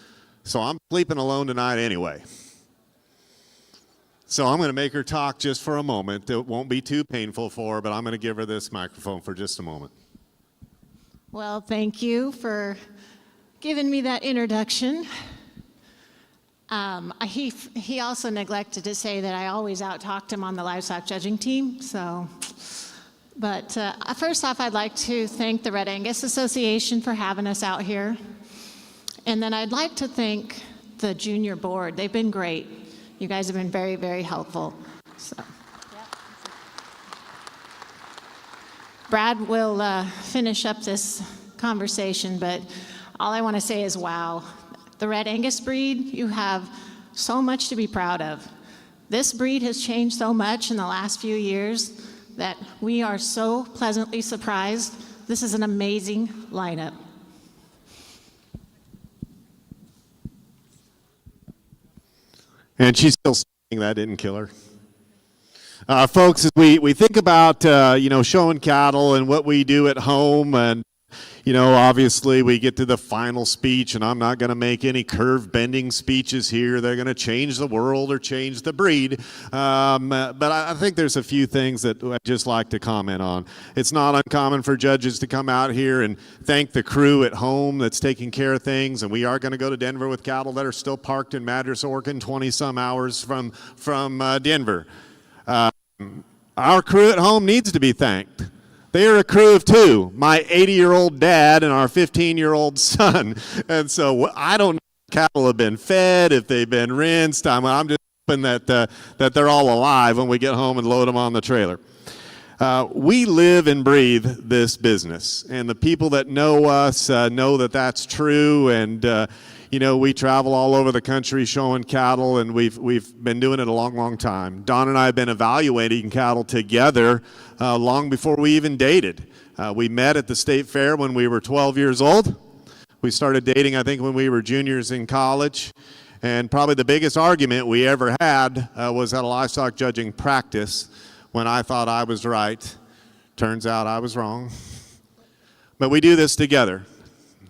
So I'm sleeping alone tonight anyway. So I'm going to make her talk just for a moment. It won't be too painful for her, but I'm going to give her this microphone for just a moment. Well, thank you for giving me that introduction. He also neglected to say that I always out-talked him on the livestock judging team. But first off, I'd like to thank the Red Angus Association for having us out here. And then I'd like to thank the junior board. They've been great. You guys have been very, very helpful. So. Brad will finish up this conversation, but all I want to say is, wow. The Red Angus breed, you have so much to be proud of. This breed has changed so much in the last few years that we are so pleasantly surprised. This is an amazing lineup. And she's still saying that didn't kill her. Folks, as we think about, showing cattle and what we do at home, and, obviously we get to the final speech, and I'm not going to make any curve-bending speeches here. They're going to change the world or change the breed. But I think there's a few things that I'd just like to comment on. It's not uncommon for judges to come out here and thank the crew at home that's taking care of things, and we are going to go to Denver with cattle that are still parked in Madras, Oregon, 20-some hours from Denver. Our crew at home needs to be thanked. They are a crew of two, my 80-year-old dad and our 15-year-old son. And so I don't know if cattle have been fed, if they've been rinsed. I'm just hoping that they're all alive when we get home and load them on the trailer. We live and breathe this business, and the people that know us know that that's true. And we travel all over the country showing cattle, and we've been doing it a long, long time. Don and I have been evaluating cattle together long before we even dated. We met at the state fair when we were 12 years old. We started dating, I think, when we were juniors in college. And probably the biggest argument we ever had was at a livestock judging practice when I thought I was right. Turns out I was wrong. But we do this together.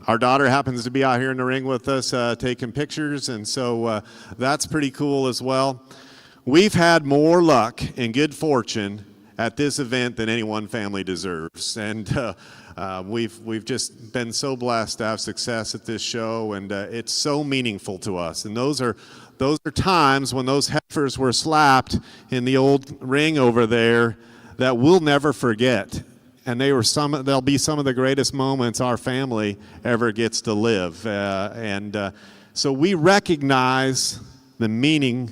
Our daughter happens to be out here in the ring with us taking pictures, and so that's pretty cool as well. We've had more luck and good fortune at this event than any one family deserves, and we've just been so blessed to have success at this show, and it's so meaningful to us. And those are times when those heifers were slapped in the old ring over there that we'll never forget. And they'll be some of the greatest moments our family ever gets to live. So we recognize the meaning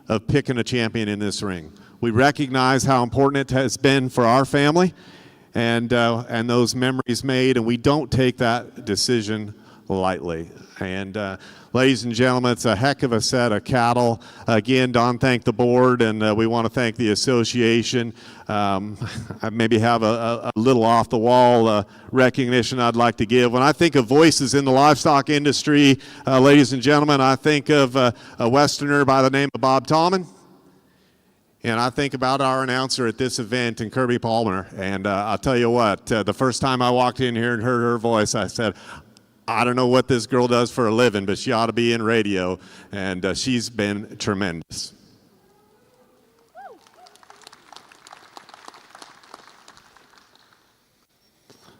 of picking a champion in this ring. We recognize how important it has been for our family and those memories made, and we don't take that decision lightly. And ladies and gentlemen, it's a heck of a set of cattle. Again, Don thanked the board, and we want to thank the association. I maybe have a little off-the-wall recognition I'd like to give. When I think of voices in the livestock industry, ladies and gentlemen, I think of a Westerner by the name of Bob Tallman. And I think about our announcer at this event, and Kirby Palmer. And I'll tell you what, the first time I walked in here and heard her voice, I said, I don't know what this girl does for a living, but she ought to be in radio, and she's been tremendous.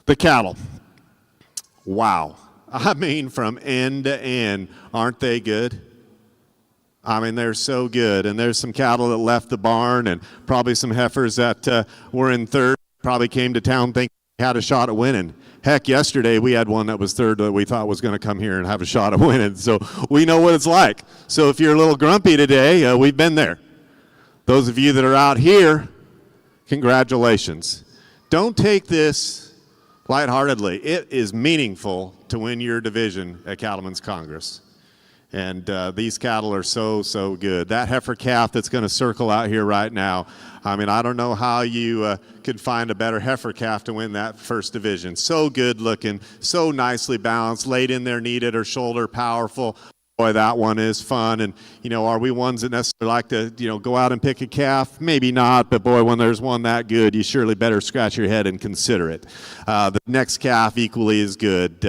The cattle. Wow. I mean, from end to end, aren't they good? I mean, they're so good. And there's some cattle that left the barn, and probably some heifers that were in third, probably came to town thinking they had a shot at winning. Heck, yesterday we had one that was third that we thought was going to come here and have a shot at winning. So we know what it's like. So if you're a little grumpy today, we've been there. Those of you that are out here, congratulations. Don't take this lightheartedly. It is meaningful to win your division at Cattleman's Congress. And these cattle are so, so good. That heifer calf that's going to circle out here right now, I mean, I don't know how you could find a better heifer calf to win that first division. So good looking, so nicely balanced, laid in there, neat at her shoulder, powerful. Boy, that one is fun. And, you know, are we ones that necessarily like to, you know, go out and pick a calf? Maybe not, but boy, when there's one that good, you surely better scratch your head and consider it. The next calf equally is good.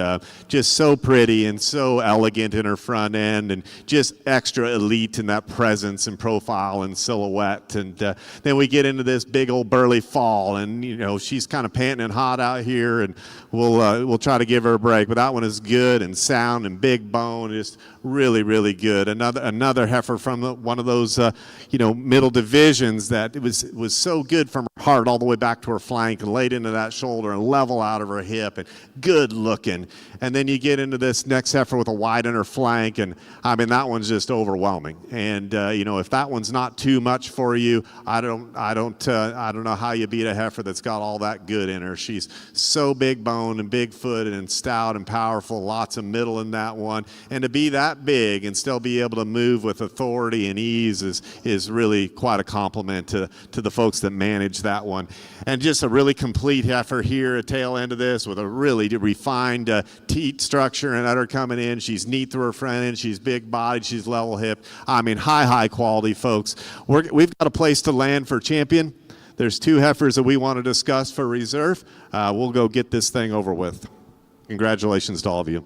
Just so pretty and so elegant in her front end and just extra elite in that presence and profile and silhouette. And then we get into this big old burly fall, and, you know, she's kind of panting and hot out here, and we'll try to give her a break. But that one is good and sound and big bone, just really, really good. Another heifer from one of those, you know, middle divisions that was so good from her heart all the way back to her flank and laid into that shoulder and level out of her hip and good looking. And then you get into this next heifer with a wide in her flank, and I mean that one's just overwhelming. And you know, if that one's not too much for you, I don't know how you beat a heifer that's got all that good in her. She's so big boned and big footed and stout and powerful. Lots of middle in that one, and to be that big and still be able to move with authority and ease is really quite a compliment to the folks that manage that one. And just a really complete heifer here at tail end of this with a really refined teat structure and udder coming in. She's neat through her front end. She's big bodied. She's level hipped. I mean, high quality, folks. We've got a place to land for champion. There's 2 heifers that we want to discuss for reserve. We'll go get this thing over with. Congratulations to all of you.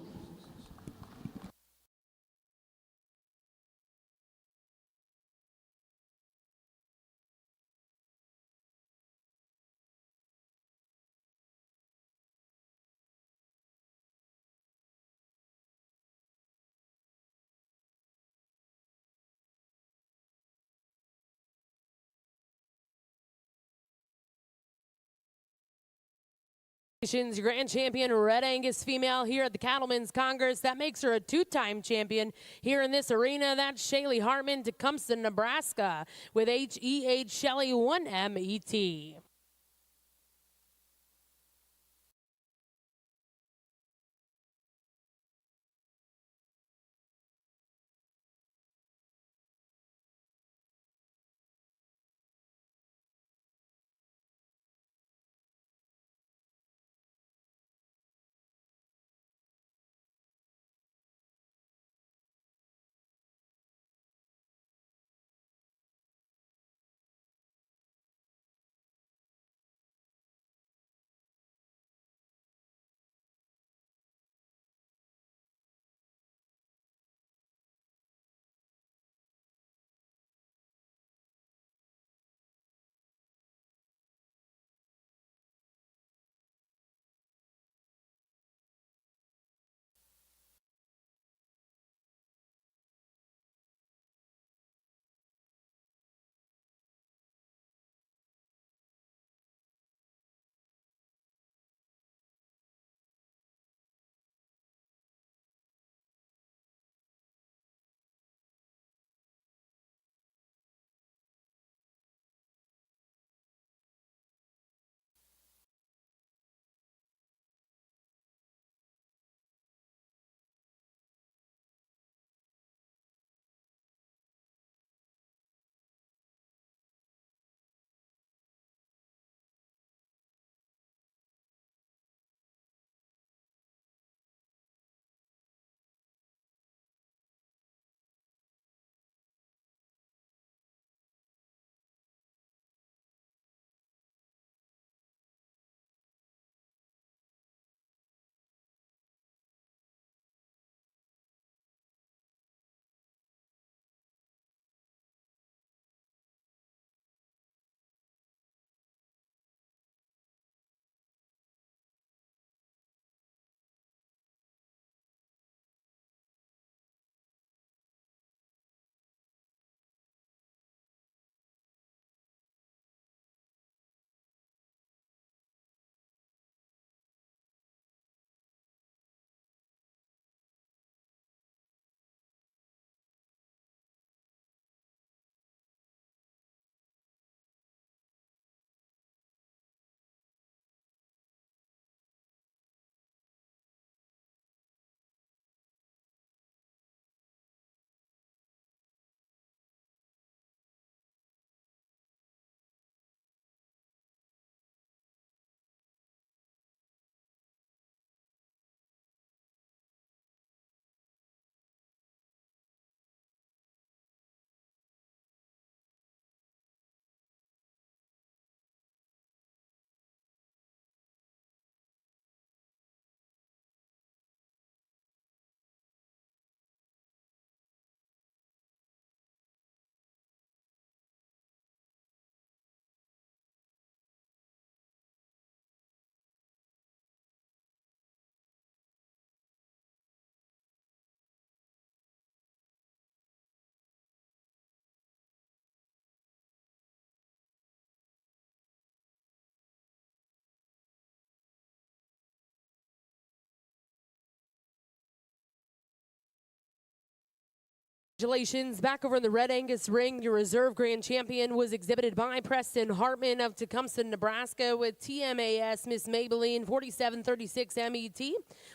Your grand champion, Red Angus female here at the Cattlemen's Congress. That makes her a 2-time champion here in this arena. That's Shaylee Hartman, Tecumseh, Nebraska, with HEH Shelley 1MET. Congratulations. Back over in the Red Angus ring, your reserve grand champion was exhibited by Preston Hartman of Tecumseh, Nebraska with TMAS Miss Maybelline 4736 MET.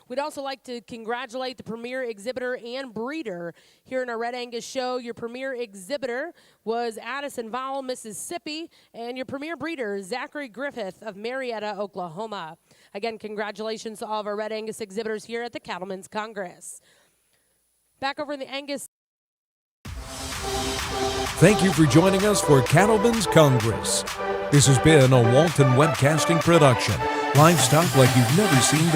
We'd also like to congratulate the premier exhibitor and breeder here in our Red Angus show. Your premier exhibitor was Addison Vowell, Mississippi, and your premier breeder, Zachary Griffith of Marietta, Oklahoma. Again, congratulations to all of our Red Angus exhibitors here at the Cattlemen's Congress. Back over in the Angus. Thank you for joining us for Cattleman's Congress. This has been a Walton Webcasting production. Livestock like you've never seen before.